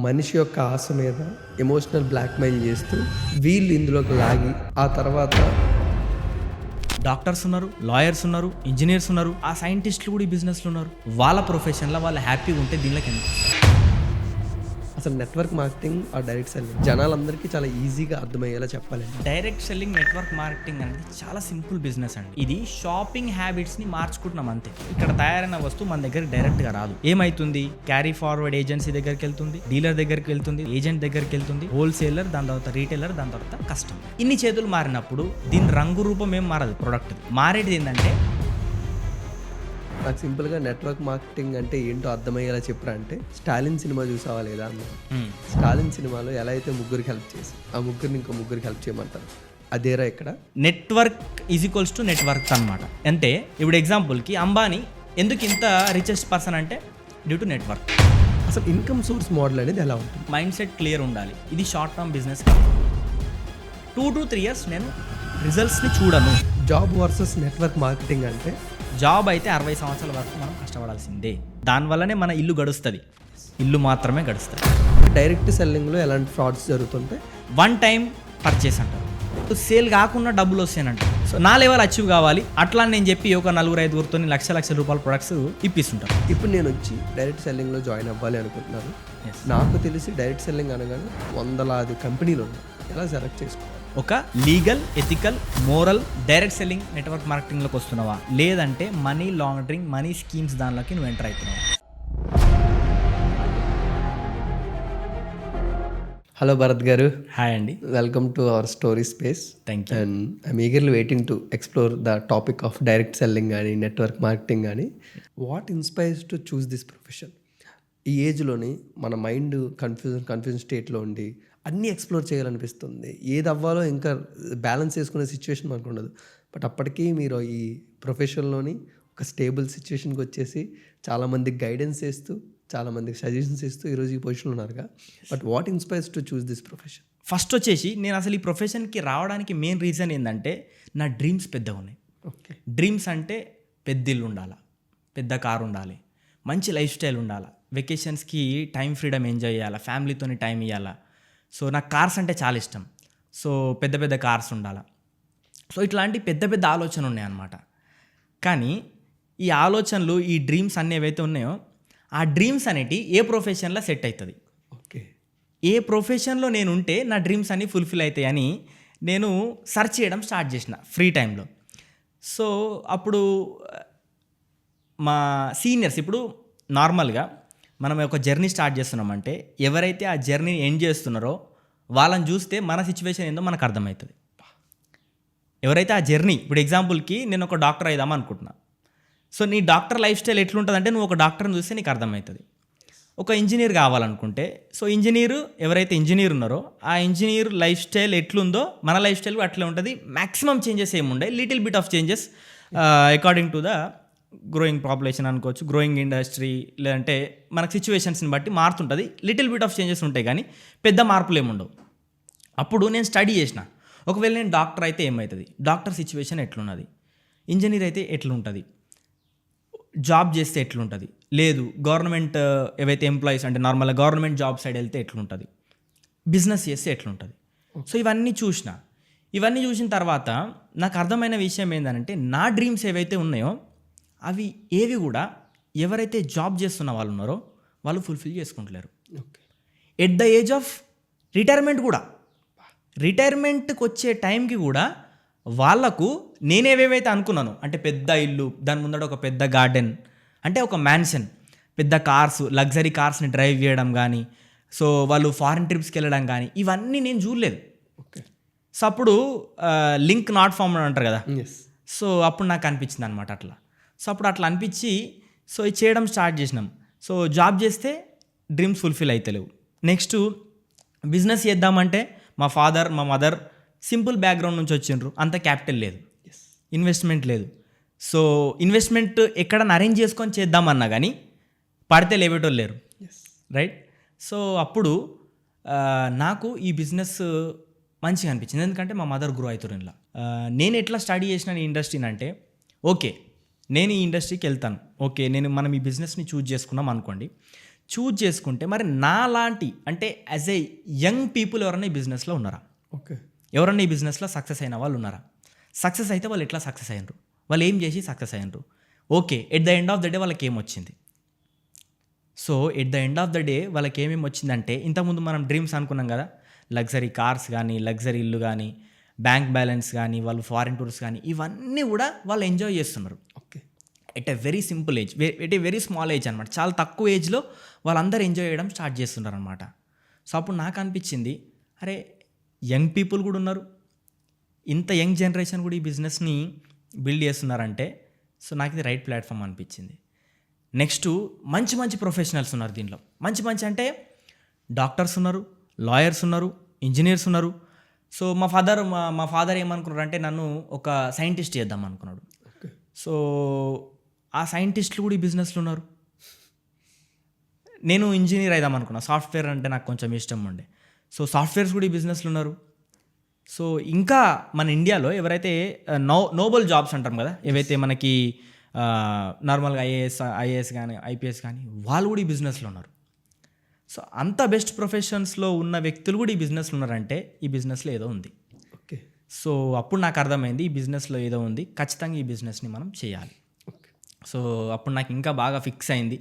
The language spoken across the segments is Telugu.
మనిషి యొక్క ఆశ మీద ఎమోషనల్ బ్లాక్మెయిల్ చేస్తూ వీళ్ళు ఇందులోకి లాగి ఆ తర్వాత డాక్టర్స్ ఉన్నారు, లాయర్స్ ఉన్నారు, ఇంజనీర్స్ ఉన్నారు, ఆ సైంటిస్టులు కూడా ఈ బిజినెస్లో ఉన్నారు. వాళ్ళ ప్రొఫెషన్లో వాళ్ళు హ్యాపీగా ఉంటే దీనిలోకి ఎందుకు? అసలు నెట్వర్క్ మార్కెటింగ్ ఆ డైరెక్ట్ సెల్లింగ్ జనాలందరికీ చాలా ఈజీగా అర్థమయ్యేలా చెప్పాలి. డైరెక్ట్ సెల్లింగ్, నెట్వర్క్ మార్కెటింగ్ అనేది చాలా సింపుల్ బిజినెస్ అండి. ఇది షాపింగ్ హ్యాబిట్స్ని మార్చుకుంటున్నాం అంతే. ఇక్కడ తయారైన వస్తువు మన దగ్గర డైరెక్ట్గా రాదు. ఏమైతుంది? క్యారీ ఫార్వర్డ్ ఏజెన్సీ దగ్గరికి వెళ్తుంది, డీలర్ దగ్గరికి వెళ్తుంది, ఏజెంట్ దగ్గరికి వెళ్తుంది, హోల్సేలర్, దాని తర్వాత రీటైలర్, దాని తర్వాత కస్టమర్. ఇన్ని చేతులు మారినప్పుడు దీని రంగు రూపం ఏం మారదు. ప్రొడక్ట్ మారేది ఏంటంటే, నాకు సింపుల్గా నెట్వర్క్ మార్కెటింగ్ అంటే ఏంటో అర్థమయ్యేలా చెప్పరా అంటే, స్టాలిన్ సినిమా చూసావా లేదా అన్న. స్టాలిన్ సినిమాలో ఎలా అయితే ముగ్గురికి హెల్ప్ చేసి ఆ ముగ్గురిని ఇంకో ముగ్గురికి హెల్ప్ చేయమంటారు, అదేరా ఇక్కడ network is equals to network అనమాట. అంటే ఇప్పుడు ఎగ్జాంపుల్కి అంబానీ ఎందుకు ఇంత రిచెస్ట్ పర్సన్ అంటే డ్యూ టు నెట్వర్క్. అసలు ఇన్కమ్ సోర్స్ మోడల్ అనేది ఎలా ఉంటుంది? మైండ్ సెట్ క్లియర్ ఉండాలి. ఇది షార్ట్ టర్మ్ బిజినెస్ కాదు. 2 to 3 years నేను రిజల్ట్స్ని చూడను. జాబ్ వర్సెస్ నెట్వర్క్ మార్కెటింగ్ అంటే, జాబ్ అయితే 60 సంవత్సరాల వరకు మనం కష్టపడాల్సిందే. దానివల్లనే మన ఇల్లు గడుస్తుంది. ఇల్లు మాత్రమే గడుస్తుంది. డైరెక్ట్ సెల్లింగ్లో ఎలాంటి ఫ్రాడ్స్ జరుగుతుంటాయి? 1 time పర్చేస్ అంటారు. సేల్ కాకుండా డబ్బులు వస్తాయనంట. సో నా లెవెల్ అచీవ్ కావాలి అట్లా నేను చెప్పి ఒక 4-5 లక్షల రూపాయల ప్రొడక్ట్స్ ఇప్పిస్తుంటారు. ఇప్పుడు నేను వచ్చి డైరెక్ట్ సెల్లింగ్లో జాయిన్ అవ్వాలి అనుకుంటున్నాను. నాకు తెలిసి డైరెక్ట్ సెల్లింగ్ అనగానే వందలాది కంపెనీలు ఉన్నాయి. ఎలా సెలెక్ట్ చేసుకోవాలి? ఒక legal, ethical, moral direct selling network మార్కెటింగ్లోకి వస్తున్నావా, లేదంటే మనీ లాండరింగ్, మనీ స్కీమ్స్ దానిలోకి నువ్వు ఎంటర్ అవుతున్నావా? హలో భరత్ గారు. హాయ్ అండి. Welcome to our story space. Thank you. And I'm eagerly waiting to explore the topic of direct selling కానీ నెట్వర్క్ మార్కెటింగ్ కానీ. What inspires to choose this profession? ఈ ఏజ్లోని మన మైండ్ కన్ఫ్యూజన్ స్టేట్లో ఉండి అన్నీ ఎక్స్ప్లోర్ చేయాలనిపిస్తుంది. ఏది అవ్వాలో ఇంకా బ్యాలెన్స్ చేసుకునే సిచ్యువేషన్ మనకు ఉండదు. బట్ అప్పటికీ మీరు ఈ ప్రొఫెషన్లోని ఒక స్టేబుల్ సిచ్యువేషన్కి వచ్చేసి చాలామందికి గైడెన్స్ చేస్తూ, చాలామందికి సజెషన్స్ ఇస్తూ ఈరోజు ఈ పొజిషన్లో ఉన్నారుగా. But what inspires to choose this profession? First వచ్చేసి నేను అసలు ఈ ప్రొఫెషన్కి రావడానికి మెయిన్ రీజన్ ఏంటంటే నా డ్రీమ్స్ పెద్దగా ఉన్నాయి. ఓకే. డ్రీమ్స్ అంటే పెద్ద ఇల్లు ఉండాలి, పెద్ద కారు ఉండాలి, మంచి లైఫ్ స్టైల్ ఉండాలి, వెకేషన్స్కి టైం ఫ్రీడమ్ ఎంజాయ్ చేయాలి, ఫ్యామిలీతోని టైం ఇవ్వాలా. సో నాకు కార్స్ అంటే చాలా ఇష్టం. సో పెద్ద పెద్ద కార్స్ ఉండాలి. సో ఇట్లాంటి పెద్ద పెద్ద ఆలోచనలు ఉన్నాయన్నమాట. కానీ ఈ ఆలోచనలు, ఈ డ్రీమ్స్ అన్నీ ఏవైతే ఉన్నాయో ఆ డ్రీమ్స్ అనేటి ఏ ప్రొఫెషన్లో సెట్ అవుతుంది, ఓకే, ఏ ప్రొఫెషన్లో నేను ఉంటే నా డ్రీమ్స్ అన్నీ ఫుల్ఫిల్ అవుతాయని నేను సెర్చ్ చేయడం స్టార్ట్ చేసిన ఫ్రీ టైంలో. సో అప్పుడు మా సీనియర్స్, ఇప్పుడు నార్మల్గా మనం ఒక జర్నీ స్టార్ట్ చేస్తున్నామంటే ఎవరైతే ఆ జర్నీని ఎండ్ చేస్తున్నారో వాళ్ళని చూస్తే మన సిచ్యువేషన్ ఏందో మనకు అర్థమవుతుంది. ఎవరైతే ఆ జర్నీ, ఇప్పుడు ఎగ్జాంపుల్కి నేను ఒక డాక్టర్ అయిదాం అనుకుంటున్నా. సో నీ డాక్టర్ లైఫ్ స్టైల్ ఎట్లుంటుందంటే నువ్వు ఒక డాక్టర్ని చూస్తే నీకు అర్థమవుతుంది. ఒక ఇంజనీర్ కావాలనుకుంటే, సో ఇంజనీరు ఎవరైతే ఇంజనీర్ ఉన్నారో ఆ ఇంజనీర్ లైఫ్ స్టైల్ ఎట్లుందో మన లైఫ్ స్టైల్ అట్లే ఉంటుంది. మ్యాక్సిమం చేంజెస్ ఏముండే, little bit of changes according to the growing population అనుకోవచ్చు, గ్రోయింగ్ ఇండస్ట్రీ, లేదంటే మనకు సిచ్యువేషన్స్ని బట్టి మారుతుంటుంది. లిటిల్ బిట్ ఆఫ్ చేంజెస్ ఉంటాయి కానీ పెద్ద మార్పులు ఏముండవు. అప్పుడు నేను స్టడీ చేసిన, ఒకవేళ నేను డాక్టర్ అయితే ఏమవుతుంది, డాక్టర్ సిచ్యువేషన్ ఎట్లున్నది, ఇంజనీర్ అయితే ఎట్లుంటుంది, జాబ్ చేస్తే ఎట్లుంటుంది, లేదు గవర్నమెంట్ ఏవైతే ఎంప్లాయీస్ అంటే నార్మల్గా గవర్నమెంట్ జాబ్ సైడ్ వెళ్తే ఎట్లుంటుంది, బిజినెస్ చేస్తే ఎట్లుంటుంది. సో ఇవన్నీ చూసిన తర్వాత నాకు అర్థమైన విషయం ఏంటంటే నా డ్రీమ్స్ ఏవైతే ఉన్నాయో అవి ఏవి కూడా ఎవరైతే జాబ్ చేస్తున్న వాళ్ళు ఉన్నారో వాళ్ళు ఫుల్ఫిల్ చేసుకుంటలేరు. Okay. At the age of రిటైర్మెంట్కి వచ్చే టైంకి కూడా వాళ్ళకు నేనేవేవైతే అనుకున్నాను అంటే పెద్ద ఇల్లు, దాని ముందర ఒక పెద్ద గార్డెన్, అంటే ఒక మ్యాన్షన్, పెద్ద కార్స్, లగ్జరీ కార్స్ని డ్రైవ్ చేయడం కానీ, సో వాళ్ళు ఫారిన్ ట్రిప్స్కి వెళ్ళడం కానీ ఇవన్నీ నేను చూడలేదు. ఓకే. సో అప్పుడు లింక్ నాట్ ఫార్మ్ అంటారు కదా. ఎస్. సో అప్పుడు నాకు అనిపించింది అనమాట అట్లా. సో అప్పుడు అట్లా అనిపించి సో ఇది చేయడం స్టార్ట్ చేసినాం. సో జాబ్ చేస్తే డ్రీమ్స్ ఫుల్ఫిల్ అవుతలేవు. నెక్స్ట్ బిజినెస్ చేద్దామంటే మా ఫాదర్, మా మదర్ సింపుల్ బ్యాక్గ్రౌండ్ నుంచి వచ్చిండ్రు, అంత క్యాపిటల్ లేదు, ఇన్వెస్ట్మెంట్ లేదు. సో ఇన్వెస్ట్మెంట్ ఎక్కడన్నా అరేంజ్ చేసుకొని చేద్దామన్నా కానీ పడితే లేవేటోళ్ళు లేరు, రైట్. సో అప్పుడు నాకు ఈ బిజినెస్ మంచిగా అనిపించింది, ఎందుకంటే మా మదర్ గ్రో అవుతారు ఇలా. నేను ఎట్లా స్టడీ చేసిన ఈ ఇండస్ట్రీని అంటే, ఓకే నేను ఈ ఇండస్ట్రీకి వెళ్తాను, ఓకే మనం ఈ బిజినెస్ని చూజ్ చేసుకున్నాం అనుకోండి. చూజ్ చేసుకుంటే మరి నాలాంటి అంటే యాజ్ ఏ యంగ్ పీపుల్ ఎవరన్నా ఈ బిజినెస్లో ఉన్నారా? ఓకే. ఎవరన్నా ఈ బిజినెస్లో సక్సెస్ అయిన వాళ్ళు ఉన్నారా? సక్సెస్ అయితే వాళ్ళు ఎట్లా సక్సెస్ అయ్యారు? వాళ్ళు ఏం చేసి సక్సెస్ అయ్యారు? Okay, at the end of the day వాళ్ళకి ఏమొచ్చింది? So at the end of the day వాళ్ళకి ఏమేమి వచ్చిందంటే, ఇంతకుముందు మనం డ్రీమ్స్ అనుకున్నాం కదా, లగ్జరీ కార్స్ కానీ, లగ్జరీ ఇల్లు కానీ, బ్యాంక్ బ్యాలెన్స్ కానీ, వాళ్ళు ఫారిన్ టూర్స్ కానీ, ఇవన్నీ కూడా వాళ్ళు ఎంజాయ్ చేస్తున్నారు okay. At a very simple age, at a very small age అనమాట. చాలా తక్కువ ఏజ్లో వాళ్ళందరూ ఎంజాయ్ చేయడం స్టార్ట్ చేస్తున్నారు అనమాట. సో అప్పుడు నాకు అనిపించింది, అరే యంగ్ పీపుల్ కూడా ఉన్నారు, ఇంత యంగ్ జనరేషన్ కూడా ఈ బిజినెస్ని బిల్డ్ చేస్తున్నారంటే, సో నాకు ఇది రైట్ ప్లాట్ఫామ్ అనిపించింది. నెక్స్ట్ మంచి మంచి ప్రొఫెషనల్స్ ఉన్నారు దీంట్లో. మంచి మంచి అంటే డాక్టర్స్ ఉన్నారు, లాయర్స్ ఉన్నారు, ఇంజనీర్స్ ఉన్నారు. సో మా ఫాదర్ ఏమనుకున్నారు అంటే నన్ను ఒక సైంటిస్ట్ చేద్దాం అనుకున్నాడు. ఓకే. సో ఆ సైంటిస్టులు కూడా ఈ బిజినెస్లో ఉన్నారు. నేను ఇంజనీర్ అయిదాం అనుకున్నా, సాఫ్ట్వేర్ అంటే నాకు కొంచెం ఇష్టం ఉండే. సో సాఫ్ట్వేర్స్ కూడా ఈ బిజినెస్లో ఉన్నారు. సో ఇంకా మన ఇండియాలో ఎవరైతే నోబెల్ జాబ్స్ అంటాం కదా, ఏవైతే మనకి నార్మల్గా ఐఏఎస్ కానీ ఐపీఎస్ కానీ, వాళ్ళు కూడా ఈ బిజినెస్లో ఉన్నారు. సో అంత బెస్ట్ ప్రొఫెషన్స్లో ఉన్న వ్యక్తులు కూడా ఈ బిజినెస్లో ఉన్నారంటే ఈ బిజినెస్లో ఏదో ఉంది. ఓకే. సో అప్పుడు నాకు అర్థమైంది ఈ బిజినెస్లో ఏదో ఉంది, ఖచ్చితంగా ఈ బిజినెస్ని మనం చేయాలి. ఓకే. సో అప్పుడు నాకు ఇంకా బాగా ఫిక్స్ అయింది,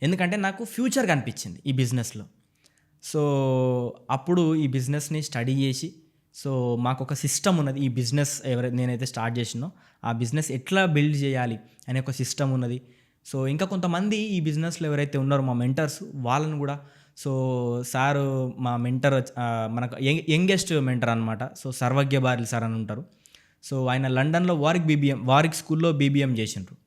ఎందుకంటే నాకు ఫ్యూచర్ కనిపించింది ఈ బిజినెస్లో. సో అప్పుడు ఈ బిజినెస్ని స్టడీ చేసి, సో మాకు ఒక సిస్టమ్ ఉన్నది. ఈ బిజినెస్ నేనైతే స్టార్ట్ చేసినో ఆ బిజినెస్ ఎట్లా బిల్డ్ చేయాలి అనే ఒక సిస్టమ్ ఉన్నది. సో ఇంకా కొంతమంది ఈ బిజినెస్లో ఎవరైతే ఉన్నారో మా మెంటర్స్, వాళ్ళని కూడా, సో సారు మా మెంటర్ మనకు యంగెస్ట్ మెంటర్ అనమాట. సో సర్వజ్ఞ బారిల్ సార్ అని ఉంటారు. సో ఆయన లండన్లో వారిక్ స్కూల్లో బీబీఎం చేసిండ్రు.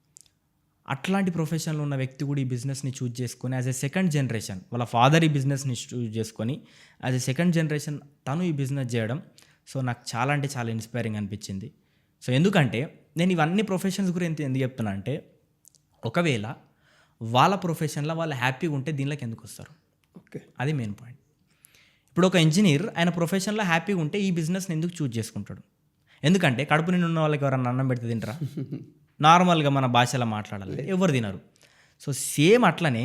అట్లాంటి ప్రొఫెషన్లో ఉన్న వ్యక్తి కూడా ఈ బిజినెస్ని చూజ్ చేసుకొని యాజ్ ఎ సెకండ్ జనరేషన్, వాళ్ళ ఫాదర్ ఈ బిజినెస్ని చూజ్ చేసుకొని యాజ్ ఎ సెకండ్ జనరేషన్ తను ఈ బిజినెస్ చేయడం, సో నాకు చాలా అంటే చాలా ఇన్స్పైరింగ్ అనిపించింది. సో ఎందుకంటే నేను ఇవన్నీ ప్రొఫెషన్స్ గురించి ఎందుకు చెప్తున్నా అంటే, ఒకవేళ వాళ్ళ ప్రొఫెషన్లో వాళ్ళు హ్యాపీగా ఉంటే దీనిలోకి ఎందుకు వస్తారు? ఓకే. అది మెయిన్ పాయింట్. ఇప్పుడు ఒక ఇంజనీర్ ఆయన ప్రొఫెషన్లో హ్యాపీగా ఉంటే ఈ బిజినెస్ని ఎందుకు చూజ్ చేసుకుంటాడు? ఎందుకంటే కడుపు నిండి ఉన్న వాళ్ళకి ఎవరన్నా అన్నం పెడితే తింటారా? నార్మల్గా మన భాషలో మాట్లాడాలి, ఎవరు తినరు. సో సేమ్ అట్లనే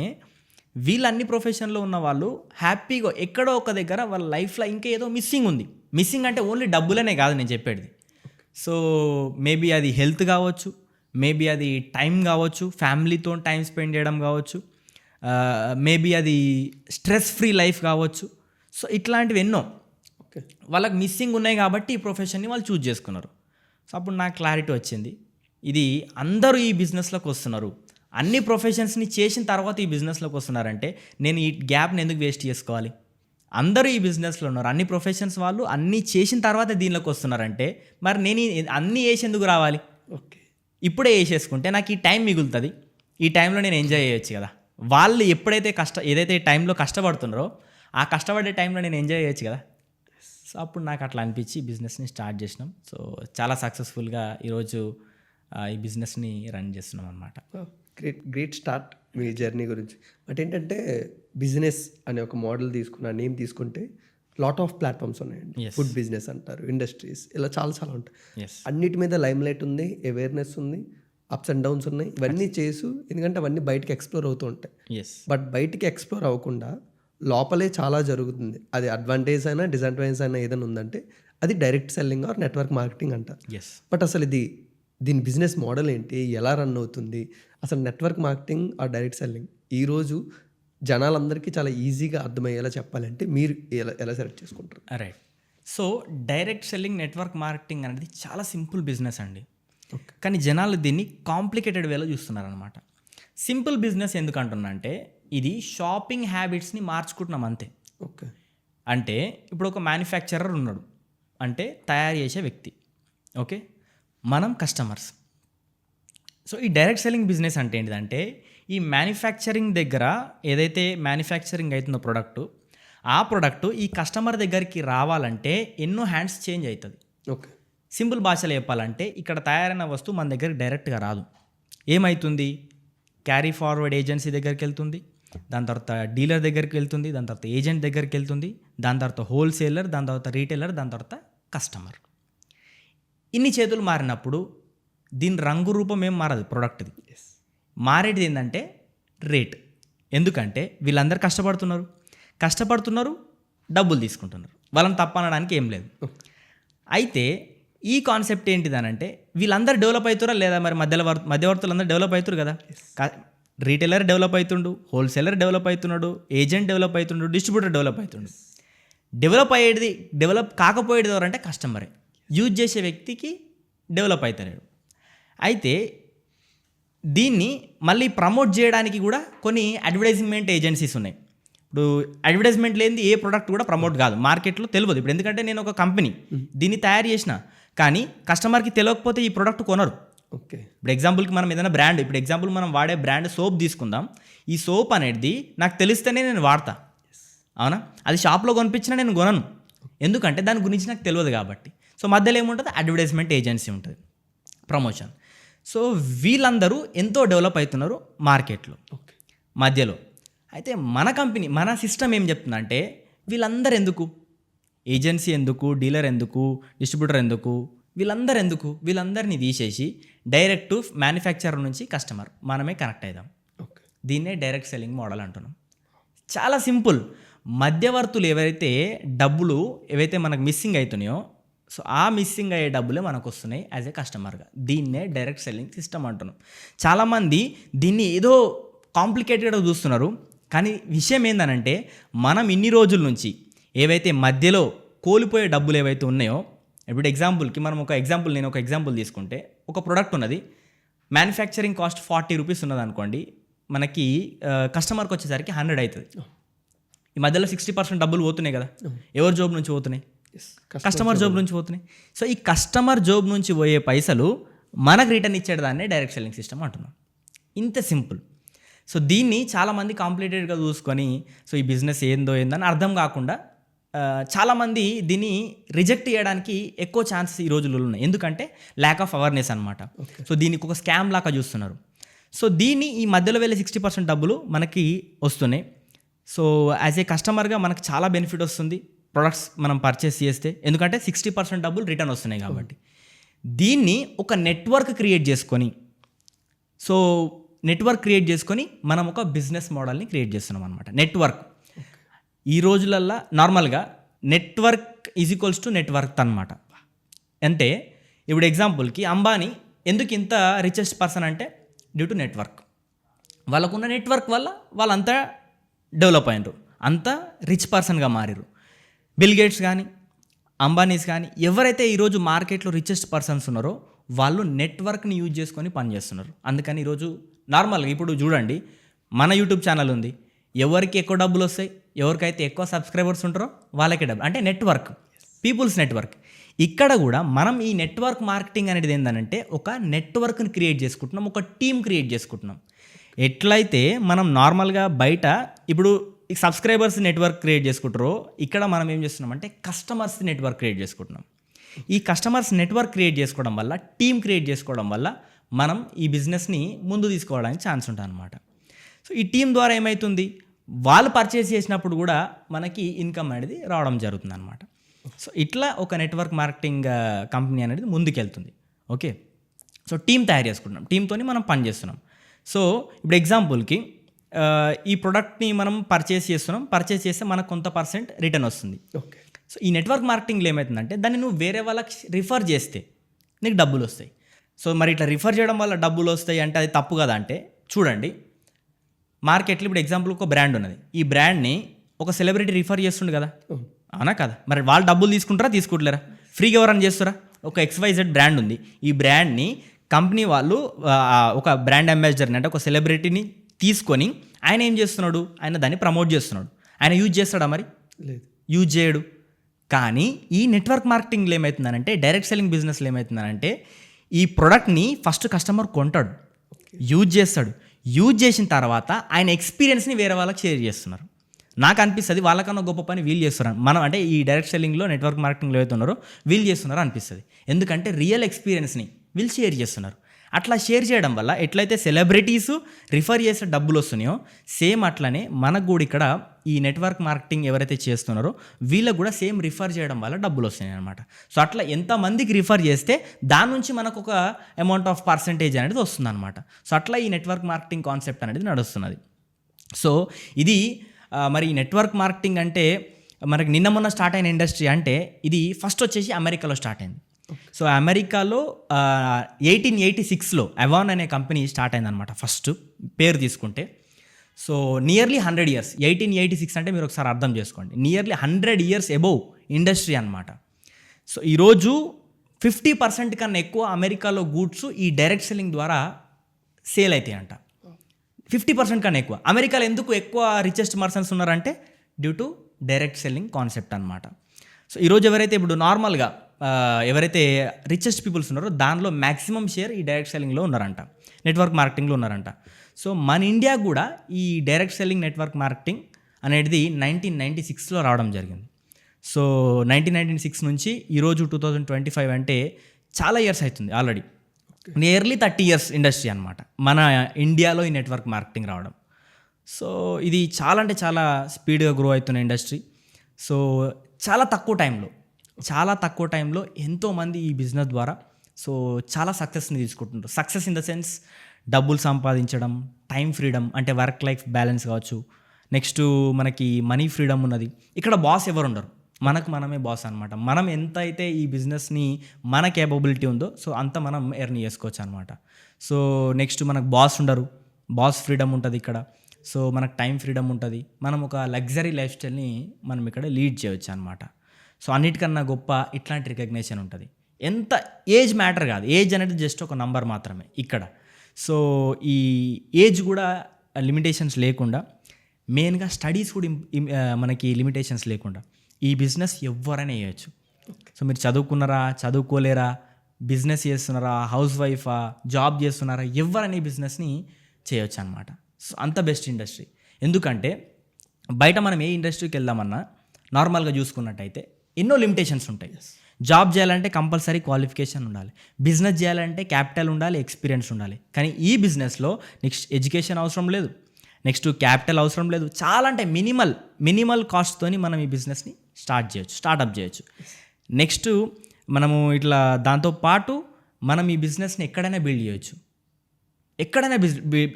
వీళ్ళన్ని ప్రొఫెషన్లో ఉన్న వాళ్ళు హ్యాపీగా ఎక్కడో ఒక దగ్గర వాళ్ళ లైఫ్లో ఇంకా ఏదో మిస్సింగ్ ఉంది. మిస్సింగ్ అంటే ఓన్లీ డబ్బులనే కాదు నేను చెప్పేది. సో మేబీ అది హెల్త్ కావచ్చు, మేబీ అది టైం కావచ్చు, ఫ్యామిలీతో టైం స్పెండ్ చేయడం కావచ్చు, మేబీ అది స్ట్రెస్ ఫ్రీ లైఫ్ కావచ్చు. సో ఇట్లాంటివి ఎన్నో ఓకే. వాళ్ళకి మిస్సింగ్ ఉన్నాయి కాబట్టి ఈ ప్రొఫెషన్ని వాళ్ళు చూజ్ చేసుకున్నారు. సో అప్పుడు నాకు క్లారిటీ వచ్చింది, ఇది అందరూ ఈ బిజినెస్లోకి వస్తున్నారు, అన్ని ప్రొఫెషన్స్ని చేసిన తర్వాత ఈ బిజినెస్లోకి వస్తున్నారంటే నేను ఈ గ్యాప్ని ఎందుకు వేస్ట్ చేసుకోవాలి? అందరూ ఈ బిజినెస్లో ఉన్నారు, అన్ని ప్రొఫెషన్స్ వాళ్ళు అన్నీ చేసిన తర్వాత దీనిలోకి వస్తున్నారంటే మరి నేను అన్నీ వేసేందుకు రావాలి? ఓకే. ఇప్పుడే వేసేసుకుంటే నాకు ఈ టైం మిగులుతుంది, ఈ టైంలో నేను ఎంజాయ్ చేయొచ్చు కదా. వాళ్ళు ఎప్పుడైతే ఏదైతే టైంలో కష్టపడుతున్నారో ఆ కష్టపడే టైంలో నేను ఎంజాయ్ చేయొచ్చు కదా. సో అప్పుడు నాకు అట్లా అనిపించి బిజినెస్ని స్టార్ట్ చేసినాం. సో చాలా సక్సెస్ఫుల్గా ఈరోజు ఈ బిజినెస్ని రన్ చేస్తున్నాం అనమాట. గ్రేట్ స్టార్ట్ మీ జర్నీ గురించి. బట్ ఏంటంటే బిజినెస్ అనే ఒక మోడల్ తీసుకున్న నేమ్ తీసుకుంటే లాట్ ఆఫ్ ప్లాట్ఫామ్స్ ఉన్నాయండి. Yes. ఫుడ్ బిజినెస్ అంటారు, ఇండస్ట్రీస్, ఇలా చాలా చాలా ఉంటాయి. ఎస్ అన్నిటి మీద లైమ్ లైట్ ఉంది, అవేర్నెస్ ఉంది, అప్స్ అండ్ డౌన్స్ ఉన్నాయి. ఇవన్నీ చేసు, ఎందుకంటే అవన్నీ బయటకి ఎక్స్ప్లోర్ అవుతూ ఉంటాయి. ఎస్ బట్ బయటికి ఎక్స్ప్లోర్ అవ్వకుండా లోపలే చాలా జరుగుతుంది. అది అడ్వాంటేజ్ అయినా డిసడ్వాంటేజ్ అయినా ఏదైనా ఉందంటే అది direct selling or network marketing అంటారు. ఎస్ బట్ అసలు దీని బిజినెస్ మోడల్ ఏంటి, ఎలా రన్ అవుతుంది, అసలు network marketing or direct selling ఈరోజు జనాలందరికీ చాలా ఈజీగా అర్థమయ్యేలా చెప్పాలంటే మీరు ఎలా సెలెక్ట్ చేసుకుంటారు? Right. So direct selling, network marketing అనేది చాలా సింపుల్ బిజినెస్ అండి. ఓకే. కానీ జనాలు దీన్ని కాంప్లికేటెడ్ వేలో చూస్తున్నారనమాట. సింపుల్ బిజినెస్ ఎందుకు అంటున్నా అంటే ఇది షాపింగ్ హ్యాబిట్స్ని మార్చుకుంటున్నాం అంతే. ఓకే. అంటే ఇప్పుడు ఒక మ్యానుఫ్యాక్చరర్ ఉన్నాడు, అంటే తయారు చేసే వ్యక్తి, ఓకే, మనం కస్టమర్స్. సో ఈ డైరెక్ట్ సెల్లింగ్ బిజినెస్ అంటే ఏంటిదంటే ఈ మ్యానుఫ్యాక్చరింగ్ దగ్గర ఏదైతే మ్యానుఫ్యాక్చరింగ్ అవుతుందో ఆ ప్రోడక్ట్ ఈ కస్టమర్ దగ్గరికి రావాలంటే ఎన్నో హ్యాండ్స్ చేంజ్ అవుతుంది. ఓకే. సింపుల్ భాషలో చెప్పాలంటే ఇక్కడ తయారైన వస్తువు మన దగ్గరికి డైరెక్ట్గా రాదు. ఏమవుతుంది, క్యారీ ఫార్వర్డ్ ఏజెన్సీ దగ్గరికి వెళ్తుంది, దాని తర్వాత డీలర్ దగ్గరికి వెళ్తుంది, దాని తర్వాత ఏజెంట్ దగ్గరికి వెళ్తుంది, దాని తర్వాత హోల్సేలర్, దాని తర్వాత రీటైలర్, దాని తర్వాత కస్టమర్. ఇన్ని చేతులు మారినప్పుడు దీని రంగు రూపం ఏం మారదు, ప్రోడక్ట్ది. ఎస్. మారేది ఏంటంటే రేట్. ఎందుకంటే వీళ్ళందరూ కష్టపడుతున్నారు, డబ్బులు తీసుకుంటున్నారు. వాళ్ళని తప్పనడానికి ఏం లేదు. అయితే ఈ కాన్సెప్ట్ ఏంటిదనంటే వీళ్ళందరూ డెవలప్ అవుతారా లేదా? మరి మధ్యవర్తులు అందరూ డెవలప్ అవుతారు కదా. రీటైలర్ డెవలప్ అవుతుండు, హోల్సేలర్ డెవలప్ అవుతున్నాడు, ఏజెంట్ డెవలప్ అవుతుండు, డిస్ట్రిబ్యూటర్ డెవలప్ అవుతుండు. డెవలప్ కాకపోయేది ఎవరంటే కస్టమరే. యూజ్ చేసే వ్యక్తికి డెవలప్ అవుతలేడు. అయితే దీన్ని మళ్ళీ ప్రమోట్ చేయడానికి కూడా కొన్ని అడ్వర్టైజ్మెంట్ ఏజెన్సీస్ ఉన్నాయి. ఇప్పుడు అడ్వర్టైజ్మెంట్ లేనిది ఏ ప్రోడక్ట్ కూడా ప్రమోట్ కాదు, మార్కెట్లో తెలియదు. ఇప్పుడు ఎందుకంటే నేను ఒక కంపెనీ దీన్ని తయారు చేసిన, కానీ కస్టమర్కి తెలియకపోతే ఈ ప్రోడక్ట్ కొనరు. ఓకే. ఇప్పుడు ఎగ్జాంపుల్కి మనం ఏదైనా బ్రాండ్, ఇప్పుడు ఎగ్జాంపుల్ మనం వాడే బ్రాండ్ సోప్ తీసుకుందాం. ఈ సోప్ అనేది నాకు తెలిస్తేనే నేను వాడతా, అవునా? అది షాప్లో కొనిపించినా నేను కొనను, ఎందుకంటే దాని గురించి నాకు తెలియదు కాబట్టి. సో మధ్యలో ఏముంటుంది? అడ్వర్టైజ్మెంట్ ఏజెన్సీ ఉంటుంది, ప్రమోషన్. సో వీళ్ళందరూ ఎంతో డెవలప్ అవుతున్నారు మార్కెట్లో మధ్యలో. అయితే మన కంపెనీ, మన సిస్టమ్ ఏం చెప్తుందంటే వీళ్ళందరూ ఎందుకు, ఏజెన్సీ ఎందుకు, డీలర్ ఎందుకు, డిస్ట్రిబ్యూటర్ ఎందుకు, వీళ్ళందరినీ తీసేసి డైరెక్ట్ మ్యానుఫ్యాక్చరర్ నుంచి కస్టమర్ మనమే కనెక్ట్ అవుదాం. దీన్నే డైరెక్ట్ సెల్లింగ్ మోడల్ అంటున్నాం. చాలా సింపుల్. మధ్యవర్తులు డబ్బులు ఏవైతే మనకు మిస్సింగ్ అవుతున్నాయో, సో ఆ మిస్సింగ్ అయ్యే డబ్బులే మనకు వస్తున్నాయి యాజ్ ఏ కస్టమర్గా. దీన్నే డైరెక్ట్ సెల్లింగ్ సిస్టమ్ అంటున్నాం. చాలామంది దీన్ని ఏదో కాంప్లికేటెడ్గా చూస్తున్నారు, కానీ విషయం ఏందనంటే మనం ఇన్ని రోజుల నుంచి ఏవైతే మధ్యలో కోల్పోయే డబ్బులు ఏవైతే ఉన్నాయో, ఇప్పుడు ఎగ్జాంపుల్కి నేను ఒక ఎగ్జాంపుల్ తీసుకుంటే, ఒక ప్రోడక్ట్ ఉన్నది, మ్యానుఫ్యాక్చరింగ్ కాస్ట్ 40 రూపీస్ ఉన్నది అనుకోండి, మనకి కస్టమర్కి వచ్చేసరికి 100 అవుతుంది. ఈ మధ్యలో 60% డబ్బులు పోతున్నాయి కదా. ఎవరి జోబ్ నుంచి పోతున్నాయి? కస్టమర్ జోబ్ నుంచి పోతున్నాయి. సో ఈ కస్టమర్ జోబ్ నుంచి పోయే పైసలు మనకు రిటర్న్ ఇచ్చేదాన్నే డైరెక్ట్ సెల్లింగ్ సిస్టమ్ అంటున్నాం. ఇంత సింపుల్. సో దీన్ని చాలామంది కాంప్లికేటెడ్గా చూసుకొని, సో ఈ బిజినెస్ ఏందని అర్థం కాకుండా చాలామంది దీన్ని రిజెక్ట్ చేయడానికి ఎక్కువ ఛాన్సెస్ ఈ రోజుల్లో ఉన్నాయి. ఎందుకంటే ల్యాక్ ఆఫ్ అవేర్నెస్ అనమాట. సో దీనికి ఒక స్కామ్ లాగా చూస్తున్నారు. సో దీన్ని ఈ మధ్యలో వెళ్ళే 60% డబ్బులు మనకి వస్తున్నాయి. సో యాజ్ ఏ కస్టమర్గా మనకు చాలా బెనిఫిట్ వస్తుంది ప్రొడక్ట్స్ మనం పర్చేస్ చేస్తే, ఎందుకంటే 60% డబ్బులు రిటర్న్ వస్తున్నాయి కాబట్టి. దీన్ని ఒక నెట్వర్క్ క్రియేట్ చేసుకొని మనం ఒక బిజినెస్ మోడల్ని క్రియేట్ చేస్తున్నాం అనమాట. నెట్వర్క్ ఈ రోజులల్లో నార్మల్గా network is equals to network అనమాట. అంటే ఇప్పుడు ఎగ్జాంపుల్కి అంబానీ ఎందుకు ఇంత రిచెస్ట్ పర్సన్ అంటే డ్యూ టు నెట్వర్క్. వాళ్ళకున్న నెట్వర్క్ వల్ల వాళ్ళంతా డెవలప్ అయినరు, అంతా రిచ్ పర్సన్గా మారిరు. బిల్ గేట్స్ కానీ, అంబానీస్ కానీ, ఎవరైతే ఈరోజు మార్కెట్లో రిచెస్ట్ పర్సన్స్ ఉన్నారో వాళ్ళు నెట్వర్క్ని యూజ్ చేసుకొని పనిచేస్తున్నారు. అందుకని ఈరోజు నార్మల్గా ఇప్పుడు చూడండి, మన యూట్యూబ్ ఛానల్ ఉంది, ఎవరికి ఎక్కువ డబ్బులు వస్తాయి, ఎవరికైతే ఎక్కువ సబ్స్క్రైబర్స్ ఉంటారో వాళ్ళకే డబ్బులు, అంటే నెట్వర్క్, పీపుల్స్ నెట్వర్క్. ఇక్కడ కూడా మనం ఈ నెట్వర్క్ మార్కెటింగ్ అనేది ఏంటంటే ఒక నెట్వర్క్ని క్రియేట్ చేసుకుంటున్నాం, ఒక టీం క్రియేట్ చేసుకుంటున్నాం. ఎట్లయితే మనం నార్మల్గా బయట ఇప్పుడు ఈ సబ్స్క్రైబర్స్ నెట్వర్క్ క్రియేట్ చేసుకుంటారో, ఇక్కడ మనం ఏం చేస్తున్నామంటే కస్టమర్స్ నెట్వర్క్ క్రియేట్ చేసుకుంటున్నాం. ఈ కస్టమర్స్ నెట్వర్క్ క్రియేట్ చేసుకోవడం వల్ల, టీం క్రియేట్ చేసుకోవడం వల్ల మనం ఈ బిజినెస్ని ముందు తీసుకోవడానికి ఛాన్స్ ఉంటుంది అనమాట. సో ఈ టీం ద్వారా ఏమవుతుంది, వాళ్ళు పర్చేస్ చేసినప్పుడు కూడా మనకి ఇన్కమ్ అనేది రావడం జరుగుతుంది అనమాట. సో ఇట్లా ఒక నెట్వర్క్ మార్కెటింగ్ కంపెనీ అనేది ముందుకెళ్తుంది. ఓకే. సో టీం తయారు చేసుకుంటున్నాం, టీంతోని మనం పని చేస్తున్నాం. సో ఇప్పుడు ఎగ్జాంపుల్కి ఈ ప్రోడక్ట్ని మనం పర్చేస్ చేస్తే మనకు కొంత పర్సెంట్ రిటర్న్ వస్తుంది. ఓకే. సో ఈ నెట్వర్క్ మార్కెటింగ్లో ఏమవుతుందంటే దాన్ని నువ్వు వేరే వాళ్ళకి రిఫర్ చేస్తే నీకు డబ్బులు వస్తాయి. సో మరి ఇట్లా రిఫర్ చేయడం వల్ల డబ్బులు వస్తాయి అంటే అది తప్పు కదా అంటే, చూడండి మార్కెట్లో ఇప్పుడు ఎగ్జాంపుల్ ఒక బ్రాండ్ ఉన్నది, ఈ బ్రాండ్ని ఒక సెలబ్రిటీ రిఫర్ చేస్తుండు కదా, అవునా కదా? మరి వాళ్ళు డబ్బులు తీసుకుంటారా? ఫ్రీగా ఎవరైనా చేస్తారా? ఒక XYZ బ్రాండ్ ఉంది, ఈ బ్రాండ్ని కంపెనీ వాళ్ళు ఒక బ్రాండ్ అంబాసిడర్ని అంటే ఒక సెలబ్రిటీని తీసుకొని ఆయన ఏం చేస్తున్నాడు, ఆయన దాన్ని ప్రమోట్ చేస్తున్నాడు. ఆయన యూజ్ చేస్తాడా? మరి లేదు, యూజ్ చేయడు. కానీ ఈ నెట్వర్క్ మార్కెటింగ్లో ఏమవుతుందనంటే, డైరెక్ట్ సెల్లింగ్ బిజినెస్లో ఏమవుతుందనంటే ఈ ప్రోడక్ట్ని ఫస్ట్ కస్టమర్ కొంటాడు, యూజ్ చేస్తాడు, యూజ్ చేసిన తర్వాత ఆయన ఎక్స్పీరియన్స్ని వేరే వాళ్ళకి షేర్ చేస్తున్నారు. నాకు అనిపిస్తుంది వాళ్ళకన్నా గొప్ప పని వీళ్ళు చేస్తున్నారు. మనం అంటే ఈ డైరెక్ట్ సెల్లింగ్లో నెట్వర్క్ మార్కెటింగ్లో ఏవైతే ఉన్నారో వీళ్ళు చేస్తున్నారో అనిపిస్తుంది. ఎందుకంటే రియల్ ఎక్స్పీరియన్స్ని వీళ్ళు షేర్ చేస్తున్నారు. అట్లా షేర్ చేయడం వల్ల ఎట్లయితే సెలబ్రిటీస్ రిఫర్ చేసే డబ్బులు వస్తున్నాయో, సేమ్ అట్లనే మనకు కూడా ఇక్కడ ఈ నెట్వర్క్ మార్కెటింగ్ ఎవరైతే చేస్తున్నారో వీళ్ళకు కూడా సేమ్ రిఫర్ చేయడం వల్ల డబ్బులు వస్తున్నాయి అనమాట. సో అట్లా ఎంతమందికి రిఫర్ చేస్తే దాని నుంచి మనకు ఒక అమౌంట్ ఆఫ్ పర్సంటేజ్ అనేది వస్తుంది అనమాట. సో అట్లా ఈ నెట్వర్క్ మార్కెటింగ్ కాన్సెప్ట్ అనేది నడుస్తున్నది. సో ఇది మరి నెట్వర్క్ మార్కెటింగ్ అంటే మనకి నిన్న మొన్న స్టార్ట్ అయిన ఇండస్ట్రీ అంటే ఇది ఫస్ట్ వచ్చేసి అమెరికాలో స్టార్ట్ అయింది. సో అమెరికాలో 1886లో అవాన్ అనే కంపెనీ స్టార్ట్ అయిందనమాట ఫస్ట్ పేరు తీసుకుంటే. సో నియర్లీ 100 years, 1886 అంటే మీరు ఒకసారి అర్థం చేసుకోండి, నియర్లీ 100 years అబోవ్ ఇండస్ట్రీ అనమాట. సో ఈరోజు 50% కన్నా ఎక్కువ అమెరికాలో గూడ్స్ ఈ డైరెక్ట్ సెల్లింగ్ ద్వారా సేల్ అవుతాయి అంట. 50% కన్నా ఎక్కువ. అమెరికాలో ఎందుకు ఎక్కువ రిచెస్ట్ పర్సన్స్ ఉన్నారంటే due to direct selling concept అనమాట. సో ఈరోజు ఎవరైతే ఇప్పుడు నార్మల్గా ఎవరైతే రిచెస్ట్ పీపుల్స్ ఉన్నారో దానిలో మ్యాక్సిమం షేర్ ఈ డైరెక్ట్ సెల్లింగ్లో ఉన్నారంట, నెట్వర్క్ మార్కెటింగ్లో ఉన్నారంట. సో మన ఇండియా కూడా ఈ డైరెక్ట్ సెల్లింగ్ నెట్వర్క్ మార్కెటింగ్ అనేది 1996లో రావడం జరిగింది. సో 1996 నుంచి ఈరోజు 2025 అంటే చాలా ఇయర్స్ అవుతుంది ఆల్రెడీ, నియర్లీ 30 years ఇండస్ట్రీ అనమాట మన ఇండియాలో ఈ నెట్వర్క్ మార్కెటింగ్ రావడం. సో ఇది చాలా అంటే చాలా స్పీడ్గా గ్రో అవుతున్న ఇండస్ట్రీ. సో చాలా తక్కువ టైంలో ఎంతోమంది ఈ బిజినెస్ ద్వారా సో చాలా సక్సెస్ని తీసుకుంటున్నారు. సక్సెస్ ఇన్ ద సెన్స్ డబ్బులు సంపాదించడం, టైం ఫ్రీడమ్ అంటే వర్క్ లైఫ్ బ్యాలెన్స్ కావచ్చు, నెక్స్ట్ మనకి మనీ ఫ్రీడమ్ ఉన్నది. ఇక్కడ బాస్ ఎవరు ఉండరు, మనమే బాస్ అనమాట. మనం ఎంత అయితే ఈ బిజినెస్ని మన కేపబిలిటీ ఉందో సో అంత మనం ఎర్న్ చేసుకోవచ్చు అనమాట. సో నెక్స్ట్ మనకు బాస్ ఉండరు, బాస్ ఫ్రీడమ్ ఉంటుంది ఇక్కడ. సో మనకు టైం ఫ్రీడమ్ ఉంటుంది, మనం ఒక లగ్జరీ లైఫ్ స్టైల్ని మనం ఇక్కడ లీడ్ చేయవచ్చు అనమాట. సో అన్నిటికన్నా గొప్ప ఇట్లాంటి రికగ్నేషన్ ఉంటుంది. ఎంత ఏజ్ మ్యాటర్ కాదు, ఏజ్ అనేది జస్ట్ ఒక నంబర్ మాత్రమే ఇక్కడ. సో ఈ ఏజ్ కూడా లిమిటేషన్స్ లేకుండా, మెయిన్గా స్టడీస్ కూడా మనకి లిమిటేషన్స్ లేకుండా ఈ బిజినెస్ ఎవరైనా చేయొచ్చు. సో మీరు చదువుకున్నారా, చదువుకోలేరా, బిజినెస్ చేస్తున్నారా, హౌస్ వైఫా, జాబ్ చేస్తున్నారా, ఎవరైనా ఈ బిజినెస్ని చేయొచ్చు అనమాట. సో అంత బెస్ట్ ఇండస్ట్రీ. ఎందుకంటే బయట మనం ఏ ఇండస్ట్రీకి వెళ్దామన్నా నార్మల్గా చూసుకున్నట్టయితే ఎన్నో లిమిటేషన్స్ ఉంటాయి. జాబ్ చేయాలంటే కంపల్సరీ క్వాలిఫికేషన్ ఉండాలి, బిజినెస్ చేయాలంటే క్యాపిటల్ ఉండాలి, ఎక్స్పీరియన్స్ ఉండాలి. కానీ ఈ బిజినెస్లో నెక్స్ట్ ఎడ్యుకేషన్ అవసరం లేదు, నెక్స్ట్ క్యాపిటల్ అవసరం లేదు. చాలా అంటే మినిమల్ కాస్ట్తోని మనం ఈ బిజినెస్ని స్టార్ట్అప్ చేయొచ్చు. నెక్స్ట్ మనము ఇట్లా దాంతోపాటు మనం ఈ బిజినెస్ని ఎక్కడైనా బిల్డ్ చేయొచ్చు,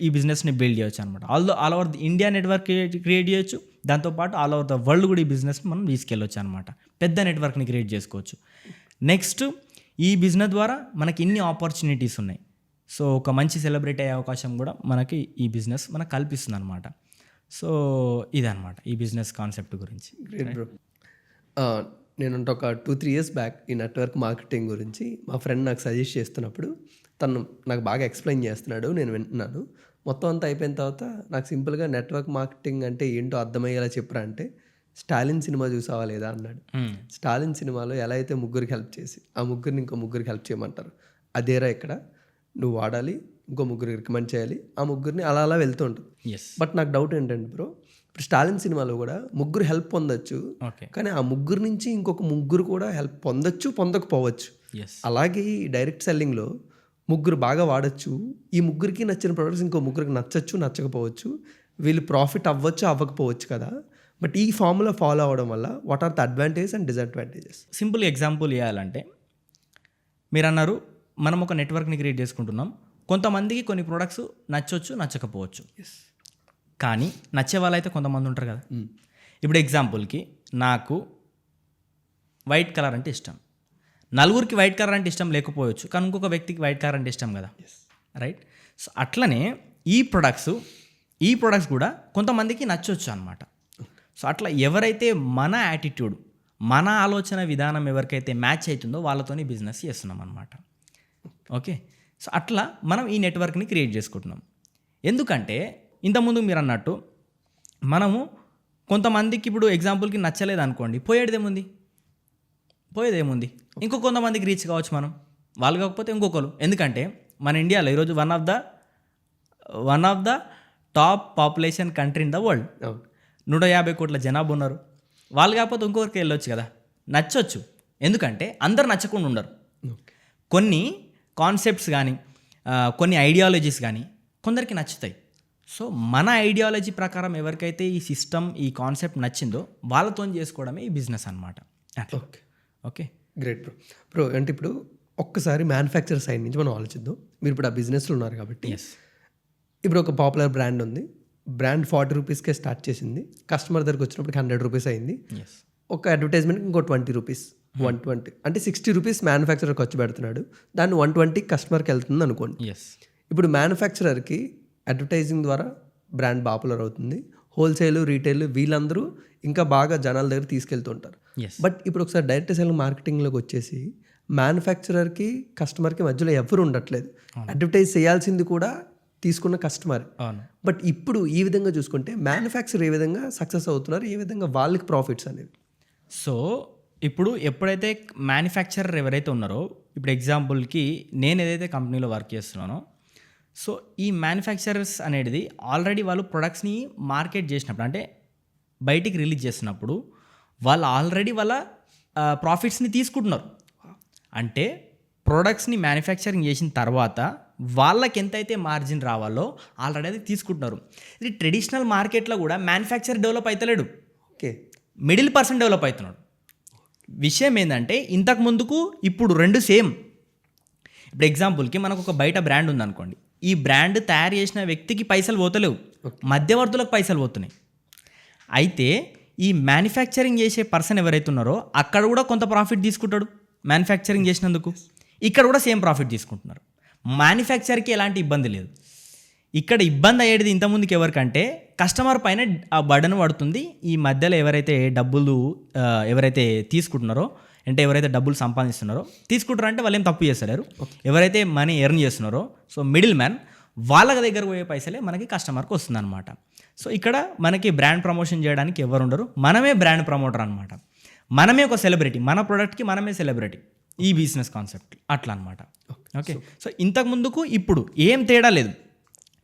ఈ బిజినెస్ని బిల్డ్ చేయొచ్చు అనమాట. All over the India network create చేయొచ్చు, దాంతోపాటు ఆల్ ఓవర్ ద వరల్డ్ కూడా ఈ బిజినెస్ని మనం తీసుకెళ్ళొచ్చు అనమాట. పెద్ద నెట్వర్క్ని క్రియేట్ చేసుకోవచ్చు. నెక్స్ట్ ఈ బిజినెస్ ద్వారా మనకి ఇన్ని ఆపర్చునిటీస్ ఉన్నాయి. సో ఒక మంచి సెలబ్రిటీ అయ్యే అవకాశం కూడా మనకి ఈ బిజినెస్ మనకు కల్పిస్తుంది అనమాట. సో ఇదనమాట ఈ బిజినెస్ కాన్సెప్ట్ గురించి. Great bro. నేను ఒక 2-3 years బ్యాక్ ఈ నెట్వర్క్ మార్కెటింగ్ గురించి మా ఫ్రెండ్ నాకు సజెస్ట్ చేస్తున్నప్పుడు తను నాకు బాగా ఎక్స్ప్లెయిన్ చేస్తున్నాడు, నేను వింటున్నాను. మొత్తం అంతా అయిపోయిన తర్వాత నాకు సింపుల్గా నెట్వర్క్ మార్కెటింగ్ అంటే ఏంటో అర్థమయ్యేలా చెప్పరా అంటే, స్టాలిన్ సినిమా చూసావా లేదా అన్నాడు. స్టాలిన్ సినిమాలో ఎలా అయితే ముగ్గురికి హెల్ప్ చేసి ఆ ముగ్గురిని ఇంకో ముగ్గురికి హెల్ప్ చేయమంటారు, అదేరా ఇక్కడ నువ్వు వాడాలి, ఇంకో ముగ్గురికి రికమెండ్ చేయాలి, ఆ ముగ్గురిని అలా వెళ్తూ ఉంటుంది. బట్ నాకు డౌట్ ఏంటంటే బ్రో, ఇప్పుడు స్టాలిన్ సినిమాలో కూడా ముగ్గురు హెల్ప్ పొందొచ్చు, కానీ ఆ ముగ్గురు నుంచి ఇంకొక ముగ్గురు కూడా హెల్ప్ పొందొచ్చు, పొందకపోవచ్చు. అలాగే ఈ డైరెక్ట్ సెల్లింగ్లో ముగ్గురు బాగా వాడచ్చు, ఈ ముగ్గురికి నచ్చిన ప్రొడక్ట్స్ ఇంకో ముగ్గురికి నచ్చచ్చు, నచ్చకపోవచ్చు, వీళ్ళు ప్రాఫిట్ అవ్వచ్చు, అవ్వకపోవచ్చు కదా. బట్ ఈ ఫార్ములా ఫాలో అవ్వడం వల్ల what are the advantages and disadvantages? Simple example ఇవ్వాలంటే, మీరు అన్నారు మనం ఒక నెట్వర్క్ని క్రియేట్ చేసుకుంటున్నాం, కొంతమందికి కొన్ని ప్రొడక్ట్స్ నచ్చవచ్చు, నచ్చకపోవచ్చు. కానీ నచ్చే వాళ్ళైతే కొంతమంది ఉంటారు కదా. ఇప్పుడు ఎగ్జాంపుల్కి నాకు వైట్ కలర్ అంటే ఇష్టం, నలుగురికి వైట్ కలర్ అంటే ఇష్టం లేకపోవచ్చు, కానీ ఇంకొక వ్యక్తికి వైట్ కలర్ అంటే ఇష్టం కదా, రైట్? సో అట్లనే ఈ ప్రొడక్ట్స్ కూడా కొంతమందికి నచ్చవచ్చు అనమాట. సో అట్లా ఎవరైతే మన యాటిట్యూడ్, మన ఆలోచన విధానం ఎవరికైతే మ్యాచ్ అవుతుందో వాళ్ళతోని బిజినెస్ చేస్తున్నాం అనమాట. ఓకే, సో అట్లా మనం ఈ నెట్వర్క్ని క్రియేట్ చేసుకుంటున్నాం. ఎందుకంటే ఇంతకుముందు మీరు అన్నట్టు మనము కొంతమందికి ఇప్పుడు ఎగ్జాంపుల్కి నచ్చలేదు అనుకోండి, పోయేదేముంది, ఇంకో కొంతమందికి రీచ్ కావచ్చు మనం, వాళ్ళు కాకపోతే ఇంకొకరు. ఎందుకంటే మన ఇండియాలో ఈరోజు one of the top population country in the world, 150 కోట్ల జనాభా ఉన్నారు. వాళ్ళు కాకపోతే ఇంకొకరికి వెళ్ళొచ్చు కదా, నచ్చొచ్చు. ఎందుకంటే అందరు నచ్చకుండా ఉండరు. కొన్ని కాన్సెప్ట్స్ కానీ కొన్ని ఐడియాలజీస్ కానీ కొందరికి నచ్చుతాయి. సో మన ఐడియాలజీ ప్రకారం ఎవరికైతే ఈ సిస్టమ్, ఈ కాన్సెప్ట్ నచ్చిందో వాళ్ళతో చేసుకోవడమే ఈ బిజినెస్ అనమాట. Okay, great bro. అంటే ఇప్పుడు ఒక్కసారి మ్యానుఫ్యాక్చర్ సైడ్ నుంచి మనం ఆలోచిద్దాం. మీరు ఇప్పుడు ఆ బిజినెస్లో ఉన్నారు కాబట్టి, ఇప్పుడు ఒక పాపులర్ బ్రాండ్ ఉంది, బ్రాండ్ 40 రూపీస్కే స్టార్ట్ చేసింది, కస్టమర్ దగ్గరికి వచ్చినప్పటికి 100 రూపీస్ అయింది. ఎస్ ఒక అడ్వర్టైజ్మెంట్ ఇంకో 20 రూపీస్, 120 అంటే 60 రూపీస్ మ్యానుఫ్యాక్చరర్ ఖర్చు పెడుతున్నాడు, దాన్ని 120 కస్టమర్కి వెళ్తుంది అనుకోండి. ఎస్ ఇప్పుడు మ్యానుఫ్యాక్చరర్కి అడ్వర్టైజింగ్ ద్వారా బ్రాండ్ పాపులర్ అవుతుంది, హోల్సేల్ రీటైల్ వీళ్ళందరూ ఇంకా బాగా జనాల దగ్గర తీసుకెళ్తుంటారు. ఎస్ బట్ ఇప్పుడు ఒకసారి డైరెక్ట్ సెల్ మార్కెటింగ్లోకి వచ్చేసి మ్యానుఫ్యాక్చరర్కి కస్టమర్కి మధ్యలో ఎవరు ఉండట్లేదు, అడ్వర్టైజ్ చేయాల్సింది కూడా తీసుకున్న కస్టమర్. అవును. బట్ ఇప్పుడు ఈ విధంగా చూసుకుంటే మ్యానుఫ్యాక్చర్ ఏ విధంగా సక్సెస్ అవుతున్నారు, ఏ విధంగా వాళ్ళకి ప్రాఫిట్స్ అనేవి? సో ఇప్పుడు ఎప్పుడైతే మ్యానుఫ్యాక్చరర్ ఎవరైతే ఉన్నారో, ఇప్పుడు ఎగ్జాంపుల్కి నేను ఏదైతే కంపెనీలో వర్క్ చేస్తున్నానో, సో ఈ మ్యానుఫ్యాక్చరర్స్ అనేది ఆల్రెడీ వాళ్ళు ప్రొడక్ట్స్ని మార్కెట్ చేసినప్పుడు, అంటే బయటికి రిలీజ్ చేసినప్పుడు వాళ్ళు ఆల్రెడీ వాళ్ళ ప్రాఫిట్స్ని తీసుకుంటున్నారు. అంటే ప్రొడక్ట్స్ని మ్యానుఫ్యాక్చరింగ్ చేసిన తర్వాత వాళ్ళకి ఎంతైతే మార్జిన్ రావాలో ఆల్రెడీ అది తీసుకుంటున్నారు. ఇది ట్రెడిషనల్ మార్కెట్లో కూడా మ్యానుఫ్యాక్చర్ డెవలప్ అవుతలేడు, ఓకే, మిడిల్ పర్సన్ డెవలప్ అవుతున్నాడు. విషయం ఏంటంటే ఇంతకు ముందుకు ఇప్పుడు రెండు సేమ్. ఇప్పుడు ఎగ్జాంపుల్కి మనకు ఒక బయట బ్రాండ్ ఉందనుకోండి, ఈ బ్రాండ్ తయారు చేసిన వ్యక్తికి పైసలు పోతలేవు, మధ్యవర్తులకు పైసలు పోతున్నాయి. అయితే ఈ మ్యానుఫ్యాక్చరింగ్ చేసే పర్సన్ ఎవరైతే ఉన్నారో అక్కడ కూడా కొంత ప్రాఫిట్ తీసుకుంటాడు మ్యానుఫ్యాక్చరింగ్ చేసినందుకు, ఇక్కడ కూడా సేమ్ ప్రాఫిట్ తీసుకుంటున్నారు. మ్యానుఫ్యాక్చర్కి ఎలాంటి ఇబ్బంది లేదు. ఇక్కడ ఇబ్బంది అయ్యేది ఇంతకుముందుకు ఎవరికంటే కస్టమర్ పైన ఆ బర్డన్ పడుతుంది. ఈ మధ్యలో ఎవరైతే తీసుకుంటున్నారో, అంటే ఎవరైతే డబ్బులు సంపాదిస్తున్నారో, తీసుకుంటారో అంటే వాళ్ళు ఏం తప్పు చేస్తలేరు, ఎవరైతే మనీ ఎర్న్ చేస్తున్నారో, సో మిడిల్ మ్యాన్ వాళ్ళ దగ్గర పోయే పైసలే మనకి కస్టమర్కి వస్తుంది అనమాట. సో ఇక్కడ మనకి బ్రాండ్ ప్రమోషన్ చేయడానికి ఎవరు ఉండరు, మనమే బ్రాండ్ ప్రమోటర్ అనమాట. మనమే ఒక సెలబ్రిటీ, మన ప్రోడక్ట్కి మనమే సెలబ్రిటీ, ఈ బిజినెస్ కాన్సెప్ట్ అట్లా అనమాట. ఓకే, సో ఇంతకు ముందుకు ఇప్పుడు ఏం తేడా లేదు.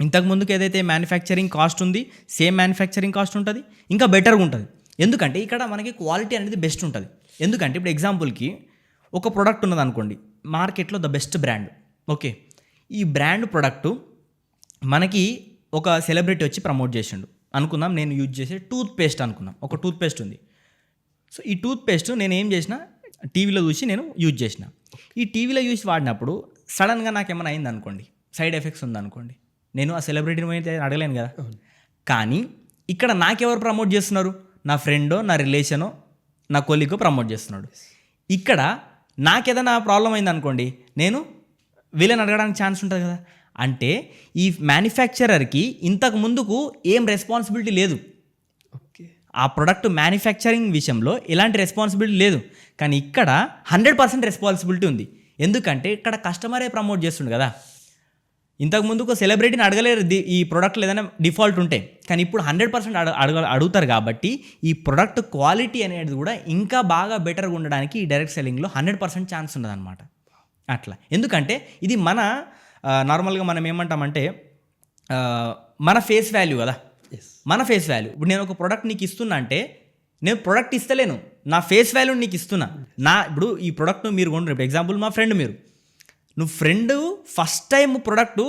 ఇంతకు ముందుకు ఏదైతే మ్యానుఫ్యాక్చరింగ్ కాస్ట్ ఉంది, సేమ్ మ్యానుఫ్యాక్చరింగ్ కాస్ట్ ఉంటుంది, ఇంకా బెటర్గా ఉంటుంది. ఎందుకంటే ఇక్కడ మనకి క్వాలిటీ అనేది బెస్ట్ ఉంటుంది. ఎందుకంటే ఇప్పుడు ఎగ్జాంపుల్కి ఒక ప్రోడక్ట్ ఉన్నది అనుకోండి, మార్కెట్లో ద బెస్ట్ బ్రాండ్. ఓకే, ఈ బ్రాండ్ ప్రోడక్టు మనకి ఒక సెలబ్రిటీ వచ్చి ప్రమోట్ చేసిండు అనుకుందాం. నేను యూజ్ చేసే టూత్ పేస్ట్ అనుకుందాం, ఒక టూత్ పేస్ట్ ఉంది. సో ఈ టూత్ పేస్ట్ నేను ఏం చేసిన, టీవీలో చూసి నేను యూజ్ చేసిన. ఈ టీవీలో చూసి వాడినప్పుడు సడన్గా నాకేమైనా అయింది అనుకోండి, సైడ్ ఎఫెక్ట్స్ ఉందనుకోండి, నేను ఆ సెలబ్రిటీని అయితే అడగలేను కదా. కానీ ఇక్కడ నాకెవరు ప్రమోట్ చేస్తున్నారు, నా ఫ్రెండో, నా రిలేషనో, నా కొలీగో ప్రమోట్ చేస్తున్నాడు. ఇక్కడ నాకేదైనా ప్రాబ్లం అయింది అనుకోండి, నేను వీళ్ళని అడగడానికి ఛాన్స్ ఉంటుంది కదా. అంటే ఈ మ్యానుఫ్యాక్చరర్కి ఇంతకు ముందుకు ఏం రెస్పాన్సిబిలిటీ లేదు, ఓకే, ఆ ప్రొడక్ట్ మ్యానుఫ్యాక్చరింగ్ విషయంలో ఎలాంటి రెస్పాన్సిబిలిటీ లేదు. కానీ ఇక్కడ 100% రెస్పాన్సిబిలిటీ ఉంది. ఎందుకంటే ఇక్కడ కస్టమరే ప్రమోట్ చేస్తుండు కదా. ఇంతకు ముందుకు సెలబ్రిటీని అడగలేరు ఈ ప్రోడక్ట్లో ఏదైనా డిఫాల్ట్ ఉంటే, కానీ ఇప్పుడు 100% అడుగుతారు. కాబట్టి ఈ ప్రోడక్ట్ క్వాలిటీ అనేది కూడా ఇంకా బాగా బెటర్గా ఉండడానికి ఈ డైరెక్ట్ సెల్లింగ్లో 100% ఛాన్స్ ఉండదు అనమాట. అట్లా ఎందుకంటే ఇది మన నార్మల్గా మనం ఏమంటామంటే మన ఫేస్ వాల్యూ కదా, మన ఫేస్ వాల్యూ. ఇప్పుడు నేను ఒక ప్రోడక్ట్ నీకు ఇస్తున్నా అంటే నేను ప్రోడక్ట్ ఇస్తలేను, నా ఫేస్ వాల్యూని నీకు ఇస్తున్నా. ఇప్పుడు ఈ ప్రోడక్ట్ మీరు కొంటారు, ఇప్పుడు ఎగ్జాంపుల్ మా ఫ్రెండ్, నువ్వు ఫ్రెండ్ ఫస్ట్ టైం ప్రోడక్ట్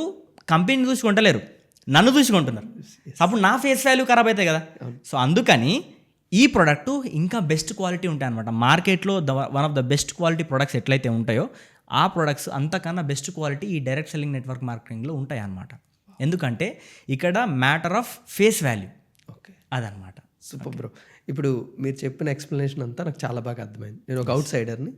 కంపెనీని చూసి కొంటలేరు, నన్ను చూసి కొంటున్నారు. అప్పుడు నా ఫేస్ వాల్యూ ఖరాబ్ అవుతాయి కదా. సో అందుకని ఈ ప్రోడక్ట్ ఇంకా బెస్ట్ క్వాలిటీ ఉంటాయి అనమాట. మార్కెట్లో one of the best quality products ఎట్లయితే ఉంటాయో ఆ ప్రొడక్ట్స్ అంతకన్నా బెస్ట్ క్వాలిటీ ఈ డైరెక్ట్ సెల్లింగ్ నెట్వర్క్ మార్కెటింగ్లో ఉంటాయి అన్నమాట. ఎందుకంటే ఇక్కడ matter of face value. Okay, అదనమాట. Super bro. ఇప్పుడు మీరు చెప్పిన ఎక్స్ప్లెనేషన్ అంతా నాకు చాలా బాగా అర్థమైంది. నేను ఒక అవుట్ సైడర్ని,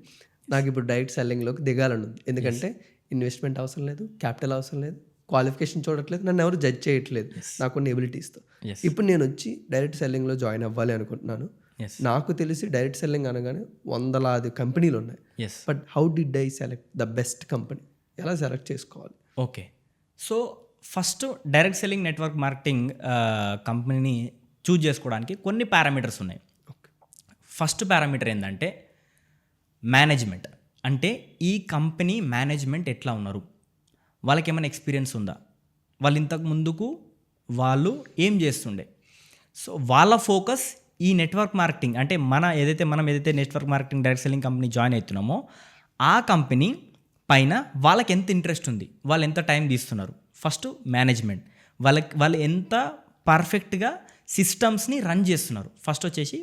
నాకు ఇప్పుడు డైరెక్ట్ సెల్లింగ్లోకి దిగాలని ఉంది. ఎందుకంటే ఇన్వెస్ట్మెంట్ అవసరం లేదు, క్యాపిటల్ అవసరం లేదు, క్వాలిఫికేషన్ చూడట్లేదు, నన్ను ఎవరు జడ్జ్ చేయట్లేదు నాకున్న ఎబిలిటీస్తో. ఇప్పుడు నేను వచ్చి డైరెక్ట్ సెల్లింగ్లో జాయిన్ అవ్వాలి అనుకుంటున్నాను. నాకు తెలిసి డైరెక్ట్ సెల్లింగ్ అనగానే వందలాది కంపెనీలు ఉన్నాయి. But how did I select the best company, ఎలా సెలెక్ట్ చేసుకోవాలి? Okay, so first direct selling network marketing కంపెనీని చూజ్ చేసుకోవడానికి కొన్ని పారామీటర్స్ ఉన్నాయి. ఫస్ట్ పారామీటర్ ఏంటంటే మేనేజ్మెంట్. అంటే ఈ కంపెనీ మేనేజ్మెంట్ ఎట్లా ఉన్నారు, వాళ్ళకి ఏమైనా ఎక్స్పీరియన్స్ ఉందా, వాళ్ళు ఇంతకు ముందుకు వాళ్ళు ఏం చేస్తుండే. సో వాళ్ళ ఫోకస్ ఈ నెట్వర్క్ మార్కెటింగ్, అంటే మనం ఏదైతే network marketing direct selling company join అవుతున్నామో ఆ కంపెనీ పైన వాళ్ళకి ఎంత ఇంట్రెస్ట్ ఉంది, వాళ్ళు ఎంత టైం తీస్తున్నారు. ఫస్ట్ మేనేజ్మెంట్, వాళ్ళు ఎంత పర్ఫెక్ట్గా సిస్టమ్స్ని రన్ చేస్తున్నారు. ఫస్ట్ వచ్చేసి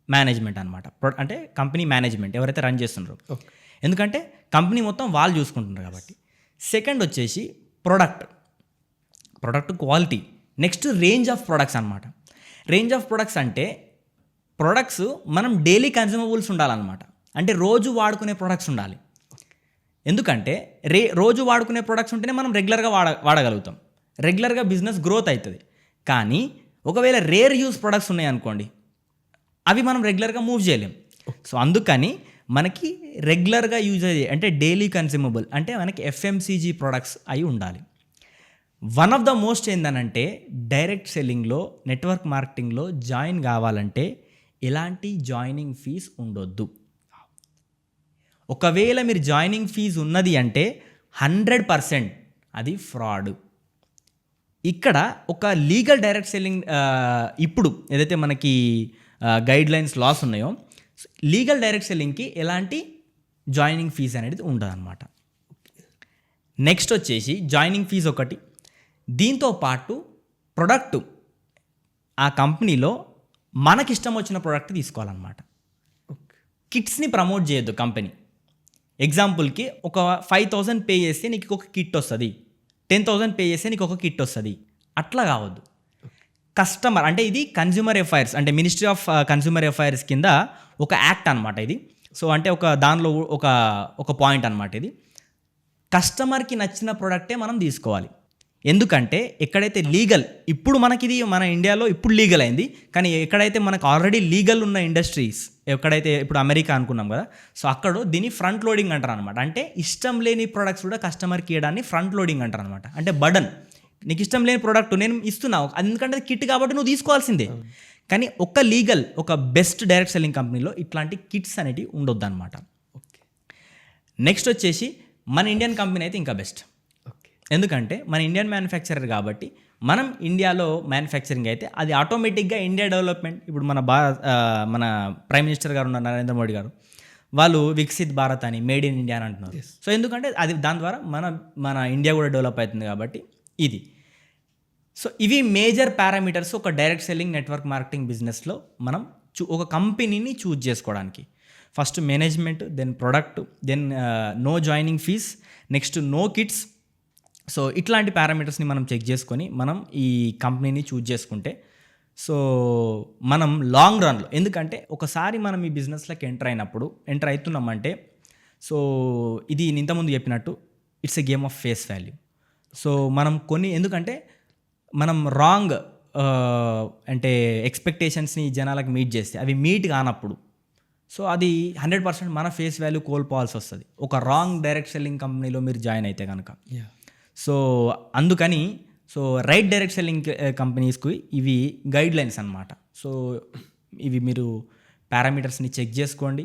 మేనేజ్మెంట్ అనమాట. అంటే కంపెనీ మేనేజ్మెంట్ ఎవరైతే రన్ చేస్తున్నారో, ఎందుకంటే కంపెనీ మొత్తం వాళ్ళు చూసుకుంటున్నారు కాబట్టి. సెకండ్ వచ్చేసి product quality. Next range of products అనమాట. రేంజ్ ఆఫ్ ప్రొడక్ట్స్ అంటే ప్రొడక్ట్స్ మనం డైలీ కన్జ్యూమబుల్స్ ఉండాలన్నమాట. అంటే రోజు వాడుకునే ప్రొడక్ట్స్ ఉండాలి. ఎందుకంటే రోజు వాడుకునే ప్రొడక్ట్స్ ఉంటేనే మనం రెగ్యులర్గా వాడగలుగుతాం, రెగ్యులర్గా బిజినెస్ గ్రోత్ అవుతుంది. కానీ ఒకవేళ రేర్ యూస్ ప్రొడక్ట్స్ ఉన్నాయి అనుకోండి, అవి మనం రెగ్యులర్గా మూవ్ చేయలేం. సో అందుకని మనకి రెగ్యులర్గా యూజ్ అయ్యే అంటే డైలీ కన్స్యూమబుల్ అంటే మనకి ఎఫ్ఎంసీజీ ప్రొడక్ట్స్ అయి ఉండాలి. వన్ ఆఫ్ ద మోస్ట్ ఏందనంటే డైరెక్ట్ సెల్లింగ్లో, నెట్వర్క్ మార్కెటింగ్లో జాయిన్ కావాలంటే ఎలాంటి జాయినింగ్ ఫీజ్ ఉండొద్దు. ఒకవేళ మీరు జాయినింగ్ ఫీజు ఉన్నది అంటే 100% అది ఫ్రాడ్. ఇక్కడ ఒక లీగల్ డైరెక్ట్ సెల్లింగ్ ఇప్పుడు ఏదైతే మనకి గైడ్ లైన్స్ లాస్ ఉన్నాయో, లీగల్ డైరెక్ట్ సెల్లింగ్కి ఎలాంటి జాయినింగ్ ఫీజు అనేది ఉండదు అనమాట. నెక్స్ట్ వచ్చేసి జాయినింగ్ ఫీజు ఒకటి, దీంతో పాటు ప్రొడక్ట్ ఆ కంపెనీలో మనకిష్టం వచ్చిన ప్రోడక్ట్ తీసుకోవాలన్నమాట. కిట్స్ని ప్రమోట్ చేయొద్దు కంపెనీ. ఎగ్జాంపుల్కి ఒక 5,000 పే చేస్తే నీకు ఒక కిట్ వస్తుంది, 10,000 పే చేస్తే నీకు ఒక కిట్ వస్తుంది, అట్లా కావద్దు. కస్టమర్ అంటే ఇది కన్జ్యూమర్ అఫైర్స్ అంటే మినిస్ట్రీ ఆఫ్ కన్జ్యూమర్ అఫైర్స్ కింద ఒక యాక్ట్ అనమాట ఇది. సో అంటే దానిలో ఒక పాయింట్ అనమాట ఇది. కస్టమర్కి నచ్చిన ప్రోడక్టే మనం తీసుకోవాలి. ఎందుకంటే ఎక్కడైతే లీగల్, ఇప్పుడు మనకి ఇది మన ఇండియాలో ఇప్పుడు లీగల్ అయింది, కానీ ఎక్కడైతే మనకు ఆల్రెడీ లీగల్ ఉన్న ఇండస్ట్రీస్, ఎక్కడైతే ఇప్పుడు అమెరికా అనుకున్నాం కదా, సో అక్కడ దీన్ని ఫ్రంట్ లోడింగ్ అంటారు అనమాట. అంటే ఇష్టం లేని ప్రొడక్ట్స్ కూడా కస్టమర్కి ఇవ్వడాన్ని ఫ్రంట్ లోడింగ్ అంటారు అనమాట. అంటే బర్డన్, నీకు ఇష్టం లేని ప్రోడక్ట్ నేను ఇస్తున్నావు, ఎందుకంటే కిట్ కాబట్టి నువ్వు తీసుకోవాల్సిందే. కానీ ఒక లీగల్, ఒక బెస్ట్ డైరెక్ట్ సెల్లింగ్ కంపెనీలో ఇట్లాంటి కిట్స్ అనేవి ఉండొద్దు అనమాట. నెక్స్ట్ వచ్చేసి మన ఇండియన్ కంపెనీ అయితే ఇంకా బెస్ట్. ఎందుకంటే మన ఇండియన్ మ్యానుఫ్యాక్చరర్ కాబట్టి మనం ఇండియాలో మ్యానుఫ్యాక్చరింగ్ అయితే అది ఆటోమేటిక్గా ఇండియా డెవలప్మెంట్. ఇప్పుడు మన ప్రైమ్ మినిస్టర్ గారు ఉన్నారు నరేంద్ర మోడీ గారు, వాళ్ళు వికసిత్ భారత్ అని, మేడ్ ఇన్ ఇండియా అని అంటున్నారు. సో ఎందుకంటే అది దాని ద్వారా మన ఇండియా కూడా డెవలప్ అవుతుంది కాబట్టి ఇది. సో ఇవి మేజర్ పారామీటర్స్ ఒక డైరెక్ట్ సెల్లింగ్ నెట్వర్క్ మార్కెటింగ్ బిజినెస్లో మనం ఒక కంపెనీని చూజ్ చేసుకోవడానికి. First management, then product, then no joining fees, next no kits. So ఇట్లాంటి పారామీటర్స్ని మనం చెక్ చేసుకొని మనం ఈ కంపెనీని చూజ్ చేసుకుంటే సో మనం లాంగ్ రన్లో, ఎందుకంటే ఒకసారి మనం ఈ బిజినెస్లోకి ఎంటర్ అవుతున్నామంటే సో ఇది నేను ఇంతకుముందు చెప్పినట్టు it's a game of face value. So మనం ఎందుకంటే మనం రాంగ్ అంటే ఎక్స్పెక్టేషన్స్ని జనాలకు మీట్ చేస్తే అవి మీట్ కానప్పుడు సో అది 100% మన ఫేస్ వాల్యూ కోల్పోవాల్సి వస్తుంది ఒక రాంగ్ డైరెక్ట్ సెల్లింగ్ కంపెనీలో మీరు జాయిన్ అయితే కనుక. సో అందుకని రైట్ డైరెక్ట్ సెల్లింగ్ కంపెనీస్కి ఇవి గైడ్ లైన్స్ అనమాట. సో ఇవి మీరు పారామీటర్స్ని చెక్ చేసుకోండి.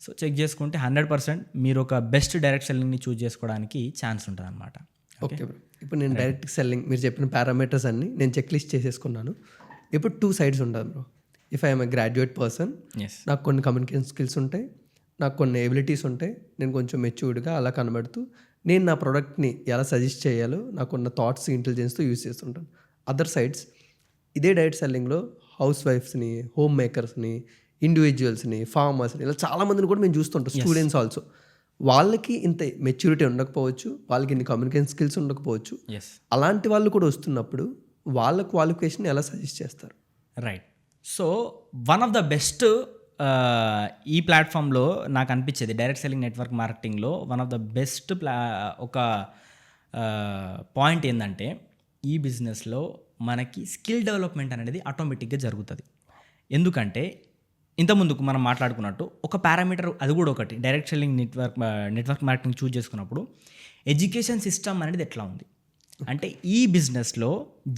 సో చెక్ చేసుకుంటే 100% మీరు ఒక బెస్ట్ డైరెక్ట్ సెల్లింగ్ని చూజ్ చేసుకోవడానికి ఛాన్స్ ఉంటుంది అనమాట. ఓకే బ్రో, ఇప్పుడు నేను డైరెక్ట్ సెల్లింగ్ మీరు చెప్పిన పారామీటర్స్ అన్ని నేను చెక్ లిస్ట్ చేసేసుకున్నాను. ఇప్పుడు 2 sides ఉంటుంది bro. If I'm a graduate person, నాకు కొన్ని కమ్యూనికేషన్ స్కిల్స్ ఉంటాయి, నాకు కొన్ని ఎబిలిటీస్ ఉంటాయి, నేను కొంచెం మెచ్యూర్డ్గా అలా కనబడుతూ నేను నా ప్రోడక్ట్ని ఎలా సజెస్ట్ చేయాలో నాకున్న థాట్స్ ఇంటెలిజెన్స్తో యూజ్ చేస్తుంటాను. అదర్ సైడ్స్ ఇదే డైరెక్ట్ సెల్లింగ్లో హౌస్ వైఫ్స్ని, హోమ్ మేకర్స్ని, ఇండివిజువల్స్ని, ఫార్మర్స్ని ఇలా చాలామందిని కూడా మేము చూస్తుంటాం. స్టూడెంట్స్ ఆల్సో, వాళ్ళకి ఇంత మెచ్యూరిటీ ఉండకపోవచ్చు, వాళ్ళకి ఇన్ని కమ్యూనికేషన్ స్కిల్స్ ఉండకపోవచ్చు. అలాంటి వాళ్ళు కూడా వస్తున్నప్పుడు వాళ్ళ క్వాలిఫికేషన్ ఎలా సజెస్ట్ చేస్తారు? Right. So one of the best ఈ ప్లాట్ఫామ్లో నాకు అనిపించేది డైరెక్ట్ సెల్లింగ్ నెట్వర్క్ మార్కెటింగ్లో వన్ ఆఫ్ ద బెస్ట్ ఒక పాయింట్ ఏంటంటే ఈ బిజినెస్లో మనకి స్కిల్ డెవలప్మెంట్ అనేది ఆటోమేటిక్గా జరుగుతుంది. ఎందుకంటే ఇంతకుముందుకు మనం మాట్లాడుకున్నట్టు ఒక పారామీటర్ అది కూడా ఒకటి direct selling network marketing choose చేసుకున్నప్పుడు ఎడ్యుకేషన్ సిస్టమ్ అనేది ఎట్లా ఉంది అంటే ఈ బిజినెస్లో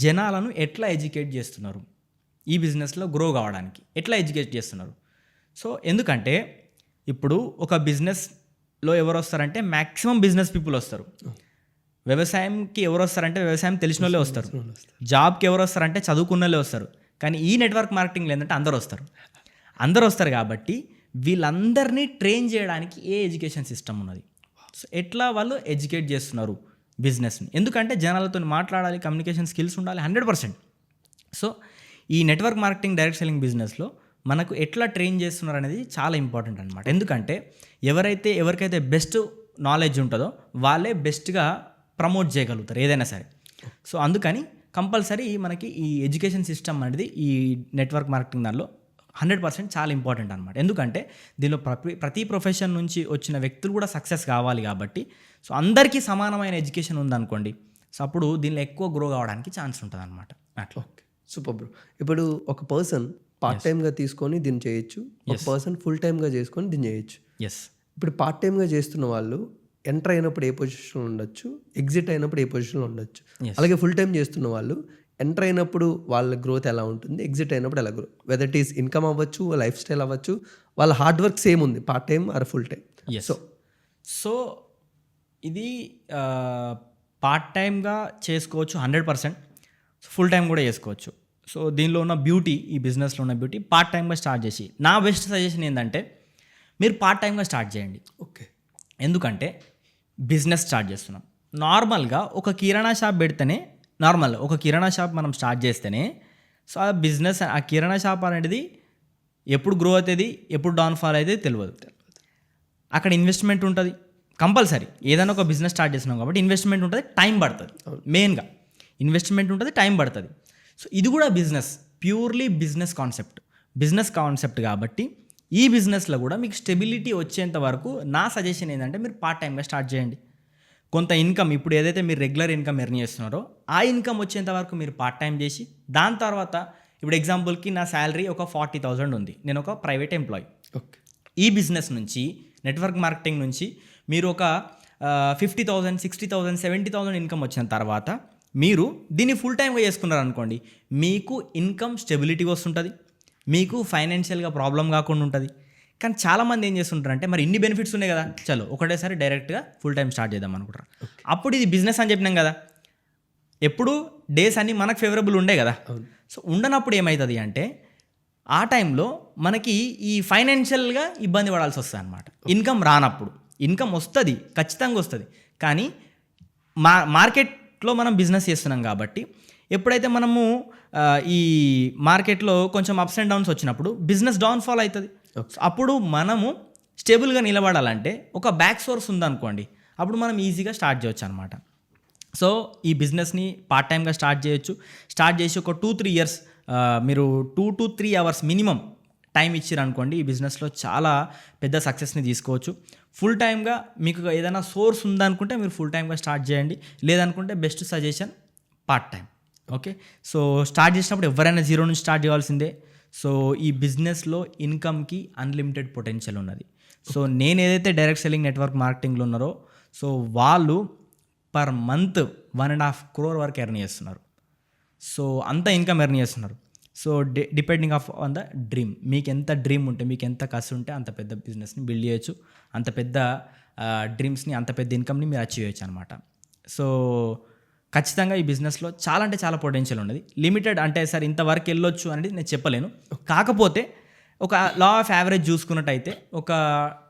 జనాలను ఎట్లా ఎడ్యుకేట్ చేస్తున్నారు, ఈ బిజినెస్లో గ్రో కావడానికి ఎట్లా ఎడ్యుకేట్ చేస్తున్నారు. సో ఎందుకంటే ఇప్పుడు ఒక బిజినెస్లో ఎవరు వస్తారంటే మ్యాక్సిమం బిజినెస్ పీపుల్ వస్తారు. వ్యవసాయంకి ఎవరు వస్తారంటే వ్యవసాయం తెలిసిన వాళ్ళే వస్తారు. జాబ్కి ఎవరు వస్తారంటే చదువుకున్న వాళ్ళే వస్తారు. కానీ ఈ నెట్వర్క్ మార్కెటింగ్లో ఏంటంటే అందరూ వస్తారు కాబట్టి వీళ్ళందరినీ ట్రైన్ చేయడానికి ఏ ఎడ్యుకేషన్ సిస్టమ్ ఉన్నది. సో ఎట్లా వాళ్ళు ఎడ్యుకేట్ చేస్తున్నారు బిజినెస్ని, ఎందుకంటే జనాలతో మాట్లాడాలి, కమ్యూనికేషన్ స్కిల్స్ ఉండాలి 100%. సో ఈ నెట్వర్క్ మార్కెటింగ్ డైరెక్ట్ సెల్లింగ్ బిజినెస్లో మనకు ఎట్లా ట్రైన్ చేస్తున్నారు అనేది చాలా ఇంపార్టెంట్ అనమాట. ఎందుకంటే ఎవరికైతే బెస్ట్ నాలెడ్జ్ ఉంటుందో వాళ్ళే బెస్ట్గా ప్రమోట్ చేయగలుగుతారు ఏదైనా సరే. సో అందుకని కంపల్సరీ మనకి ఈ ఎడ్యుకేషన్ సిస్టమ్ అనేది ఈ నెట్వర్క్ మార్కెటింగ్ దానిలో 100% చాలా ఇంపార్టెంట్ అనమాట. ఎందుకంటే దీనిలో ప్రతి ప్రొఫెషన్ నుంచి వచ్చిన వ్యక్తులు కూడా సక్సెస్ కావాలి కాబట్టి, సో అందరికీ సమానమైన ఎడ్యుకేషన్ ఉందనుకోండి, సో అప్పుడు దీనిలో ఎక్కువ గ్రో కావడానికి ఛాన్స్ ఉంటుంది అనమాట. అట్లా. Okay, super bro. ఇప్పుడు ఒక పర్సన్ పార్ట్ టైమ్గా తీసుకొని దీన్ని చేయొచ్చు, ఒక పర్సన్ ఫుల్ టైమ్గా చేసుకొని దీన్ని చేయొచ్చు. ఎస్. ఇప్పుడు పార్ట్ టైమ్గా చేస్తున్న వాళ్ళు ఎంటర్ అయినప్పుడు ఏ పొజిషన్లో ఉండొచ్చు, ఎగ్జిట్ అయినప్పుడు ఏ పొజిషన్లో ఉండొచ్చు. అలాగే ఫుల్ టైం చేస్తున్న వాళ్ళు ఎంటర్ అయినప్పుడు వాళ్ళ గ్రోత్ ఎలా ఉంటుంది, ఎగ్జిట్ అయినప్పుడు ఎలా growth, whether it is income అవ్వచ్చు, లైఫ్ స్టైల్ అవ్వచ్చు, వాళ్ళ హార్డ్ వర్క్ సేమ్ ఉంది part time or full time. So ఇది పార్ట్ టైమ్గా చేసుకోవచ్చు 100%, ఫుల్ టైం కూడా చేసుకోవచ్చు. సో దీనిలో ఉన్న బ్యూటీ, ఈ బిజినెస్లో ఉన్న బ్యూటీ, పార్ట్ టైమ్గా స్టార్ట్ చేసి నా బెస్ట్ సజెషన్ ఏంటంటే మీరు పార్ట్ టైమ్గా స్టార్ట్ చేయండి. ఓకే. ఎందుకంటే బిజినెస్ స్టార్ట్ చేస్తున్నాం. నార్మల్గా ఒక కిరాణా షాప్ పెడితేనే, ఒక కిరాణా షాప్ మనం స్టార్ట్ చేస్తేనే, సో ఆ బిజినెస్, ఆ కిరాణా షాప్ అనేది ఎప్పుడు గ్రో అవుతుంది, ఎప్పుడు డౌన్ఫాల్ అయితే తెలియదు. అక్కడ ఇన్వెస్ట్మెంట్ ఉంటుంది కంపల్సరీ. ఏదైనా ఒక బిజినెస్ స్టార్ట్ చేస్తున్నాం కాబట్టి ఇన్వెస్ట్మెంట్ ఉంటుంది, టైం పడుతుంది. మెయిన్గా ఇన్వెస్ట్మెంట్ ఉంటుంది, టైం పడుతుంది. సో ఇది కూడా బిజినెస్, ప్యూర్లీ బిజినెస్ కాన్సెప్ట్ కాబట్టి ఈ బిజినెస్లో కూడా మీకు స్టెబిలిటీ వచ్చేంత వరకు నా సజెషన్ ఏంటంటే మీరు పార్ట్ టైమ్గా స్టార్ట్ చేయండి. కొంత ఇన్కమ్, ఇప్పుడు ఏదైతే మీరు రెగ్యులర్ ఇన్కమ్ ఎర్న్ చేస్తున్నారో ఆ ఇన్కమ్ వచ్చేంత వరకు మీరు పార్ట్ టైం చేసి, దాని తర్వాత ఇప్పుడు ఎగ్జాంపుల్కి నా శాలరీ ఒక 40,000 ఉంది, నేను ఒక ప్రైవేట్ ఎంప్లాయీ. ఓకే. ఈ బిజినెస్ నుంచి, నెట్వర్క్ మార్కెటింగ్ నుంచి మీరు ఒక 50,000, 60,000, 70,000 ఇన్కమ్ వచ్చిన తర్వాత మీరు దీన్ని ఫుల్ టైమ్గా చేసుకున్నారనుకోండి, మీకు ఇన్కమ్ స్టెబిలిటీ వస్తుంటుంది, మీకు ఫైనాన్షియల్గా ప్రాబ్లం కాకుండా ఉంటుంది. కానీ చాలామంది ఏం చేస్తుంటారంటే మరి ఇన్ని బెనిఫిట్స్ ఉన్నాయి కదా, చలో ఒకటేసారి డైరెక్ట్గా ఫుల్ టైం స్టార్ట్ చేద్దాం అనుకుంటారు. అప్పుడు ఇది బిజినెస్ అని చెప్పినాం కదా, ఎప్పుడు డేస్ అన్నీ మనకు ఫేవరబుల్ ఉండే కదా. సో ఉండనప్పుడు ఏమవుతుంది అంటే ఆ టైంలో మనకి ఈ ఫైనాన్షియల్గా ఇబ్బంది పడాల్సి వస్తుంది అనమాట. ఇన్కమ్ రానప్పుడు. ఇన్కమ్ వస్తుంది, ఖచ్చితంగా వస్తుంది, కానీ మార్కెట్లో మనం బిజినెస్ చేస్తున్నాం కాబట్టి ఎప్పుడైతే మనము ఈ మార్కెట్లో కొంచెం అప్స్ అండ్ డౌన్స్ వచ్చినప్పుడు బిజినెస్ డౌన్ఫాల్ అవుతుంది. అప్పుడు మనము స్టేబుల్గా నిలబడాలంటే ఒక బ్యాక్ సోర్స్ ఉందనుకోండి, అప్పుడు మనం ఈజీగా స్టార్ట్ చేయొచ్చు అనమాట. సో ఈ బిజినెస్ని పార్ట్ టైమ్గా స్టార్ట్ చేయొచ్చు. స్టార్ట్ చేసి ఒక 2-3 ఇయర్స్ మీరు 2 to 3 hours మినిమం టైం ఇచ్చారనుకోండి, ఈ బిజినెస్లో చాలా పెద్ద సక్సెస్ని తీసుకోవచ్చు. ఫుల్ టైమ్గా మీకు ఏదైనా సోర్స్ ఉందనుకుంటే మీరు ఫుల్ టైమ్గా స్టార్ట్ చేయండి, లేదనుకుంటే best suggestion part time. Okay. So start చేసినప్పుడు ఎవరైనా జీరో నుంచి స్టార్ట్ చేయాల్సిందే. సో ఈ బిజినెస్లో ఇన్కమ్కి అన్లిమిటెడ్ పొటెన్షియల్ ఉన్నది. సో నేను ఏదైతే డైరెక్ట్ సెల్లింగ్ నెట్వర్క్ మార్కెటింగ్లో ఉన్నారో, సో వాళ్ళు పర్ మంత్ 1.5 crore వరకు ఎర్న్ చేస్తున్నారు. సో అంత ఇన్కమ్ ఎర్న్ చేస్తున్నారు. So depending on the dream, మీకు ఎంత డ్రీమ్ ఉంటే, మీకు ఎంత కసి ఉంటే అంత పెద్ద బిజినెస్ని బిల్డ్ చేయొచ్చు, అంత పెద్ద డ్రీమ్స్ని, అంత పెద్ద ఇన్కమ్ని మీరు అచీవ్ చేయొచ్చు అనమాట. సో ఖచ్చితంగా ఈ బిజినెస్లో చాలా అంటే చాలా పొటెన్షియల్ ఉన్నది. లిమిటెడ్ అంటే సార్ ఇంతవరకు వెళ్ళొచ్చు అనేది నేను చెప్పలేను. కాకపోతే ఒక లా ఆఫ్ యావరేజ్ చూసుకున్నట్టయితే ఒక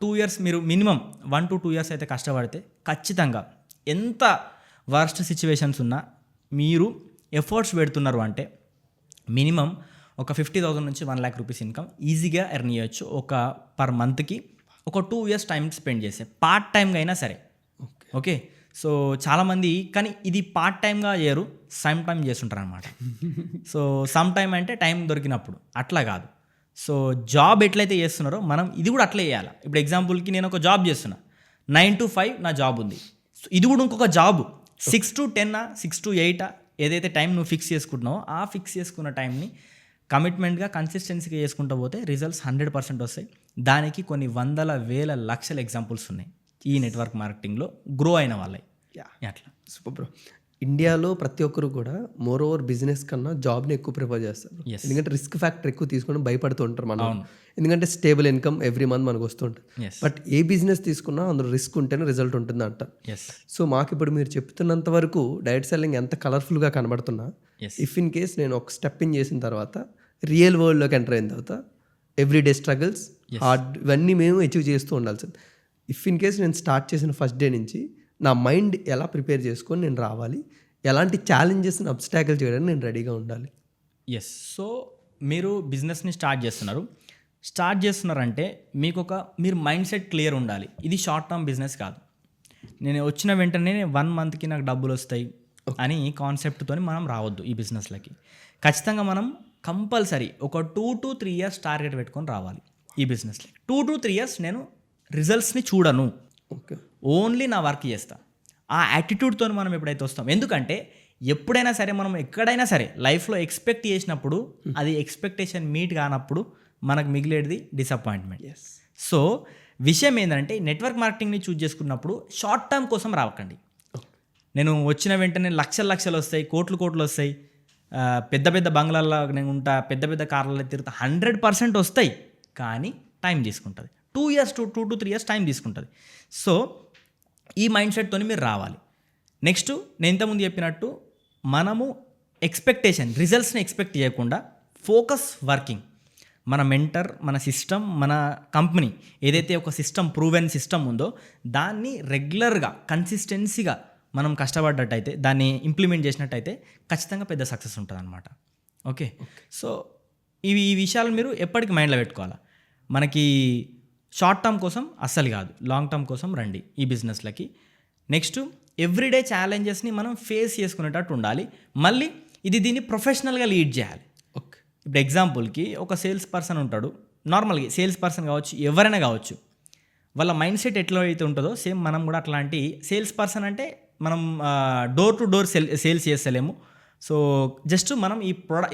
2 years మీరు మినిమం 1 to 2 years అయితే కష్టపడితే ఖచ్చితంగా ఎంత వర్స్ట్ సిచ్యువేషన్స్ ఉన్నా మీరు ఎఫర్ట్స్ పెడుతున్నారు అంటే మినిమం ఒక 50,000 నుంచి 1 lakh rupees ఇన్కమ్ ఈజీగా ఎర్న్ చేయొచ్చు ఒక పర్ మంత్కి. ఒక 2 years టైం స్పెండ్ చేస్తే పార్ట్ టైమ్గా అయినా సరే. ఓకే. సో చాలామంది కానీ ఇది పార్ట్ టైమ్గా చేయరు, సమ్ టైమ్ చేస్తుంటారు అనమాట. సో సమ్ టైమ్ అంటే టైం దొరికినప్పుడు, అట్లా కాదు. సో జాబ్ ఎట్లయితే చేస్తున్నారో మనం ఇది కూడా అట్లే చేయాలి. ఇప్పుడు ఎగ్జాంపుల్కి నేను ఒక జాబ్ చేస్తున్నా, 9 to 5 నా జాబ్ ఉంది. సో ఇది కూడా ఇంకొక జాబ్ 6 to 10, 6 to 8 ఏదైతే టైం నువ్వు ఫిక్స్ చేసుకుంటున్నావో ఆ ఫిక్స్ చేసుకున్న టైంని కమిట్మెంట్గా కన్సిస్టెన్సీగా చేసుకుంటూ పోతే రిజల్ట్స్ 100% వస్తాయి. దానికి కొన్ని 100,000-1,00,000 ఎగ్జాంపుల్స్ ఉన్నాయి ఈ నెట్వర్క్ మార్కెటింగ్లో గ్రో అయిన వాళ్ళవి. అట్లా. Super bro. ఇండియాలో ప్రతి ఒక్కరు కూడా మోర్ ఓవర్ బిజినెస్ కన్నా జాబ్ని ఎక్కువ ప్రిఫర్ చేస్తారు. ఎందుకంటే రిస్క్ ఫ్యాక్టర్ ఎక్కువ తీసుకొని భయపడుతూ ఉంటారు మనం. ఎందుకంటే స్టేబుల్ ఇన్కమ్ ఎవ్రీ మంత్ మనకు వస్తుంటుంది. బట్ ఏ బిజినెస్ తీసుకున్నా అందులో రిస్క్ ఉంటేనే రిజల్ట్ ఉంటుంది అంటారు. సో మాకు ఇప్పుడు మీరు చెప్తున్నంత వరకు డైరెక్ట్ సెల్లింగ్ ఎంత కలర్ఫుల్గా కనబడుతున్నా, ఇఫ్ ఇన్ కేస్ నేను ఒక స్టెప్ ఇన్ చేసిన తర్వాత రియల్ వరల్డ్లోకి ఎంటర్ అయిన తర్వాత ఎవ్రీడే స్ట్రగుల్స్, హార్డ్, ఇవన్నీ మేము అచీవ్ చేస్తూ ఉండాల్సింది. ఇఫ్ ఇన్ కేస్ నేను స్టార్ట్ చేసిన ఫస్ట్ డే నుంచి నా మైండ్ ఎలా ప్రిపేర్ చేసుకొని నేను రావాలి, ఎలాంటి ఛాలెంజెస్ని అబ్స్టాకిల్ చేయడానికి నేను రెడీగా ఉండాలి. సో మీరు బిజినెస్ని స్టార్ట్ చేస్తున్నారంటే మీరు మైండ్ సెట్ క్లియర్ ఉండాలి. ఇది షార్ట్ టర్మ్ బిజినెస్ కాదు. నేను వచ్చిన వెంటనే 1 monthకి నాకు డబ్బులు వస్తాయి, అని కాన్సెప్ట్తో మనం రావద్దు ఈ బిజినెస్లకి. ఖచ్చితంగా మనం కంపల్సరీ ఒక 2 to 3 years టార్గెట్ పెట్టుకొని రావాలి ఈ బిజినెస్లో. 2 to 3 years నేను రిజల్ట్స్ని చూడను, ఓకే ఓన్లీ నా వర్క్ చేస్తా. ఆ యాటిట్యూడ్తో మనం ఎప్పుడైతే వస్తాం, ఎందుకంటే ఎప్పుడైనా సరే మనం ఎక్కడైనా సరే లైఫ్లో ఎక్స్పెక్ట్ చేసినప్పుడు అది ఎక్స్పెక్టేషన్ మీట్ కానప్పుడు మనకు మిగిలేది డిసప్పాయింట్మెంట్. ఎస్ సో విషయం ఏంటంటే నెట్వర్క్ మార్కెటింగ్ని చూజ్ చేసుకున్నప్పుడు షార్ట్ టర్మ్ కోసం రావకండి. నేను వచ్చిన వెంటనే లక్షలు వస్తాయి, కోట్లు వస్తాయి, పెద్ద పెద్ద బంగ్లాల్లో నేను ఉంటా, పెద్ద పెద్ద కార్లలో తిరుగుతా, 100% వస్తాయి, కానీ టైం తీసుకుంటుంది. 2 to 3 years టైం తీసుకుంటుంది. సో ఈ మైండ్ సెట్తో మీరు రావాలి. నెక్స్ట్ నేను ఇంతకుముందు చెప్పినట్టు మనము రిజల్ట్స్ని ఎక్స్పెక్ట్ చేయకుండా ఫోకస్ వర్కింగ్. మన మెంటర్, మన సిస్టమ్, మన కంపెనీ ఏదైతే ఒక సిస్టమ్, ప్రూవెన్ సిస్టమ్ ఉందో దాన్ని రెగ్యులర్గా కన్సిస్టెన్సీగా మనం కష్టపడ్డట్టయితే, దాన్ని ఇంప్లిమెంట్ చేసినట్టయితే ఖచ్చితంగా పెద్ద సక్సెస్ ఉంటుంది అనమాట. ఓకే, సో ఈ విషయాలు మీరు ఎప్పటికీ మైండ్లో పెట్టుకోవాలి. మనకి షార్ట్ టర్మ్ కోసం అస్సలు కాదు, లాంగ్ టర్మ్ కోసం రండి ఈ బిజినెస్లకి. నెక్స్ట్ ఎవ్రీడే ఛాలెంజెస్ని మనం ఫేస్ చేసుకునేటట్టు ఉండాలి. మళ్ళీ దీన్ని ప్రొఫెషనల్గా లీడ్ చేయాలి. ఓకే, ఇప్పుడు ఎగ్జాంపుల్కి ఒక సేల్స్ పర్సన్ ఉంటాడు, నార్మల్గా సేల్స్ పర్సన్ కావచ్చు, ఎవరైనా కావచ్చు, వాళ్ళ మైండ్ సెట్ ఎట్లా అయితే ఉంటుందో సేమ్ మనం కూడా అట్లాంటి సేల్స్ పర్సన్. అంటే మనం డోర్ టు డోర్ సేల్స్ చేస్తలేము. సో జస్ట్ మనం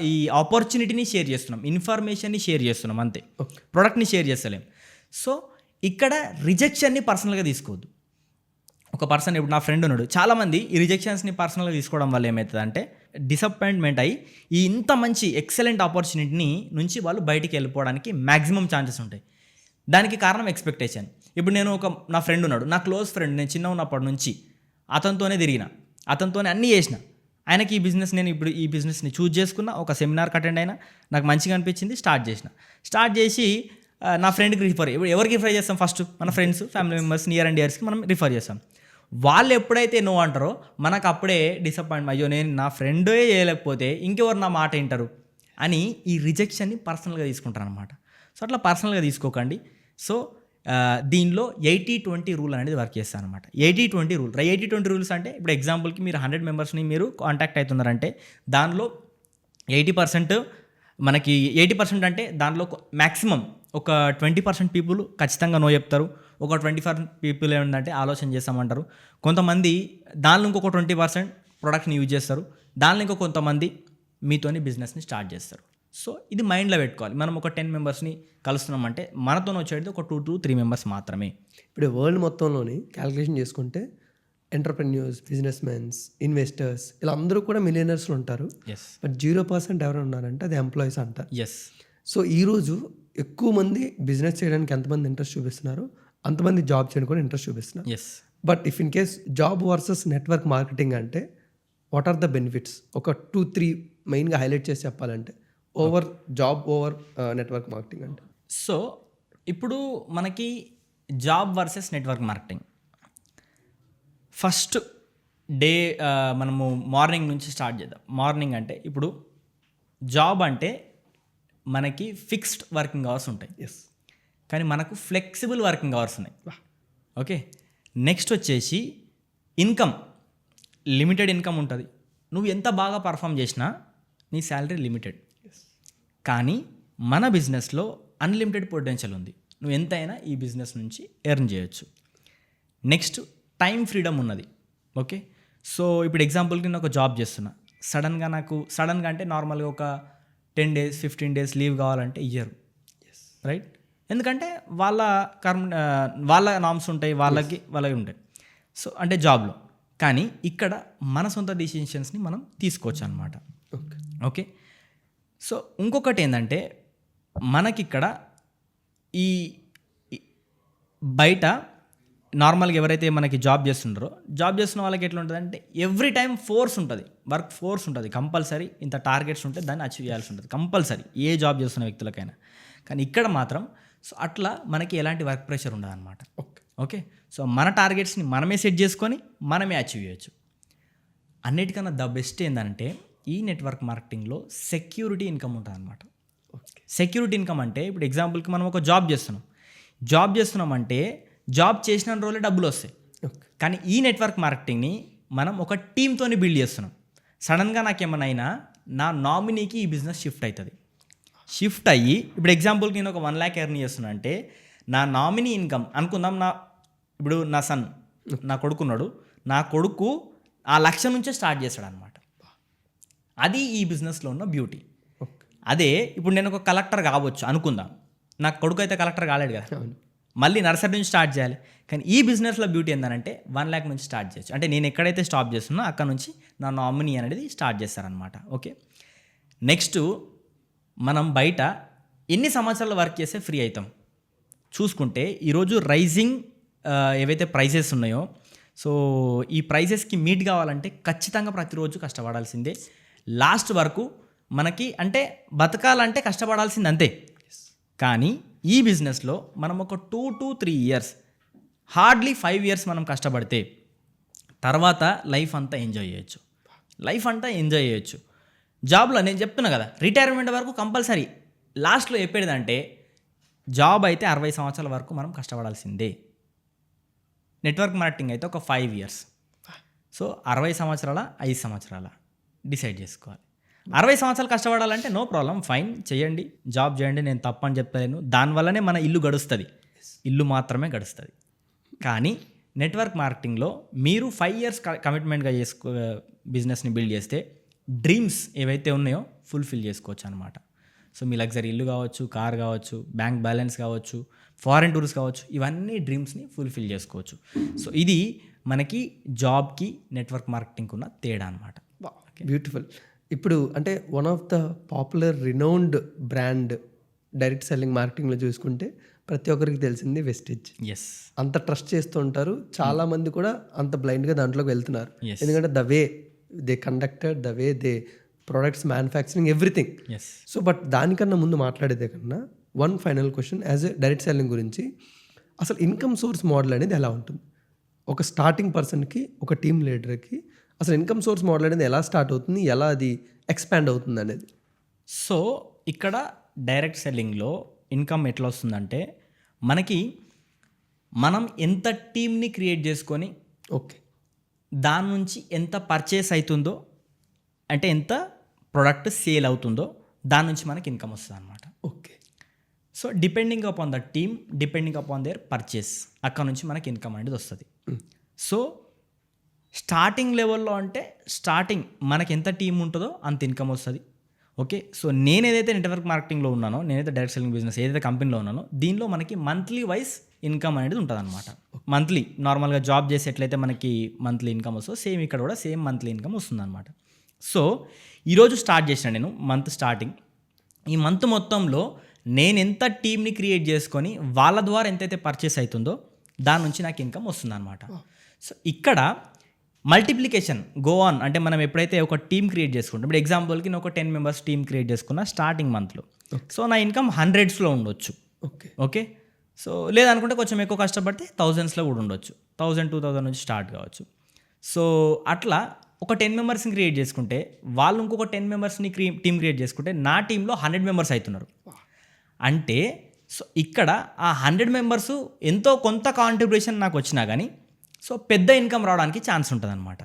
ఈ ఆపర్చునిటీని షేర్ చేస్తున్నాం, ఇన్ఫర్మేషన్ని షేర్ చేస్తున్నాం అంతే, ప్రోడక్ట్ని షేర్ చేస్తలేం. సో ఇక్కడ రిజెక్షన్ని పర్సనల్గా తీసుకోవద్దు. ఒక పర్సన్, ఇప్పుడు నా ఫ్రెండ్ ఉన్నాడు, చాలామంది ఈ రిజెక్షన్స్ని పర్సనల్గా తీసుకోవడం వల్ల ఏమవుతుంది అంటే డిసప్పాయింట్మెంట్ అయ్యి ఈ ఇంత మంచి ఎక్సలెంట్ ఆపర్చునిటీని నుంచి వాళ్ళు బయటికి వెళ్ళిపోవడానికి మ్యాక్సిమం ఛాన్సెస్ ఉంటాయి. దానికి కారణం ఎక్స్పెక్టేషన్. ఇప్పుడు నేను నా ఫ్రెండ్ ఉన్నాడు, నా క్లోజ్ ఫ్రెండ్, నేను చిన్న ఉన్నప్పటి నుంచి అతనితోనే తిరిగిన, అతనితోనే అన్నీ చేసిన. ఆయనకి నేను ఇప్పుడు ఈ బిజినెస్ని చూజ్ చేసుకున్న, ఒక సెమినార్కి అటెండ్ అయినా, నాకు మంచిగా అనిపించింది, స్టార్ట్ చేసి నా ఫ్రెండ్కి ఇప్పుడు ఎవరికి రిఫర్ చేస్తాం? ఫస్ట్ మన friends, family members, near and డియర్స్కి మనం రిఫర్ చేస్తాం. వాళ్ళు ఎప్పుడైతే నో అంటారో మనకు అప్పుడే డిసప్పాయింట్, అయ్యో నేను నా ఫ్రెండే చేయలేకపోతే ఇంకెవరు నా మాట వింటారు అని ఈ రిజెక్షన్ని పర్సనల్గా తీసుకుంటారు అనమాట. సో అట్లా పర్సనల్గా తీసుకోకండి. సో దీనిలో 80-20 రూల్ అనేది వర్క్ చేస్తాను అనమాట. 80-20 రూల్. 80-20 రూల్స్ అంటే ఇప్పుడు ఎగ్జాంపుల్కి మీరు 100 మెంబర్స్ని మీరు కాంటాక్ట్ అవుతున్నారంటే దానిలో 80% మనకి 80% అంటే దానిలో మ్యాక్సిమం ఒక 20% పీపుల్ ఖచ్చితంగా నో చెప్తారు. ఒక 20% పీపుల్ ఏమంటే ఆలోచన చేస్తామంటారు. కొంతమంది దానిలో ఇంకొక 20% ప్రోడక్ట్ని యూజ్ చేస్తారు. దానిలో ఇంకో కొంతమంది మీతోని బిజినెస్ని స్టార్ట్ చేస్తారు. సో ఇది మైండ్లో పెట్టుకోవాలి. మనం ఒక 10 మెంబర్స్ని కలుస్తున్నామంటే మనతో వచ్చేది ఒక 2 to 3 మెంబర్స్ మాత్రమే. ఇప్పుడు వరల్డ్ మొత్తంలోని క్యాలిక్యులేషన్ చేసుకుంటే ఎంటర్ప్రెన్యూర్స్, బిజినెస్ మెన్స్, ఇన్వెస్టర్స్ ఇలా అందరూ కూడా మిలియనర్స్లో ఉంటారు. బట్ 0% ఎవరు ఉన్నారంటే అది ఎంప్లాయీస్ అంటారు. సో ఈరోజు ఎక్కువ మంది బిజినెస్ చేయడానికి ఎంతమంది ఇంట్రెస్ట్ చూపిస్తున్నారు, అంతమంది జాబ్ చేయడానికి కూడా ఇంట్రెస్ట్ చూపిస్తున్నారు. But if in case job versus network marketing అంటే వాట్ ఆర్ ద బెనిఫిట్స్? ఒక 2-3 మెయిన్గా హైలైట్ చేసి చెప్పాలంటే జాబ్ ఓవర్ నెట్వర్క్ మార్కెటింగ్ అంటే. సో ఇప్పుడు మనకి job versus network marketing first day మనము మార్నింగ్ నుంచి స్టార్ట్ చేద్దాం. మార్నింగ్ అంటే ఇప్పుడు జాబ్ అంటే మనకి ఫిక్స్డ్ వర్కింగ్ అవర్స్ ఉంటాయి, కానీ మనకు ఫ్లెక్సిబుల్ వర్కింగ్ అవర్స్ ఉన్నాయి. ఓకే, నెక్స్ట్ వచ్చేసి ఇన్కమ్, లిమిటెడ్ ఇన్కమ్ ఉంటుంది. నువ్వు ఎంత బాగా పర్ఫామ్ చేసినా నీ శాలరీ లిమిటెడ్. కానీ మన బిజినెస్లో అన్లిమిటెడ్ పొటెన్షియల్ ఉంది. నువ్వు ఎంతైనా ఈ బిజినెస్ నుంచి ఎర్న్ చేయొచ్చు. నెక్స్ట్ టైం ఫ్రీడమ్ ఉన్నది. ఓకే, సో ఇప్పుడు ఎగ్జాంపుల్కి నేను ఒక జాబ్ చేస్తున్నా, సడన్గా అంటే నార్మల్గా ఒక 10 days 15 days లీవ్ కావాలంటే ఇయ్యరు, రైట్? ఎందుకంటే వాళ్ళ నామ్స్ ఉంటాయి, వాళ్ళకి ఉంటాయి. సో అంటే జాబ్లో. కానీ ఇక్కడ మన సొంత డిసిషన్స్ని మనం తీసుకోవచ్చు అనమాట. ఓకే, సో ఇంకొకటి ఏంటంటే మనకిక్కడ ఈ బయట నార్మల్గా ఎవరైతే మనకి జాబ్ చేస్తున్న వాళ్ళకి ఎట్లా ఉంటుంది అంటే ఎవ్రీ టైం వర్క్ ఫోర్స్ ఉంటుంది. కంపల్సరీ ఇంత టార్గెట్స్ ఉంటే దాన్ని అచీవ్ చేయాల్సి ఉంటుంది కంపల్సరీ, ఏ జాబ్ చేస్తున్న వ్యక్తులకైనా. కానీ ఇక్కడ మాత్రం సో అట్లా మనకి ఎలాంటి వర్క్ ప్రెషర్ ఉండదు అనమాట. ఓకే, సో మన టార్గెట్స్ని మనమే సెట్ చేసుకొని మనమే అచీవ్ చేయొచ్చు. అన్నిటికన్నా ద బెస్ట్ ఏంటంటే ఈ నెట్వర్క్ మార్కెటింగ్లో సెక్యూరిటీ ఇన్కమ్ ఉంటుంది అనమాట. సెక్యూరిటీ ఇన్కమ్ అంటే ఇప్పుడు ఎగ్జాంపుల్కి మనం ఒక జాబ్ చేస్తున్నామంటే జాబ్ చేసిన రోజులే డబ్బులు వస్తాయి. కానీ ఈ నెట్వర్క్ మార్కెటింగ్ని మనం ఒక టీమ్తోని బిల్డ్ చేస్తున్నాం. సడన్గా నాకేమన్నా అయినా నా నామినీకి ఈ బిజినెస్ షిఫ్ట్ అవుతుంది. షిఫ్ట్ అయ్యి ఇప్పుడు ఎగ్జాంపుల్కి నేను ఒక 1 lakh ఎర్న్ చేస్తున్నా అంటే నా నామినీ ఇన్కమ్ అనుకుందాం, ఇప్పుడు నా సన్, నా కొడుకున్నాడు, నా కొడుకు ఆ లక్ష నుంచే స్టార్ట్ చేస్తాడు అనమాట. అది ఈ బిజినెస్లో ఉన్న బ్యూటీ. అదే ఇప్పుడు నేను ఒక కలెక్టర్ కావచ్చు అనుకుందాం, నా కొడుకు అయితే కలెక్టర్ కాలేడు కదా, మళ్ళీ నర్సరీ నుంచి స్టార్ట్ చేయాలి. కానీ ఈ బిజినెస్లో బ్యూటీ ఏంటంటే 1 lakh నుంచి స్టార్ట్ చేయొచ్చు. అంటే నేను ఎక్కడైతే స్టాప్ చేస్తున్నా అక్కడ నుంచి నా నామినీ అనేది స్టార్ట్ చేస్తారనమాట. ఓకే, నెక్స్ట్ మనం బయట ఎన్ని సంవత్సరాలు వర్క్ చేస్తే ఫ్రీ అవుతాం చూసుకుంటే, ఈరోజు రైజింగ్ ఏవైతే ప్రైజెస్ ఉన్నాయో, సో ఈ ప్రైజెస్కి మీట్ కావాలంటే ఖచ్చితంగా ప్రతిరోజు కష్టపడాల్సిందే. లాస్ట్ వరకు మనకి అంటే బతకాలంటే కష్టపడాల్సింది అంతే. కానీ ఈ బిజినెస్లో మనం ఒక 2 to 3 years, హార్డ్లీ 5 years మనం కష్టపడితే తర్వాత లైఫ్ అంతా ఎంజాయ్ చేయొచ్చు. జాబ్లో నేను చెప్తున్నా కదా, రిటైర్మెంట్ వరకు కంపల్సరీ. లాస్ట్లో చెప్పేదంటే జాబ్ అయితే 60 సంవత్సరాల వరకు మనం కష్టపడాల్సిందే. నెట్వర్క్ మార్కెటింగ్ అయితే ఒక 5 years. సో 60 సంవత్సరాల 5 సంవత్సరాల డిసైడ్ చేసుకోవాలి. 60 సంవత్సరాలు కష్టపడాలంటే నో ప్రాబ్లం, ఫైన్, చేయండి, జాబ్ చేయండి, నేను తప్పని చెప్తాను. దానివల్లనే మన ఇల్లు గడుస్తుంది, ఇల్లు మాత్రమే గడుస్తుంది. కానీ నెట్వర్క్ మార్కెటింగ్లో మీరు 5 years కమిట్మెంట్గా బిజినెస్ని బిల్డ్ చేస్తే డ్రీమ్స్ ఏవైతే ఉన్నాయో ఫుల్ఫిల్ చేసుకోవచ్చు అనమాట. సో మీ లగ్జరీ ఇల్లు కావచ్చు, కార్ కావచ్చు, బ్యాంక్ బ్యాలెన్స్ కావచ్చు, ఫారెన్ టూర్స్ కావచ్చు, ఇవన్నీ డ్రీమ్స్ని ఫుల్ఫిల్ చేసుకోవచ్చు. సో ఇది మనకి జాబ్కి నెట్వర్క్ మార్కెటింగ్కి ఉన్న తేడా అనమాట. బ్యూటిఫుల్. ఇప్పుడు అంటే one of the popular renowned brand direct selling మార్కెటింగ్లో చూసుకుంటే ప్రతి ఒక్కరికి తెలిసింది వెస్టేజ్. ఎస్, అంత ట్రస్ట్ చేస్తూ ఉంటారు, చాలా మంది కూడా అంత బ్లైండ్గా దాంట్లోకి వెళ్తున్నారు. ఎందుకంటే the way they conducted, the way they products manufacturing, everything. So but దానికన్నా ముందు మాట్లాడేదే కన్నా one final question, as a direct selling గురించి అసలు ఇన్కమ్ సోర్స్ మోడల్ అనేది ఎలా ఉంటుంది? ఒక స్టార్టింగ్ పర్సన్కి, ఒక టీమ్ లీడర్కి అసలు ఇన్కమ్ సోర్స్ మోడల్ అనేది ఎలా స్టార్ట్ అవుతుంది, ఎలా అది ఎక్స్పాండ్ అవుతుంది అనేది. సో ఇక్కడ డైరెక్ట్ సెల్లింగ్లో ఇన్కమ్ ఎట్లా వస్తుందంటే, మనం ఎంత టీమ్ని క్రియేట్ చేసుకొని ఓకే దాని నుంచి ఎంత పర్చేస్ అవుతుందో, అంటే ఎంత ప్రొడక్ట్ సేల్ అవుతుందో దాని నుంచి మనకి ఇన్కమ్ వస్తుంది అనమాట. Okay, so depending upon the team, depending upon there purchase, అక్కడ నుంచి మనకి ఇన్కమ్ అనేది వస్తుంది. సో స్టార్టింగ్ లెవెల్లో అంటే స్టార్టింగ్ మనకి ఎంత టీం ఉంటుందో అంత ఇన్కమ్ వస్తుంది. ఓకే, సో నేను ఏదైతే నెట్వర్క్ మార్కెటింగ్లో ఉన్నానో, నేనైతే డైరెక్ట్ సెల్లింగ్ బిజినెస్ ఏదైతే కంపెనీలో ఉన్నానో, దీనిలో మనకి మంత్లీ వైజ్ ఇన్కమ్ అనేది ఉంటుంది అనమాట. మంత్లీ నార్మల్గా జాబ్ చేసి ఎట్లయితే మనకి మంత్లీ ఇన్కమ్ వస్తుందో సేమ్ ఇక్కడ కూడా సేమ్ మంత్లీ ఇన్కమ్ వస్తుంది అనమాట. సో ఈరోజు స్టార్ట్ చేసిన నేను మంత్ స్టార్టింగ్, ఈ మంత్ మొత్తంలో నేను ఎంత టీమ్ని క్రియేట్ చేసుకొని వాళ్ళ ద్వారా ఎంతైతే పర్చేస్ అవుతుందో దాని నుంచి నాకు ఇన్కమ్ వస్తుంది అనమాట. సో ఇక్కడ మల్టిప్లికేషన్ గో ఆన్, అంటే మనం ఎప్పుడైతే ఒక టీమ్ క్రియేట్ చేసుకుంటాం, ఇప్పుడు ఎగ్జాంపుల్కి నేను ఒక 10 members టీమ్ క్రియేట్ చేసుకున్న స్టార్టింగ్ మంత్లో, సో నా ఇన్కమ్ 100sలో ఉండొచ్చు. ఓకే, సో లేదనుకుంటే కొంచెం ఎక్కువ కష్టపడితే 1000sలో కూడా ఉండొచ్చు, 1000-2000 నుంచి స్టార్ట్ కావచ్చు. సో అట్లా ఒక 10 membersని క్రియేట్ చేసుకుంటే వాళ్ళు ఇంకొక 10 membersని టీమ్ క్రియేట్ చేసుకుంటే నా టీంలో 100 members అవుతున్నారు. అంటే సో ఇక్కడ ఆ 100 members ఎంతో కొంత కాంట్రిబ్యూషన్ నాకు వచ్చినా కానీ సో పెద్ద ఇన్కమ్ రావడానికి ఛాన్స్ ఉంటుంది అనమాట.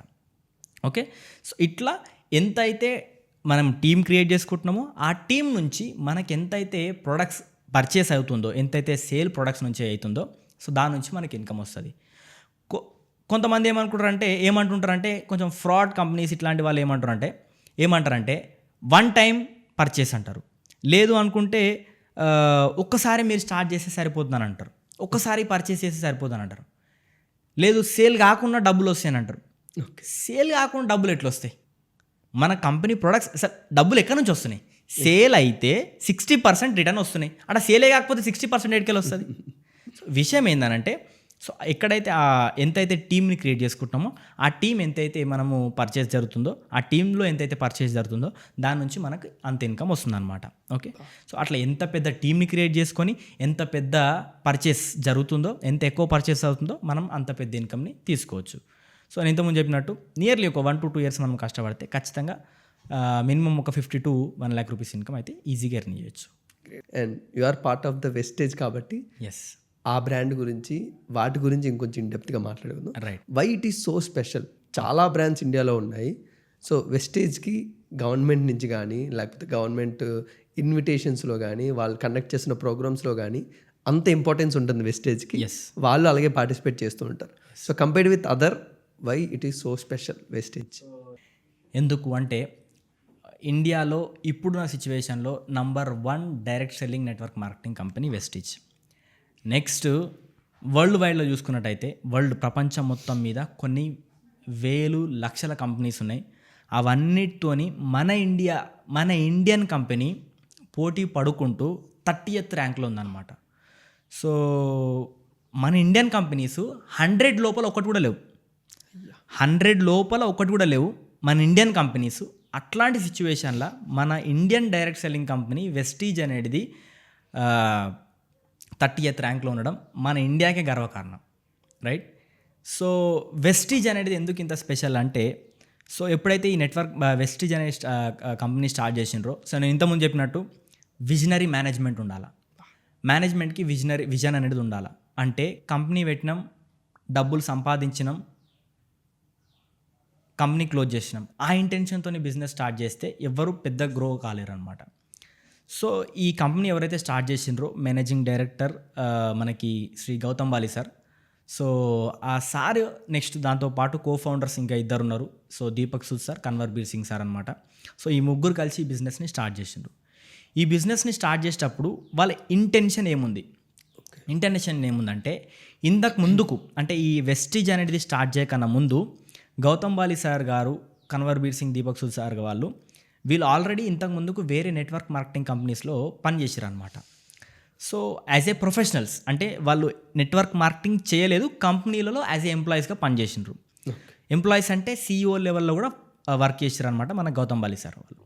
ఓకే, సో ఇట్లా ఎంతైతే మనం టీం క్రియేట్ చేసుకుంటున్నామో ఆ టీం నుంచి మనకి ఎంతైతే ప్రొడక్ట్స్ పర్చేస్ అవుతుందో, ఎంతైతే సేల్ ప్రొడక్ట్స్ నుంచి అవుతుందో, సో దాని నుంచి మనకి ఇన్కమ్ వస్తుంది. కొంతమంది ఏమంటుంటారంటే కొంచెం ఫ్రాడ్ కంపెనీస్ ఇట్లాంటి వాళ్ళు ఏమంటారంటే 1 time పర్చేస్ అంటారు. లేదు అనుకుంటే ఒక్కసారి మీరు స్టార్ట్ చేస్తే సరిపోతుందని అంటారు, ఒక్కసారి పర్చేస్ చేస్తే సరిపోతుందని అంటారు. లేదు సేల్ కాకుండా డబ్బులు వస్తాయని అంటారు. సేల్ కాకుండా డబ్బులు ఎట్లా వస్తాయి? మన కంపెనీ ప్రొడక్ట్స్ డబ్బులు ఎక్కడి నుంచి వస్తున్నాయి? సేల్ అయితే 60% రిటర్న్ వస్తున్నాయి, అక్కడ సేలే కాకపోతే 60% ఎక్కడికి వస్తుంది? సో విషయం ఏంటంటే, సో ఎక్కడైతే ఎంతైతే టీమ్ని క్రియేట్ చేసుకుంటున్నామో ఆ టీం ఎంతైతే మనము పర్చేస్ జరుగుతుందో, ఆ టీంలో ఎంతైతే పర్చేస్ జరుగుతుందో దాని నుంచి మనకు అంత ఇన్కమ్ వస్తుంది అనమాట. ఓకే, సో అట్లా ఎంత పెద్ద టీమ్ని క్రియేట్ చేసుకొని ఎంత పెద్ద పర్చేస్ జరుగుతుందో, ఎంత ఎక్కువ పర్చేస్ అవుతుందో మనం అంత పెద్ద ఇన్కమ్ని తీసుకోవచ్చు. సో నేను ఇంతకుముందు చెప్పినట్టు నియర్లీ ఒక 1 to 2 years మనం కష్టపడితే ఖచ్చితంగా మినిమం ఒక 50 to 1 lakh rupees ఇన్కమ్ అయితే ఈజీగా ఎర్న్ చేయొచ్చు. And you are part of the Vestige కాబట్టి ఎస్, ఆ బ్రాండ్ గురించి వాటి గురించి ఇంకొంచెం డెప్త్గా మాట్లాడుకుందాం. Right. Why it is so special? చాలా బ్రాండ్స్ ఇండియాలో ఉన్నాయి. సో వెస్టేజ్కి గవర్నమెంట్ నుంచి కానీ లేకపోతే గవర్నమెంట్ ఇన్విటేషన్స్లో కానీ వాళ్ళు కండక్ట్ చేసిన ప్రోగ్రామ్స్లో కానీ అంత ఇంపార్టెన్స్ ఉంటుంది వెస్టేజ్కి. Yes. వాళ్ళు అలాగే పార్టిసిపేట్ చేస్తూ ఉంటారు. So compared with other, why it is so special Vestige? ఎందుకు అంటే ఇండియాలో ఇప్పుడున్న సిచ్యువేషన్లో number 1 direct selling network marketing company Vestige. Next world వైడ్లో చూసుకున్నట్టయితే ప్రపంచం మొత్తం మీద కొన్ని వేలు లక్షల కంపెనీస్ ఉన్నాయి. అవన్నిటితోని మన ఇండియన్ కంపెనీ పోటీ పడుకుంటూ 30th ర్యాంక్లో ఉందన్నమాట. సో మన ఇండియన్ కంపెనీస్ 100 లోపల ఒకటి కూడా లేవు. 100 లోపల ఒకటి కూడా లేవు మన ఇండియన్ కంపెనీస్. అట్లాంటి సిచ్యువేషన్లో మన Indian direct selling company Vestige అనేది 30th ర్యాంక్లో ఉండడం మన ఇండియాకే గర్వకారణం, రైట్? సో వెస్టీజ్ అనేది ఎందుకు ఇంత స్పెషల్ అంటే, సో ఎప్పుడైతే ఈ నెట్వర్క్ వెస్టీజ్ అనే కంపెనీ స్టార్ట్ చేసిండ్రో, సో నేను ఇంతకుముందు చెప్పినట్టు విజనరీ మేనేజ్మెంట్ ఉండాలి. మేనేజ్మెంట్కి విజన్ అనేది ఉండాలి. అంటే కంపెనీ పెట్టినాం, డబ్బులు సంపాదించినాం, కంపెనీ క్లోజ్ చేసినాం, ఆ ఇంటెన్షన్తో బిజినెస్ స్టార్ట్ చేస్తే ఎవరు పెద్ద గ్రో కాలేరు అనమాట. సో ఈ కంపెనీ ఎవరైతే స్టార్ట్ చేసిండ్రో మేనేజింగ్ డైరెక్టర్ మనకి శ్రీ గౌతమ్ బాలి సార్. సో ఆ సార్ నెక్స్ట్ దాంతోపాటు ఫౌండర్స్ ఇంకా 2 ఉన్నారు. So Deepak Sood sir, Kanwarbir Singh sir అనమాట. సో ఈ ముగ్గురు కలిసి ఈ బిజినెస్ని స్టార్ట్ చేసిండ్రు. ఈ బిజినెస్ని స్టార్ట్ చేసేటప్పుడు వాళ్ళ ఇంటెన్షన్ ఏముందంటే ఇంతకు ముందుకు అంటే ఈ వెస్టీజ్ అనేది స్టార్ట్ చేయకన్నా ముందు గౌతమ్ బాలి సార్ గారు, కన్వర్బీర్ సింగ్, దీపక్ సూద్ సార్ వీళ్ళు ఆల్రెడీ ఇంతకు ముందుకు వేరే నెట్వర్క్ మార్కెటింగ్ కంపెనీస్లో పనిచేసారు అనమాట. సో యాజ్ ఏ ప్రొఫెషనల్స్ అంటే వాళ్ళు నెట్వర్క్ మార్కెటింగ్ చేయలేదు, కంపెనీలలో యాజ్ ఏ ఎంప్లాయీస్గా పనిచేసిండ్రు. ఎంప్లాయీస్ అంటే CEO లెవెల్లో కూడా వర్క్ చేసారు అనమాట మన గౌతమ్ బాలి సార్ వాళ్ళు.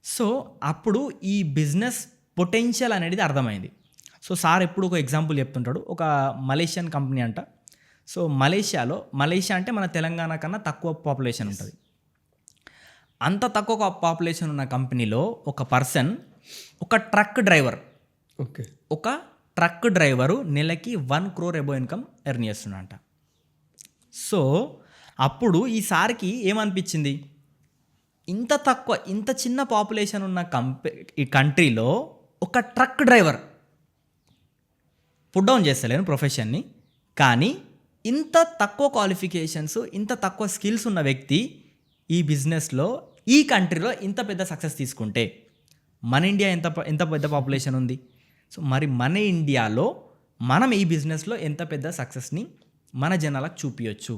సో అప్పుడు ఈ బిజినెస్ పొటెన్షియల్ అనేది అర్థమైంది. సో సార్ ఎప్పుడు ఒక ఎగ్జాంపుల్ చెప్తుంటాడు. ఒక మలేషియన్ కంపెనీ అంట. సో మలేషియా అంటే మన తెలంగాణ కన్నా తక్కువ పాపులేషన్ ఉంటుంది. అంత తక్కువ పాపులేషన్ ఉన్న కంపెనీలో ఒక పర్సన్, ఒక ట్రక్ డ్రైవరు నెలకి 1 crore అబోవ్ ఇన్కమ్ ఎర్న్ చేస్తున్నాడంట. సో అప్పుడు ఈ సార్కి ఏమనిపించింది, ఇంత చిన్న పాపులేషన్ ఉన్న ఈ కంట్రీలో ఒక ట్రక్ డ్రైవర్, పుట్ డౌన్ చేస్తలేను ప్రొఫెషన్ని, కానీ ఇంత తక్కువ క్వాలిఫికేషన్స్, ఇంత తక్కువ స్కిల్స్ ఉన్న వ్యక్తి ఈ బిజినెస్లో ఈ కంట్రీలో ఇంత పెద్ద సక్సెస్ తీసుకుంటే, మన ఇండియా ఎంత పెద్ద పాపులేషన్ ఉంది. సో మరి మన ఇండియాలో మనం ఈ బిజినెస్లో ఎంత పెద్ద సక్సెస్ని మన జనాలకు చూపించవచ్చు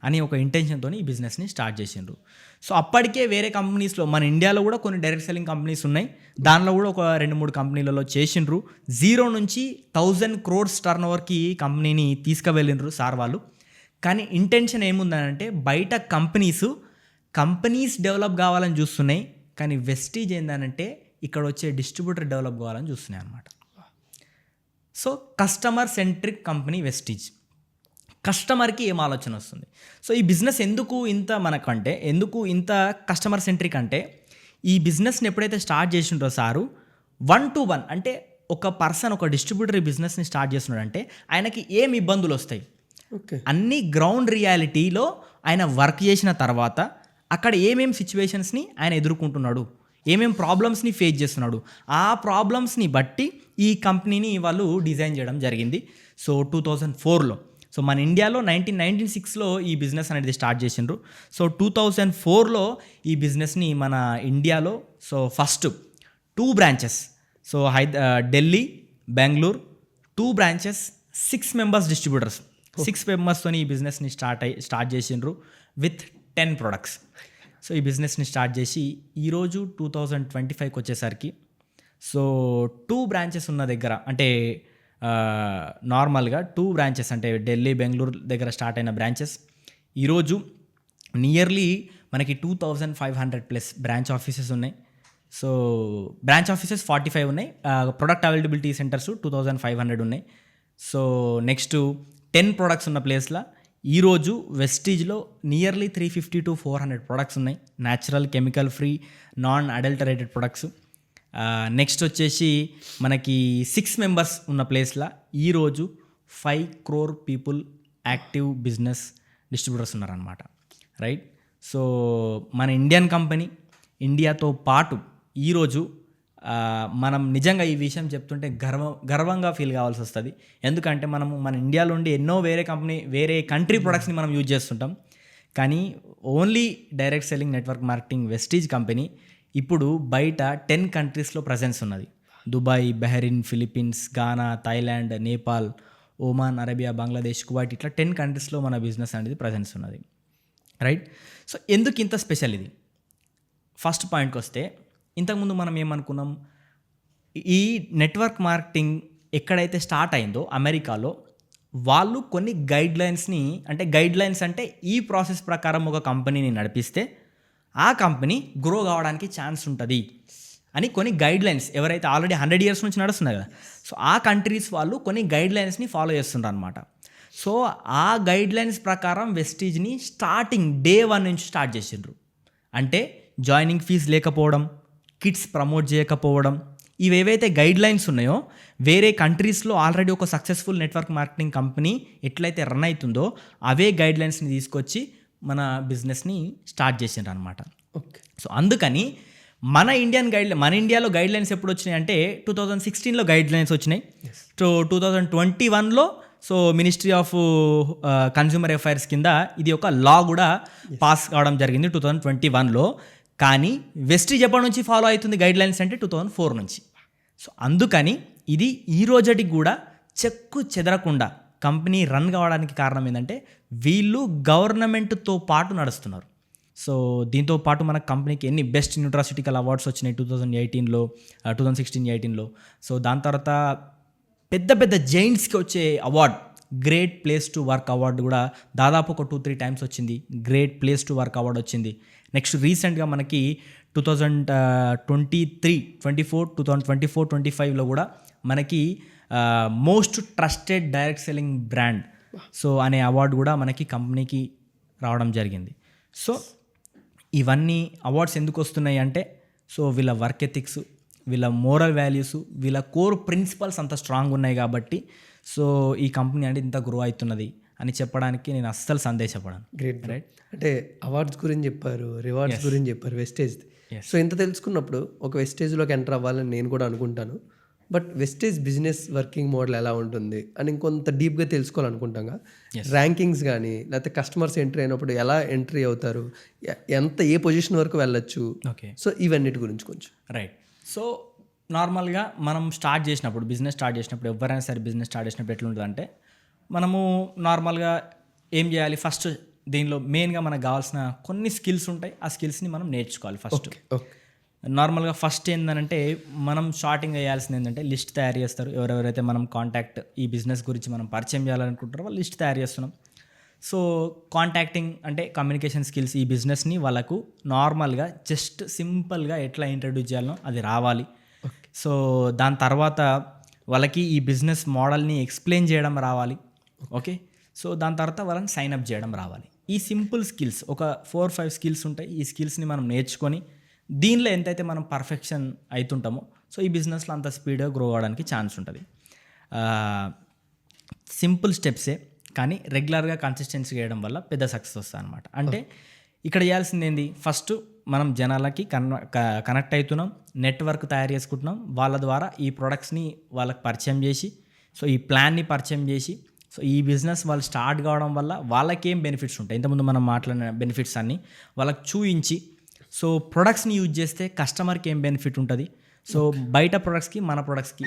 అని ఒక ఇంటెన్షన్తో ఈ బిజినెస్ని స్టార్ట్ చేసిండ్రు. సో అప్పటికే వేరే కంపెనీస్లో, మన ఇండియాలో కూడా కొన్ని డైరెక్ట్ సెల్లింగ్ కంపెనీస్ ఉన్నాయి, దానిలో కూడా ఒక 2-3 కంపెనీలలో చేసిండ్రు. 0 నుంచి 1000 crores టర్నోవర్కి కంపెనీని తీసుకువెళ్ళిండ్రు సార్ వాళ్ళు. కానీ ఇంటెన్షన్ ఏముందనంటే, బయట కంపెనీస్ డెవలప్ కావాలని చూస్తున్నాయి, కానీ వెస్టీజ్ ఏంటంటే ఇక్కడ వచ్చే డిస్ట్రిబ్యూటర్ డెవలప్ కావాలని చూస్తున్నాయి అనమాట. So customer centric company Vestige. కస్టమర్కి ఏం ఆలోచన వస్తుంది. సో ఈ బిజినెస్ ఎందుకు ఇంత కస్టమర్ సెంట్రిక్ అంటే, ఈ బిజినెస్ని ఎప్పుడైతే స్టార్ట్ చేసిండ్రో సారు 1 to 1 అంటే ఒక పర్సన్, ఒక డిస్ట్రిబ్యూటర్ ఈ బిజినెస్ని స్టార్ట్ చేస్తున్నాడంటే ఆయనకి ఏం ఇబ్బందులు వస్తాయి, అన్ని గ్రౌండ్ రియాలిటీలో ఆయన వర్క్ చేసిన తర్వాత అక్కడ ఏమేం సిచ్యువేషన్స్ని ఆయన ఎదుర్కొంటున్నాడు, ఏమేం ప్రాబ్లమ్స్ని ఫేస్ చేస్తున్నాడు, ఆ ప్రాబ్లమ్స్ని బట్టి ఈ కంపెనీని వాళ్ళు డిజైన్ చేయడం జరిగింది. సో 2004లో, సో మన ఇండియాలో 1996లో ఈ బిజినెస్ అనేది స్టార్ట్ చేసిండ్రు. సో 2004లో ఈ బిజినెస్ని మన ఇండియాలో first 2 branches, so Delhi, Bengaluru 2 branches, 6 members distributors, 6 members ఈ బిజినెస్ని స్టార్ట్ చేసిండ్రు విత్ 10 products. సో ఈ బిజినెస్ని స్టార్ట్ చేసి ఈరోజు 2025కి వచ్చేసరికి సో 2 branches ఉన్న దగ్గర, అంటే నార్మల్గా 2 branches అంటే ఢిల్లీ, బెంగళూరు దగ్గర స్టార్ట్ అయిన బ్రాంచెస్ ఈరోజు నియర్లీ మనకి 2500+ బ్రాంచ్ ఆఫీసెస్ ఉన్నాయి. సో బ్రాంచ్ ఆఫీసెస్ 45 ఉన్నాయి, ప్రొడక్ట్ అవైలబిలిటీ సెంటర్స్ 2500 ఉన్నాయి. సో నెక్స్ట్ 10 products ఉన్న ప్లేస్లో ఈరోజు వెస్టీజ్లో నియర్లీ 350 to 400 products ఉన్నాయి, natural, chemical free, non adulterated products. Next వచ్చేసి మనకి 6 members ఉన్న ప్లేస్లో ఈరోజు 5 crore people active business distributors ఉన్నారనమాట. రైట్. సో మన ఇండియన్ కంపెనీ ఇండియాతో పాటు ఈరోజు మనం నిజంగా ఈ విషయం చెప్తుంటే గర్వంగా ఫీల్ కావాల్సి వస్తుంది. ఎందుకంటే మనము మన ఇండియాలో ఉండి ఎన్నో వేరే కంట్రీ ప్రొడక్ట్స్ని మనం యూజ్ చేస్తుంటాం. కానీ only direct selling network marketing Vestige company ఇప్పుడు బయట 10 కంట్రీస్లో ప్రజెన్స్ ఉన్నది. Dubai, Bahrain, Philippines, Ghana, Thailand, Nepal, Oman, Arabia, Bangladesh, Kuwait, ఇట్లా 10 కంట్రీస్లో మన బిజినెస్ అనేది ప్రజెన్స్ ఉన్నది. రైట్. సో ఎందుకు ఇంత స్పెషల్ ఇది? ఫస్ట్ పాయింట్కి వస్తే, ఇంతకుముందు మనం ఏమనుకున్నాం, ఈ నెట్వర్క్ మార్కెటింగ్ ఎక్కడైతే స్టార్ట్ అయిందో అమెరికాలో, వాళ్ళు కొన్ని గైడ్లైన్స్ని, అంటే గైడ్లైన్స్ అంటే ఈ ప్రాసెస్ ప్రకారం ఒక కంపెనీని నడిపిస్తే ఆ కంపెనీ గ్రో కావడానికి ఛాన్స్ ఉంటుంది అని కొన్ని గైడ్లైన్స్, ఎవరైతే ఆల్రెడీ 100 years నుంచి నడుస్తున్నాయి కదా, సో ఆ కంట్రీస్ వాళ్ళు కొన్ని గైడ్లైన్స్ని ఫాలో చేస్తుంటారు అనమాట. సో ఆ గైడ్లైన్స్ ప్రకారం వెస్టీజ్ని స్టార్టింగ్ డే 1 నుంచి స్టార్ట్ చేసిండ్రు. అంటే జాయినింగ్ ఫీజ్ లేకపోవడం, కిట్స్ ప్రమోట్ చేయకపోవడం, ఇవేవైతే గైడ్లైన్స్ ఉన్నాయో వేరే కంట్రీస్లో ఆల్రెడీ ఒక సక్సెస్ఫుల్ నెట్వర్క్ మార్కెటింగ్ కంపెనీ ఎట్లయితే రన్ అవుతుందో అవే గైడ్లైన్స్ని తీసుకొచ్చి మన బిజినెస్ని స్టార్ట్ చేసిండ్రు అనమాట. ఓకే. సో అందుకని మన ఇండియాలో గైడ్లైన్స్ ఎప్పుడు వచ్చినాయి అంటే 2016లో గైడ్లైన్స్ వచ్చినాయి. సో 2021లో so ministry of consumer affairs కింద ఇది ఒక లా కూడా పాస్ కావడం జరిగింది 2021లో. కానీ వెస్టీజ్ ఎప్పటి నుంచి ఫాలో అవుతుంది గైడ్లైన్స్ అంటే 2004 నుంచి. సో అందుకని ఇది ఈ రోజటికి కూడా చెక్కు చెదరకుండా కంపెనీ రన్ కావడానికి కారణం ఏంటంటే వీళ్ళు గవర్నమెంట్తో పాటు నడుస్తున్నారు. సో దీంతో పాటు మన కంపెనీకి ఎన్ని బెస్ట్ న్యూట్రాసిటికల్ అవార్డ్స్ వచ్చినాయి 2018లో, 2016-18లో. సో దాని తర్వాత పెద్ద పెద్ద జైంట్స్కి వచ్చే award great place to work award కూడా దాదాపు ఒక 2-3 times వచ్చింది. Great place to work award వచ్చింది. నెక్స్ట్ రీసెంట్గా మనకి 2023-24 కూడా మనకి most trusted direct selling brand so అనే అవార్డు కూడా మనకి కంపెనీకి రావడం జరిగింది. సో ఇవన్నీ అవార్డ్స్ ఎందుకు వస్తున్నాయి అంటే, సో వీళ్ళ వర్క్ ఎథిక్స్, వీళ్ళ మోరల్ వాల్యూస్, వీళ్ళ కోర్ ప్రిన్సిపల్స్ అంత స్ట్రాంగ్ ఉన్నాయి కాబట్టి సో ఈ కంపెనీ అంటే ఇంత గ్రో అవుతున్నది అని చెప్పడానికి నేను అస్సలు సందేశపడాను. గ్రేట్. రైట్. అంటే అవార్డ్స్ గురించి చెప్పారు, రివార్డ్స్ గురించి చెప్పారు, వెస్టేజ్. సో ఇంత తెలుసుకున్నప్పుడు ఒక వెస్టేజ్లోకి ఎంటర్ అవ్వాలని నేను కూడా అనుకుంటాను. But Vestige business working model ఎలా ఉంటుంది అని ఇంకొంత డీప్గా తెలుసుకోవాలనుకుంటాం. ర్యాంకింగ్స్ కానీ లేకపోతే కస్టమర్స్ ఎంట్రీ అయినప్పుడు ఎలా ఎంట్రీ అవుతారు, ఏ పొజిషన్ వరకు వెళ్ళొచ్చు, ఓకే. సో ఇవన్నిటి గురించి కొంచెం. రైట్. సో నార్మల్గా మనం బిజినెస్ స్టార్ట్ చేసినప్పుడు ఎవరైనా సరే బిజినెస్ స్టార్ట్ చేసినప్పుడు ఎట్లుంటుందంటే, మనము నార్మల్గా ఏం చేయాలి, ఫస్ట్ దీనిలో మెయిన్గా మనకు కావాల్సిన కొన్ని స్కిల్స్ ఉంటాయి. ఆ స్కిల్స్ని మనం నేర్చుకోవాలి ఫస్ట్. నార్మల్గా ఫస్ట్ ఏంటంటే మనం స్టార్టింగ్ చేయాల్సింది ఏంటంటే లిస్ట్ తయారు చేస్తారు. ఎవరెవరైతే మనం కాంటాక్ట్ ఈ బిజినెస్ గురించి మనం పరిచయం చేయాలనుకుంటారో వాళ్ళు లిస్ట్ తయారు చేస్తున్నాం. సో కాంటాక్టింగ్ అంటే కమ్యూనికేషన్ స్కిల్స్, ఈ బిజినెస్ని వాళ్ళకు నార్మల్గా జస్ట్ సింపుల్గా ఎట్లా ఇంట్రడ్యూస్ చేయాలనో అది రావాలి. సో దాని తర్వాత వాళ్ళకి ఈ బిజినెస్ మోడల్ని ఎక్స్ప్లెయిన్ చేయడం రావాలి. ఓకే. సో దాని తర్వాత వాళ్ళని సైన్అప్ చేయడం రావాలి. ఈ సింపుల్ స్కిల్స్ ఒక 4-5 స్కిల్స్ ఉంటాయి. ఈ స్కిల్స్ని మనం నేర్చుకొని దీనిలో ఎంతైతే మనం పర్ఫెక్షన్ అవుతుంటామో సో ఈ బిజినెస్లో అంత స్పీడ్గా గ్రో అవ్వడానికి ఛాన్స్ ఉంటుంది. సింపుల్ స్టెప్సే కానీ రెగ్యులర్గా కన్సిస్టెన్సీ చేయడం వల్ల పెద్ద సక్సెస్ వస్తుంది అనమాట. అంటే ఇక్కడ చేయాల్సింది ఏంది, ఫస్ట్ మనం జనాలకి కనెక్ట్ అవుతున్నాం, నెట్వర్క్ తయారు చేసుకుంటున్నాం, వాళ్ళ ద్వారా ఈ ప్రొడక్ట్స్ని వాళ్ళకి పరిచయం చేసి, సో ఈ ప్లాన్ని పరిచయం చేసి, సో ఈ బిజినెస్ వాళ్ళు స్టార్ట్ కావడం వల్ల వాళ్ళకి ఏం బెనిఫిట్స్ ఉంటాయి, ఇంతకుముందు మనం మాట్లాడిన బెనిఫిట్స్ అన్నీ వాళ్ళకి చూయించి, సో ప్రొడక్ట్స్ని యూజ్ చేస్తే కస్టమర్కి ఏం బెనిఫిట్ ఉంటుంది, సో బయట ప్రొడక్ట్స్కి మన ప్రొడక్ట్స్కి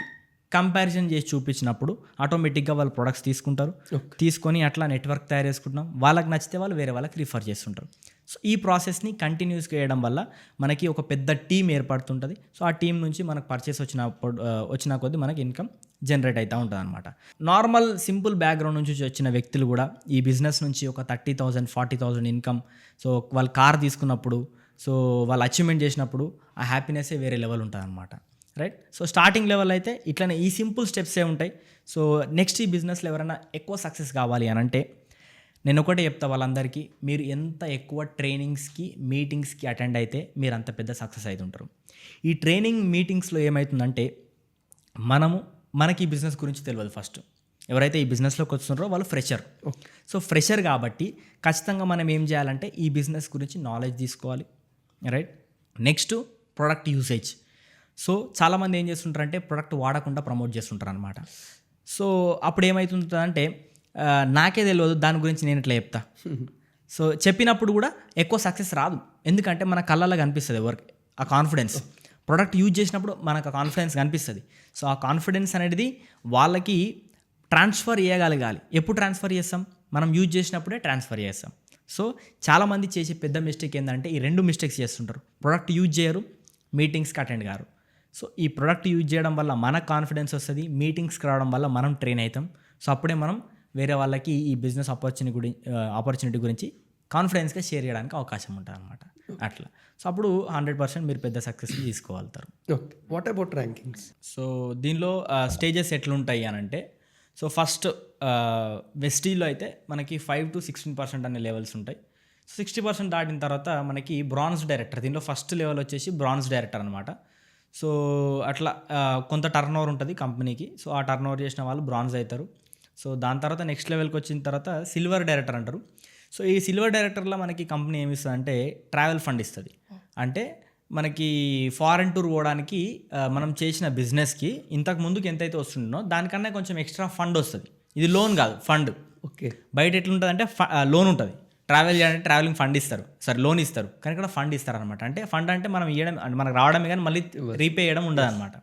కంపారిజన్ చేసి చూపించినప్పుడు ఆటోమేటిక్గా వాళ్ళు ప్రొడక్ట్స్ తీసుకుంటారు. తీసుకొని అట్లా నెట్వర్క్ తయారు చేసుకుంటున్నాం, వాళ్ళకి నచ్చితే వాళ్ళు వేరే వాళ్ళకి రిఫర్ చేస్తుంటారు. సో ఈ ప్రాసెస్ని కంటిన్యూస్గా చేయడం వల్ల మనకి ఒక పెద్ద టీం ఏర్పడుతుంటుంది. సో ఆ టీం నుంచి మనకు పర్చేస్ వచ్చిన కొద్దీ మనకి ఇన్కమ్ జనరేట్ అవుతూ ఉంటుంది అనమాట. నార్మల్ సింపుల్ బ్యాక్గ్రౌండ్ నుంచి వచ్చిన వ్యక్తులు కూడా ఈ బిజినెస్ నుంచి ఒక 30,000 40,000 ఇన్కమ్, సో వాళ్ళు కార్ తీసుకున్నప్పుడు, సో వాళ్ళు అచీవ్మెంట్ చేసినప్పుడు ఆ హ్యాపీనెస్సే వేరే లెవెల్ ఉంటుంది అనమాట. రైట్. సో స్టార్టింగ్ లెవెల్ అయితే ఇట్లనే ఈ సింపుల్ స్టెప్సే ఉంటాయి. సో నెక్స్ట్ ఈ బిజినెస్లో ఎవరైనా ఎక్కువ సక్సెస్ కావాలి అని అంటే నేను ఒకటే చెప్తా వాళ్ళందరికీ, మీరు ఎంత ఎక్కువ ట్రైనింగ్స్కి మీటింగ్స్కి అటెండ్ అయితే మీరు అంత పెద్ద సక్సెస్ అవుతుంటారు. ఈ ట్రైనింగ్ మీటింగ్స్లో ఏమవుతుందంటే మనకి ఈ బిజినెస్ గురించి తెలియదు ఫస్ట్. ఎవరైతే ఈ బిజినెస్లోకి వస్తున్నారో వాళ్ళు ఫ్రెషర్. సో ఫ్రెషర్ కాబట్టి ఖచ్చితంగా మనం ఏం చేయాలంటే ఈ బిజినెస్ గురించి నాలెడ్జ్ తీసుకోవాలి, right. Next product usage. So చాలామంది ఏం చేస్తుంటారంటే ప్రొడక్ట్ వాడకుండా ప్రమోట్ చేస్తుంటారు అనమాట. సో అప్పుడు ఏమవుతుందంటే నాకే తెలియదు దాని గురించి నేను ఇట్లా చెప్తా. సో చెప్పినప్పుడు కూడా ఎక్కువ సక్సెస్ రాదు, ఎందుకంటే మన కళ్ళల్లో కనిపిస్తుంది ఎవరికి ఆ కాన్ఫిడెన్స్. ప్రొడక్ట్ యూజ్ చేసినప్పుడు మనకు ఆ కాన్ఫిడెన్స్ కనిపిస్తుంది. సో ఆ కాన్ఫిడెన్స్ అనేది వాళ్ళకి ట్రాన్స్ఫర్ చేయగలగాలి. ఎప్పుడు ట్రాన్స్ఫర్ చేస్తాం? మనం యూజ్ చేసినప్పుడే ట్రాన్స్ఫర్ చేస్తాం. సో చాలామంది చేసే పెద్ద మిస్టేక్ ఏంటంటే ఈ 2 మిస్టేక్స్ చేస్తుంటారు. ప్రొడక్ట్ యూజ్ చేయరు, మీటింగ్స్కి అటెండ్ కారు. సో ఈ ప్రొడక్ట్ యూజ్ చేయడం వల్ల మనకు కాన్ఫిడెన్స్ వస్తుంది, మీటింగ్స్కి రావడం వల్ల మనం ట్రైన్ అవుతాం. సో అప్పుడే మనం వేరే వాళ్ళకి ఈ బిజినెస్ ఆపర్చునిటీ గురించి కాన్ఫిడెన్స్గా షేర్ చేయడానికి అవకాశం ఉంటుంది అనమాట. అట్లా సో అప్పుడు 100% మీరు పెద్ద సక్సెస్ తీసుకోగలుగుతారు. Okay, what about rankings? So దీనిలో స్టేజెస్ ఎట్లుంటాయి అని అంటే, సో ఫస్ట్ వెస్టీజ్లో అయితే మనకి 5 to 16% అనే లెవెల్స్ ఉంటాయి. 60% దాటిన తర్వాత మనకి బ్రాంజ్ డైరెక్టర్. దీనిలో ఫస్ట్ లెవెల్ వచ్చేసి బ్రాంజ్ డైరెక్టర్ అనమాట. సో అట్లా కొంత టర్న్ ఓవర్ ఉంటుంది కంపెనీకి. సో ఆ టర్న్ ఓవర్ చేసిన వాళ్ళు బ్రాంజ్ అవుతారు. సో దాని తర్వాత నెక్స్ట్ లెవెల్కి వచ్చిన తర్వాత సిల్వర్ డైరెక్టర్ అంటారు. సో ఈ సిల్వర్ డైరెక్టర్లో మనకి కంపెనీ ఏమి ఇస్తుంది అంటే ట్రావెల్ ఫండ్ ఇస్తుంది. అంటే మనకి ఫారెన్ టూర్ పోవడానికి మనం చేసిన బిజినెస్కి ఇంతకు ముందుకు ఎంతైతే వస్తుందో దానికన్నా కొంచెం ఎక్స్ట్రా ఫండ్ వస్తుంది. ఇది లోన్ కాదు, ఫండ్. ఓకే, బయట ఎట్లుంటుంది అంటే లోన్ ఉంటుంది. ట్రావెల్ చేయాలంటే ట్రావెలింగ్ ఫండ్ ఇస్తారు, లోన్ ఇస్తారు, కానీ ఇక్కడ ఫండ్ ఇస్తారు అనమాట. అంటే ఫండ్ అంటే మనం ఇవ్వడం, మనకు రావడమే కానీ మళ్ళీ రీపే చేయడం ఉండదు అనమాట.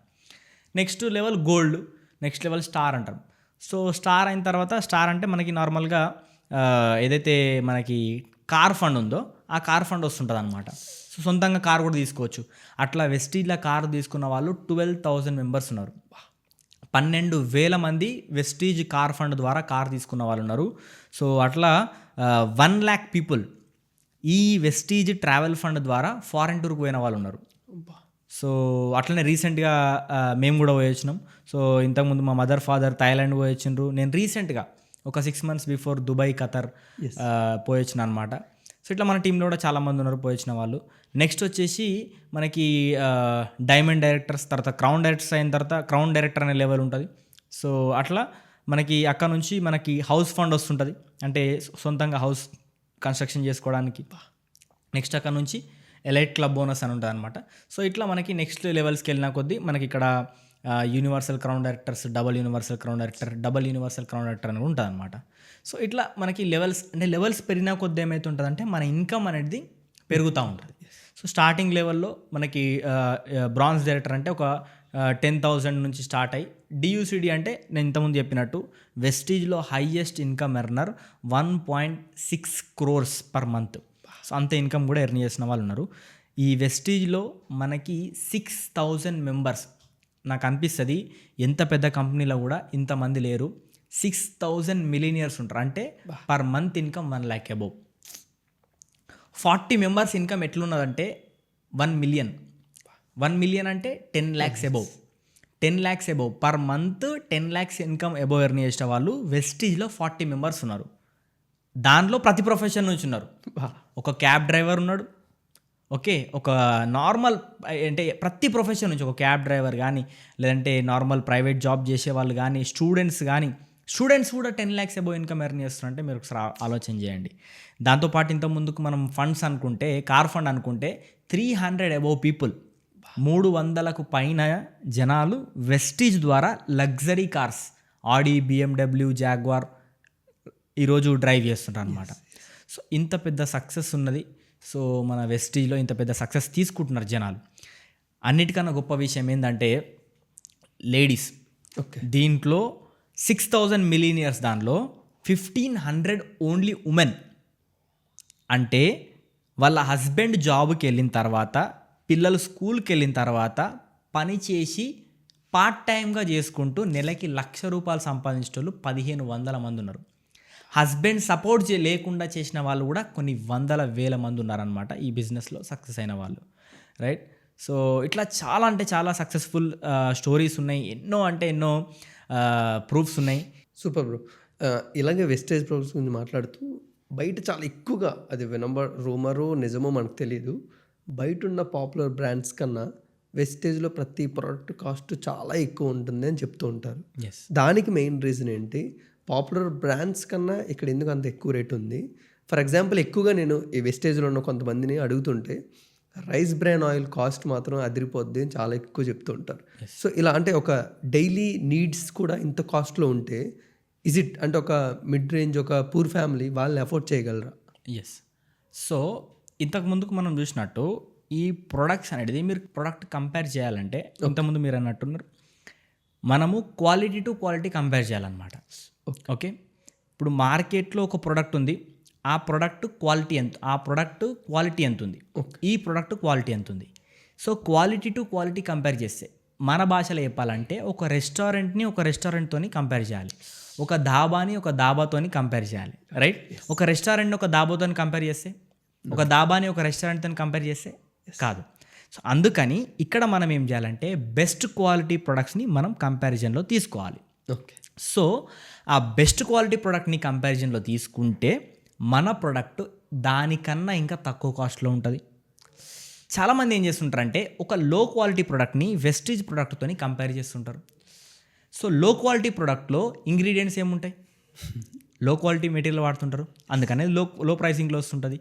Next level gold, next level star అంటారు. సో స్టార్ అయిన తర్వాత, స్టార్ అంటే మనకి నార్మల్గా ఏదైతే మనకి కార్ ఫండ్ ఉందో ఆ కార్ ఫండ్ వస్తుంటుంది అనమాట. సో సొంతంగా కార్ కూడా తీసుకోవచ్చు. అట్లా వెస్టీజ్లో కార్ తీసుకున్న వాళ్ళు 12,000 మెంబర్స్ ఉన్నారు. 12,000 మంది వెస్టీజ్ కార్ ఫండ్ ద్వారా కార్ తీసుకున్న వాళ్ళు ఉన్నారు. సో అట్లా 1 lakh పీపుల్ ఈ వెస్టీజ్ ట్రావెల్ ఫండ్ ద్వారా ఫారెన్ టూర్కి పోయిన వాళ్ళు ఉన్నారు. సో అట్లనే రీసెంట్గా మేము కూడా పోయి వచ్చినాం. సో ఇంతకుముందు మా మదర్ ఫాదర్ థాయిలాండ్ పోయి వచ్చిండ్రు. నేను రీసెంట్గా ఒక 6 months బిఫోర్ దుబాయ్, ఖతర్ పోయి వచ్చిన అనమాట. సో ఇట్లా మన టీంలో కూడా చాలామంది ఉన్నారు పోయి వచ్చిన వాళ్ళు. నెక్స్ట్ వచ్చేసి మనకి డైమండ్ డైరెక్టర్స్, తర్వాత క్రౌన్ డైరెక్టర్స్ అయిన తర్వాత క్రౌన్ డైరెక్టర్ అనే లెవెల్ ఉంటుంది. సో అట్లా మనకి అక్కడ నుంచి మనకి హౌస్ ఫండ్ వస్తుంటుంది, అంటే సొంతంగా హౌస్ కన్స్ట్రక్షన్ చేసుకోవడానికి. నెక్స్ట్ అక్కడ నుంచి ఎలైట్ క్లబ్ బోనస్ అని ఉంటుంది అనమాట. సో ఇట్లా మనకి నెక్స్ట్ లెవెల్స్కి వెళ్ళిన కొద్దీ మనకి ఇక్కడ universal crown directors, double universal crown director, double universal crown director అని ఉంటుంది అనమాట. సో ఇట్లా మనకి లెవెల్స్ పెరిగిన కొద్దీ ఏమైతే ఉంటుందంటే మన ఇన్కమ్ అనేది పెరుగుతూ ఉంటుంది. సో స్టార్టింగ్ లెవెల్లో మనకి బ్రాంజ్ డైరెక్టర్ అంటే ఒక 10,000 నుంచి స్టార్ట్ అయ్యి, డియూసిడి అంటే నేను ఇంతకుముందు చెప్పినట్టు వెస్టీజ్లో highest income earner 1.6 crores per month. So అంత ఇన్కమ్ కూడా ఎర్న్ చేసిన వాళ్ళు ఉన్నారు. ఈ వెస్టీజ్లో మనకి 6,000 మెంబర్స్. నాకు అనిపిస్తుంది ఎంత పెద్ద కంపెనీలో కూడా ఇంతమంది లేరు. 6,000 మిలీనియర్స్ ఉంటారు, అంటే per month income 1 lakh above. 40 members income ఎట్లున్నదంటే 1 million. 1 million అంటే 10 lakhs above. 10 lakhs above per month 10 lakhs income above earn చేసిన వాళ్ళు వెస్టీజ్లో 40 మెంబర్స్ ఉన్నారు. దానిలో ప్రతి ప్రొఫెషన్ నుంచి ఉన్నారు. ఒక క్యాబ్ డ్రైవర్ ఉన్నాడు, ఓకే, ఒక నార్మల్ అంటే ప్రతి ప్రొఫెషన్ నుంచి, ఒక క్యాబ్ డ్రైవర్ కానీ, లేదంటే నార్మల్ ప్రైవేట్ జాబ్ చేసే వాళ్ళు కానీ, స్టూడెంట్స్ కూడా 10 lakhs అబోవ్ ఇన్కమ్ ఎర్న్ చేస్తున్నారంటే మీరు ఒకసారి ఆలోచన చేయండి. దాంతోపాటు ఇంత ముందుకు మనం ఫండ్స్ అనుకుంటే, కార్ ఫండ్ అనుకుంటే 300 అబోవ్ పీపుల్, 300కు పైన జనాలు వెస్టీజ్ ద్వారా లగ్జరీ కార్స్, ఆడి, BMW, జాగ్వార్ ఈరోజు డ్రైవ్ చేస్తుంటారు అనమాట. సో ఇంత పెద్ద సక్సెస్ ఉన్నది. సో మన వెస్టీజ్లో ఇంత పెద్ద సక్సెస్ తీసుకుంటున్నారు జనాలు. అన్నిటికన్నా గొప్ప విషయం ఏంటంటే లేడీస్. ఓకే, దీంట్లో 6,000 మిలీనియర్స్, దానిలో 1,500 ఓన్లీ ఉమెన్. అంటే వాళ్ళ హస్బెండ్ జాబ్కి వెళ్ళిన తర్వాత, పిల్లలు స్కూల్కి వెళ్ళిన తర్వాత పని చేసి పార్ట్ టైంగా చేసుకుంటూ నెలకి 1,00,000 రూపాయలు సంపాదించే వాళ్ళు 1,500 మంది ఉన్నారు. హస్బెండ్ సపోర్ట్ లేకుండా చేసిన వాళ్ళు కూడా కొన్ని 100,000 మంది ఉన్నారనమాట ఈ బిజినెస్లో సక్సెస్ అయిన వాళ్ళు, రైట్. సో ఇట్లా చాలా అంటే చాలా సక్సెస్ఫుల్ స్టోరీస్ ఉన్నాయి, ఎన్నో అంటే ఎన్నో ప్రూఫ్స్ ఉన్నాయి. Super bro. ఇలాగే వెస్టేజ్ ప్రూఫ్స్ గురించి మాట్లాడుతూ బయట చాలా ఎక్కువగా, అది రూమరో నిజమో మనకు తెలియదు, బయట ఉన్న పాపులర్ బ్రాండ్స్ కన్నా వెస్టేజ్లో ప్రతి ప్రోడక్ట్ కాస్ట్ చాలా ఎక్కువ ఉంటుంది అని చెప్తూ ఉంటారు. ఎస్ దానికి మెయిన్ రీజన్ ఏంటి? పాపులర్ బ్రాండ్స్ కన్నా ఇక్కడ ఎందుకు అంత ఎక్కువ రేట్ ఉంది? ఫర్ ఎగ్జాంపుల్ ఎక్కువగా నేను ఈ వెస్టేజ్లో ఉన్న కొంతమందిని అడుగుతుంటే రైస్ బ్రాన్ ఆయిల్ కాస్ట్ మాత్రం అదిరిపోద్ది అని చాలా ఎక్కువ చెప్తూ ఉంటారు. సో ఇలా అంటే ఒక డైలీ నీడ్స్ కూడా ఇంత కాస్ట్లో ఉంటే అంటే ఒక మిడ్ రేంజ్ ఒక పూర్ ఫ్యామిలీ వాళ్ళని అఫోర్డ్ చేయగలరా? ఎస్. సో ఇంతకు ముందుకు మనం చూసినట్టు ఈ ప్రొడక్ట్స్ అనేది మీరు ప్రొడక్ట్ కంపేర్ చేయాలంటే ఇంతకుముందు మీరు అన్నట్టున్నారు మనము క్వాలిటీ టు క్వాలిటీ కంపేర్ చేయాలన్నమాట. ఓకే, ఇప్పుడు మార్కెట్లో ఒక ప్రోడక్ట్ ఉంది, ఆ ప్రోడక్ట్ క్వాలిటీ ఎంత ఉంది, ఈ ప్రోడక్ట్ క్వాలిటీ ఎంత ఉంది. So quality to quality compare చేస్తే మన భాషలో చెప్పాలంటే ఒక రెస్టారెంట్ని ఒక రెస్టారెంట్తోని కంపేర్ చేయాలి, ఒక ధాబాని ఒక ధాబాతోని కంపేర్ చేయాలి, రైట్? ఒక రెస్టారెంట్ని ఒక ధాబాతోని కంపేర్ చేస్తే, ఒక ధాబాని ఒక రెస్టారెంట్తో కంపేర్ చేస్తే కాదు. సో అందుకని ఇక్కడ మనం ఏం చేయాలంటే బెస్ట్ క్వాలిటీ ప్రొడక్ట్స్ని మనం కంపారిజన్లో తీసుకోవాలి. ఓకే, సో ఆ బెస్ట్ క్వాలిటీ ప్రోడక్ట్ని కంపారిజన్లో తీసుకుంటే మన ప్రోడక్ట్ దానికన్నా ఇంకా తక్కువ కాస్ట్లో ఉంటుంది. చాలామంది ఏం చేస్తుంటారంటే ఒక లో క్వాలిటీ ప్రోడక్ట్ని వెస్టీజ్ ప్రోడక్ట్తో కంపేర్ చేస్తుంటారు. సో లో క్వాలిటీ ప్రోడక్ట్లో ఇంగ్రీడియంట్స్ ఏముంటాయి? లో క్వాలిటీ మెటీరియల్ వాడుతుంటారు, అందుకనే లో ప్రైసింగ్లో వస్తుంటుంది.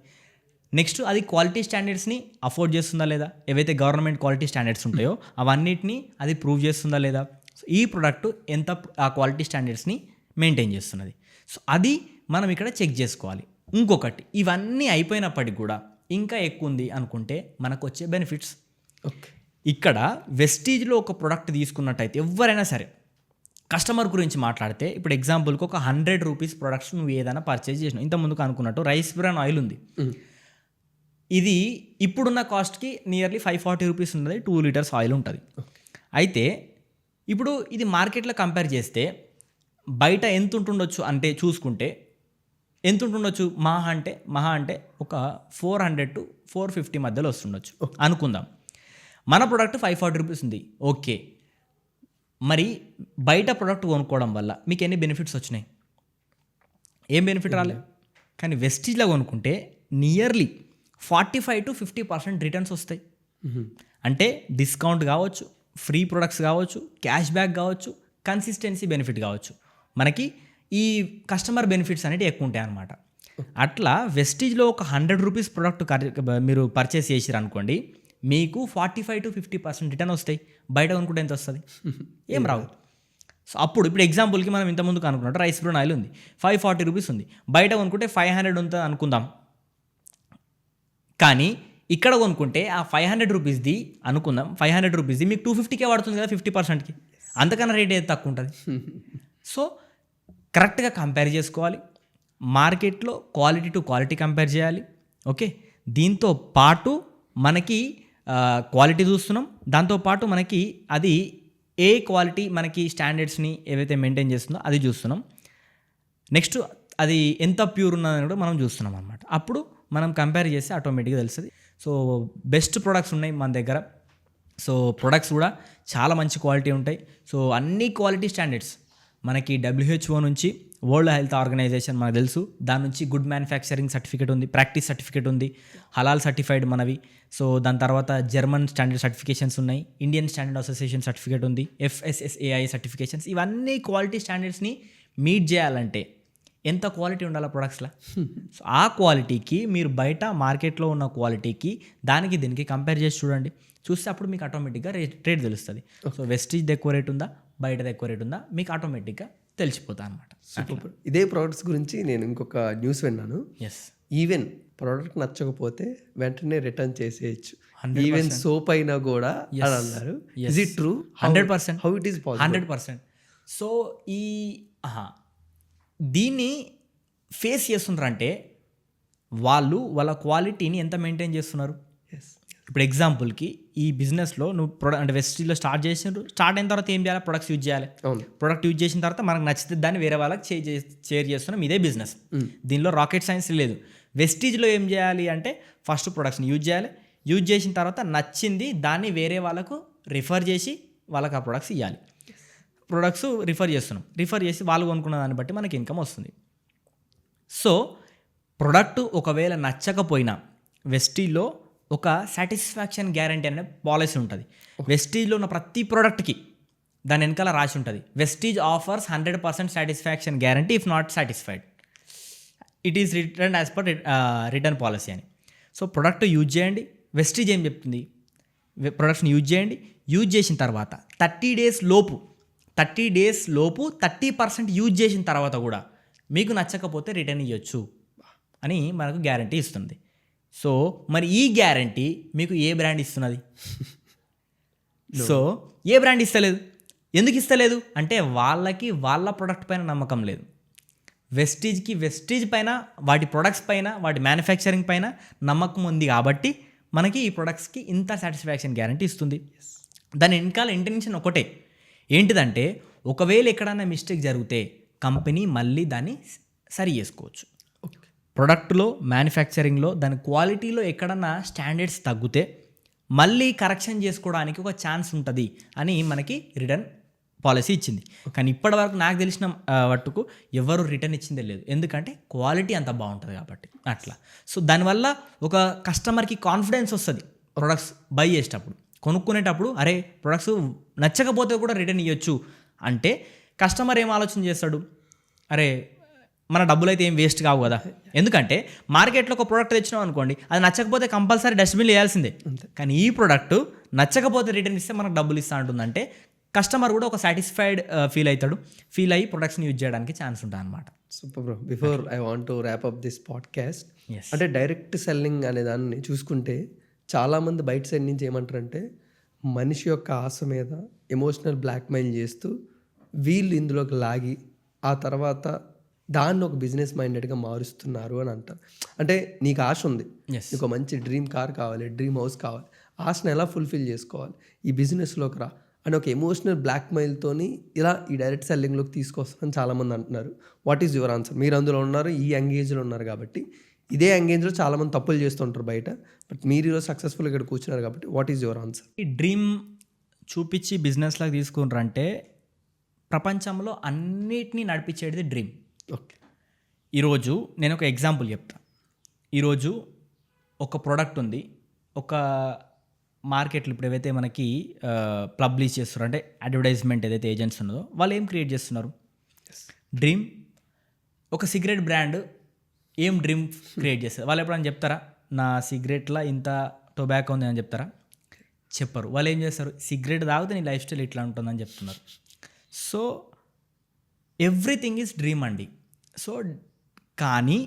నెక్స్ట్ అది క్వాలిటీ స్టాండర్డ్స్ని అఫోర్డ్ చేస్తుందా లేదా, ఏవైతే గవర్నమెంట్ క్వాలిటీ స్టాండర్డ్స్ ఉంటాయో అవన్నిటిని అది ప్రూవ్ చేస్తుందా లేదా, సో ఈ ప్రోడక్ట్ ఎంత ఆ క్వాలిటీ స్టాండర్డ్స్ని మెయింటైన్ చేస్తున్నది. సో అది మనం ఇక్కడ చెక్ చేసుకోవాలి. ఇంకొకటి, ఇవన్నీ అయిపోయినప్పటికి కూడా ఇంకా ఎక్కువ ఉంది అనుకుంటే మనకు వచ్చే బెనిఫిట్స్. ఓకే, ఇక్కడ వెస్టీజ్లో ఒక ప్రోడక్ట్ తీసుకున్నట్టయితే ఎవరైనా సరే కస్టమర్ గురించి మాట్లాడితే, ఇప్పుడు ఎగ్జాంపుల్కి ఒక 100 రూపీస్ ప్రొడక్ట్స్ నువ్వు ఏదైనా పర్చేజ్ చేసినావు, ఇంత ముందుకు అనుకున్నట్టు రైస్ బ్రాన్ ఆయిల్ ఉంది, ఇది ఇప్పుడున్న కాస్ట్కి నియర్లీ 540 రూపీస్ ఉన్నది, 2 లీటర్స్ ఆయిల్ ఉంటుంది. అయితే ఇప్పుడు ఇది మార్కెట్లో కంపేర్ చేస్తే బయట ఎంత ఉంటుండొచ్చు అంటే చూసుకుంటే ఎంత ఉంటుండొచ్చు, మహా అంటే ఒక 400 to 450 మధ్యలో వస్తుండొచ్చు అనుకుందాం. మన ప్రోడక్ట్ 540 రూపీస్ ఉంది. ఓకే, మరి బయట ప్రోడక్ట్ కొనుక్కోవడం వల్ల మీకు ఎన్ని బెనిఫిట్స్ వచ్చినాయి? ఏం బెనిఫిట్ రాలేదు. కానీ వెస్టీజ్లో కొనుక్కుంటే నియర్లీ 45 to 50% రిటర్న్స్ వస్తాయి. అంటే డిస్కౌంట్ కావచ్చు, ఫ్రీ ప్రొడక్ట్స్ కావచ్చు, క్యాష్ బ్యాక్ కావచ్చు, కన్సిస్టెన్సీ బెనిఫిట్ కావచ్చు, మనకి ఈ కస్టమర్ బెనిఫిట్స్ అనేవి ఎక్కువ ఉంటాయి అన్నమాట. అట్లా వెస్టీజ్లో ఒక 100 రూపీస్ ప్రోడక్ట్ మీరు పర్చేస్ చేసారు అనుకోండి, మీకు 45 to 50% రిటర్న్ వస్తాయి. బయట కొనుక్కుంటే ఎంత వస్తుంది? ఏం రావు. సో అప్పుడు ఇప్పుడు ఎగ్జాంపుల్కి మనం ఇంతకుముందు అనుకున్నట్టు రైస్ బ్రాన్ ఆయిల్ ఉంది, 540 రూపీస్ ఉంది, బయట కొనుక్కుంటే 500 ఉంటుంది అనుకుందాం. కానీ ఇక్కడ కొనుక్కుంటే ఆ 500 రూపీస్ది అనుకుందాం, 500 రూపీస్ది మీకు 250కే పడుతుంది కదా 50%కి, అంతకన్నా రేట్ ఏది తక్కువ ఉంటుంది. సో కరెక్ట్గా కంపేర్ చేసుకోవాలి, మార్కెట్లో క్వాలిటీ టు క్వాలిటీ కంపేర్ చేయాలి. ఓకే, దీంతో పాటు మనకి క్వాలిటీ చూస్తున్నాం, దాంతోపాటు మనకి అది ఏ క్వాలిటీ మనకి స్టాండర్డ్స్ని ఏవైతే మెయింటైన్ చేస్తుందో అది చూస్తున్నాం. నెక్స్ట్ అది ఎంత ప్యూర్ ఉన్నదని కూడా మనం చూస్తున్నాం అన్నమాట. అప్పుడు మనం కంపేర్ చేస్తే ఆటోమేటిక్గా తెలుస్తుంది. సో బెస్ట్ ప్రొడక్ట్స్ ఉన్నాయి మన దగ్గర. సో ప్రొడక్ట్స్ కూడా చాలా మంచి క్వాలిటీ ఉంటాయి. సో అన్ని క్వాలిటీ స్టాండర్డ్స్ మనకి WHO నుంచి, వరల్డ్ హెల్త్ ఆర్గనైజేషన్ మనకు తెలుసు, దాని నుంచి గుడ్ మ్యానుఫ్యాక్చరింగ్ సర్టిఫికేట్ ఉంది, ప్రాక్టీస్ సర్టిఫికేట్ ఉంది, హలాల్ సర్టిఫైడ్ మనవి. సో దాని తర్వాత జర్మన్ స్టాండర్డ్ సర్టిఫికేషన్స్ ఉన్నాయి, ఇండియన్ స్టాండర్డ్ అసోసియేషన్ సర్టిఫికేట్ ఉంది, FSSAI సర్టిఫికేషన్స్. ఇవన్నీ క్వాలిటీ స్టాండర్డ్స్ని మీట్ చేయాలంటే ఎంత క్వాలిటీ ఉండాలి ప్రొడక్ట్స్లో. సో ఆ క్వాలిటీకి మీరు బయట మార్కెట్లో ఉన్న క్వాలిటీకి దానికి దీనికి కంపేర్ చేసి చూడండి, చూస్తే అప్పుడు మీకు ఆటోమేటిక్గా రేట్ తెలుస్తుంది. సో వెస్టీజ్ ఎక్కువ రేట్ ఉందా, బయటది ఎక్కువ రేట్ ఉందా, మీకు ఆటోమేటిక్గా తెలిసిపోతా అనమాట. ఇదే ప్రోడక్ట్స్ గురించి నేను ఇంకొక న్యూస్ విన్నాను. ఎస్, ఈవెన్ ప్రోడక్ట్ నచ్చకపోతే వెంటనే రిటర్న్ చేసేయచ్చు, ఈవెన్ సోప్ అయినా కూడా అని అన్నారు. Is it true? 100%. How it is possible? 100%. So దీన్ని ఫేస్ చేస్తున్నారంటే వాళ్ళ క్వాలిటీని ఎంత మెయింటైన్ చేస్తున్నారు. ఇప్పుడు ఎగ్జాంపుల్కి ఈ బిజినెస్లో నువ్వు అంటే వెస్టీజ్లో స్టార్ట్ అయిన తర్వాత ఏం చేయాలి? ప్రొడక్ట్స్ యూజ్ చేయాలి. ప్రొడక్ట్ యూజ్ చేసిన తర్వాత మనకు నచ్చితే దాన్ని వేరే వాళ్ళకి షేర్ చేస్తున్నాం, ఇదే బిజినెస్. దీనిలో రాకెట్ సైన్స్ లేదు. వెస్టీజ్లో ఏం చేయాలి అంటే ఫస్ట్ ప్రొడక్ట్స్ని యూజ్ చేయాలి, యూజ్ చేసిన తర్వాత నచ్చింది దాన్ని వేరే వాళ్ళకు రిఫర్ చేసి వాళ్ళకి ఆ ప్రొడక్ట్స్ ఇవ్వాలి. ప్రొడక్ట్స్ రిఫర్ చేసి వాళ్ళు కొనుక్కున్న దాన్ని బట్టి మనకి ఇన్కమ్ వస్తుంది. సో ప్రొడక్ట్ ఒకవేళ నచ్చకపోయినా వెస్టీలో ఒక సాటిస్ఫాక్షన్ గ్యారంటీ అనే పాలసీ ఉంటుంది. వెస్టీజ్లో ఉన్న ప్రతి ప్రోడక్ట్కి దాని వెనకాల రాసి ఉంటుంది, Vestige offers 100% satisfaction guarantee if not satisfied it is return as per return policy అని. సో ప్రొడక్ట్ యూజ్ చేయండి. వెస్టీజ్ ఏం చెప్తుంది, ప్రొడక్ట్స్ని యూజ్ చేయండి, యూజ్ చేసిన తర్వాత 30 days లోపు 30% యూజ్ చేసిన తర్వాత కూడా మీకు నచ్చకపోతే రిటర్న్ ఇవ్వచ్చు అని మనకు గ్యారంటీ ఇస్తుంది. సో మరి ఈ గ్యారంటీ మీకు ఏ బ్రాండ్ ఇస్తున్నది? సో ఏ బ్రాండ్ ఇస్తలేదు. ఎందుకు ఇస్తలేదు అంటే వాళ్ళకి వాళ్ళ ప్రొడక్ట్ పైన నమ్మకం లేదు. వెస్టీజ్కి వెస్టీజ్ పైన, వాటి ప్రొడక్ట్స్ పైన, వాటి మ్యానుఫ్యాక్చరింగ్ పైన నమ్మకం ఉంది కాబట్టి మనకి ఈ ప్రొడక్ట్స్కి ఇంత సాటిస్ఫాక్షన్ గ్యారంటీ ఇస్తుంది. దాని వెనకాల ఇంటెన్షన్ ఒకటే, ఏంటిదంటే ఒకవేళ ఎక్కడైనా మిస్టేక్ జరిగితే కంపెనీ మళ్ళీ దాన్ని సరి చేసుకోవచ్చు. ప్రొడక్ట్లో, మ్యానుఫ్యాక్చరింగ్లో, దాని క్వాలిటీలో ఎక్కడన్నా స్టాండర్డ్స్ తగ్గితే మళ్ళీ కరెక్షన్ చేసుకోవడానికి ఒక ఛాన్స్ ఉంటుంది అని మనకి రిటర్న్ పాలసీ ఇచ్చింది. కానీ ఇప్పటివరకు నాకు తెలిసిన మట్టుకు ఎవరు రిటర్న్ ఇచ్చిందే లేదు, ఎందుకంటే క్వాలిటీ అంత బాగుంటుంది కాబట్టి అట్లా. సో దానివల్ల ఒక కస్టమర్కి కాన్ఫిడెన్స్ వస్తుంది ప్రొడక్ట్స్ బై చేసేటప్పుడు, కొనుక్కునేటప్పుడు. అరే ప్రొడక్ట్స్ నచ్చకపోతే కూడా రిటర్న్ ఇవ్వచ్చు అంటే కస్టమర్ ఏం ఆలోచన చేస్తాడు, అరే మన డబ్బులు అయితే ఏం వేస్ట్ కావు కదా. ఎందుకంటే మార్కెట్లో ఒక ప్రోడక్ట్ తెచ్చినాం అనుకోండి, అది నచ్చకపోతే కంపల్సరీ డస్ట్బిన్లో వేయాల్సిందే. కానీ ఈ ప్రోడక్ట్ నచ్చకపోతే రిటర్న్ ఇస్తే మనకు డబ్బులు ఇస్తా ఉంటుందంటే కస్టమర్ కూడా ఒక సాటిస్ఫైడ్ ఫీల్ అయ్యి ప్రొడక్ట్స్ని యూజ్ చేయడానికి ఛాన్స్ ఉంటుంది అనమాట. Super bro. Before I want to wrap up this podcast, అంటే డైరెక్ట్ సెల్లింగ్ అనే దాన్ని చూసుకుంటే చాలామంది బయట సైడ్ నుంచి ఏమంటారంటే మనిషి యొక్క ఆశ మీద ఎమోషనల్ బ్లాక్మెయిల్ చేస్తూ వీళ్ళు ఇందులోకి లాగి ఆ తర్వాత దాన్ని ఒక బిజినెస్ మైండెడ్గా మారుస్తున్నారు అని అంటారు. అంటే నీకు ఆశ ఉంది, నీకు మంచి డ్రీమ్ కార్ కావాలి, డ్రీమ్ హౌస్ కావాలి, ఆశను ఎలా ఫుల్ఫిల్ చేసుకోవాలి, ఈ బిజినెస్లోకి రా అని ఒక ఎమోషనల్ బ్లాక్మెయిల్తోని ఇలా ఈ డైరెక్ట్ సెల్లింగ్లోకి తీసుకొస్తారని చాలామంది అంటున్నారు. What is your answer? మీరు అందులో ఉన్నారు, ఈ ఎంగేజ్లో ఉన్నారు కాబట్టి. ఇదే ఎంగేజ్లో చాలామంది తప్పులు చేస్తుంటారు బయట, బట్ మీరు ఈరోజు సక్సెస్ఫుల్ ఇక్కడ కూర్చున్నారు కాబట్టి వాట్ ఈజ్ యువర్ ఆన్సర్? ఈ డ్రీమ్ చూపించి బిజినెస్లాగా తీసుకుంటారంటే ప్రపంచంలో అన్నిటినీ నడిపించేది డ్రీమ్. ఓకే, ఈరోజు నేను ఒక ఎగ్జాంపుల్ చెప్తా. ఈరోజు ఒక ప్రోడక్ట్ ఉంది, ఒక మార్కెట్లో ఇప్పుడు ఏవైతే మనకి పబ్లిష్ చేస్తున్నారు అంటే అడ్వర్టైజ్మెంట్ ఏదైతే ఏజెంట్స్ ఉన్నదో వాళ్ళు ఏం క్రియేట్ చేస్తున్నారు? డ్రీమ్. ఒక సిగరెట్ బ్రాండ్ ఏం డ్రీమ్ క్రియేట్ చేస్తారు? వాళ్ళు ఎప్పుడైనా చెప్తారా నా సిగరెట్లో ఇంత టొబాకో ఉంది అని చెప్తారా? చెప్పరు. వాళ్ళు ఏం చేస్తారు? సిగరెట్ తాగితే నీ లైఫ్ స్టైల్ ఇట్లా ఉంటుందని చెప్తున్నారు. సో ఎవ్రీథింగ్ ఈజ్ డ్రీమ్ అండి. సో కానీ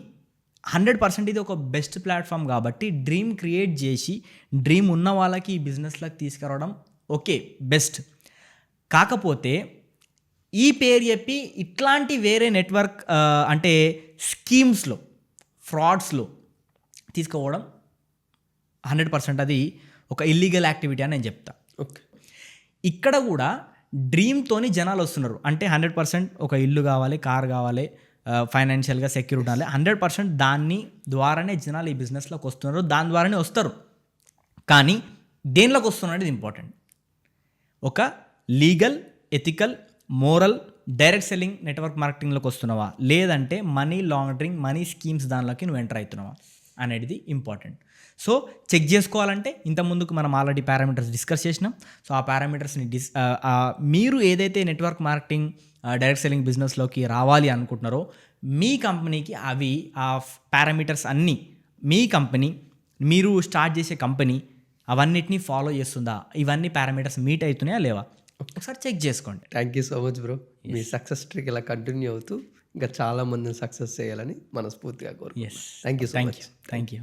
100% ఇది ఒక బెస్ట్ ప్లాట్ఫామ్ కాబట్టి డ్రీమ్ క్రియేట్ చేసి డ్రీమ్ ఉన్న వాళ్ళకి ఈ బిజినెస్లోకి తీసుకురావడం ఓకే బెస్ట్. కాకపోతే ఈ పేరు చెప్పి ఇట్లాంటి వేరే నెట్వర్క్ అంటే స్కీమ్స్లో, ఫ్రాడ్స్లో తీసుకుపోవడం 100% అది ఒక ఇల్లీగల్ యాక్టివిటీ అని నేను చెప్తా. ఓకే, ఇక్కడ కూడా డ్రీమ్తోని జనాలు వస్తున్నారు. అంటే 100% ఒక ఇల్లు కావాలి, కార్ కావాలి, ఫైనాన్షియల్గా సెక్యూర్ ఉండాలి, 100% దాన్ని ద్వారానే జనాలు ఈ బిజినెస్లోకి వస్తున్నారు, దాని ద్వారానే వస్తారు. కానీ దేనిలోకి వస్తున్నారు ఇది ఇంపార్టెంట్. ఒక legal, ethical, moral direct selling network మార్కెటింగ్లోకి వస్తున్నావా, లేదంటే మనీ లాండరింగ్, మనీ స్కీమ్స్ దానిలోకి నువ్వు ఎంటర్ అవుతున్నావా అనేది ఇంపార్టెంట్. సో చెక్ చేసుకోవాలంటే ఇంతకుముందుకు మనం ఆల్రెడీ పారామీటర్స్ డిస్కస్ చేసినాం. సో ఆ పారామీటర్స్ని మీరు ఏదైతే నెట్వర్క్ మార్కెటింగ్, డైరెక్ట్ సెల్లింగ్ బిజినెస్లోకి రావాలి అనుకుంటున్నారో మీ కంపెనీకి అవి ఆ పారామీటర్స్ అన్నీ మీ కంపెనీ, మీరు స్టార్ట్ చేసే కంపెనీ అవన్నిటినీ ఫాలో చేస్తుందా, ఇవన్నీ పారామీటర్స్ మీట్ అవుతున్నాయా లేవా ఒకసారి చెక్ చేసుకోండి. Thank you so much bro. Me success trick ఇలా కంటిన్యూ అవుతూ ఇంకా చాలా మందిని సక్సెస్ చేయాలని మనస్ఫూర్తిగా కోరుకుంటున్నాను. Thank you so much. Thank you.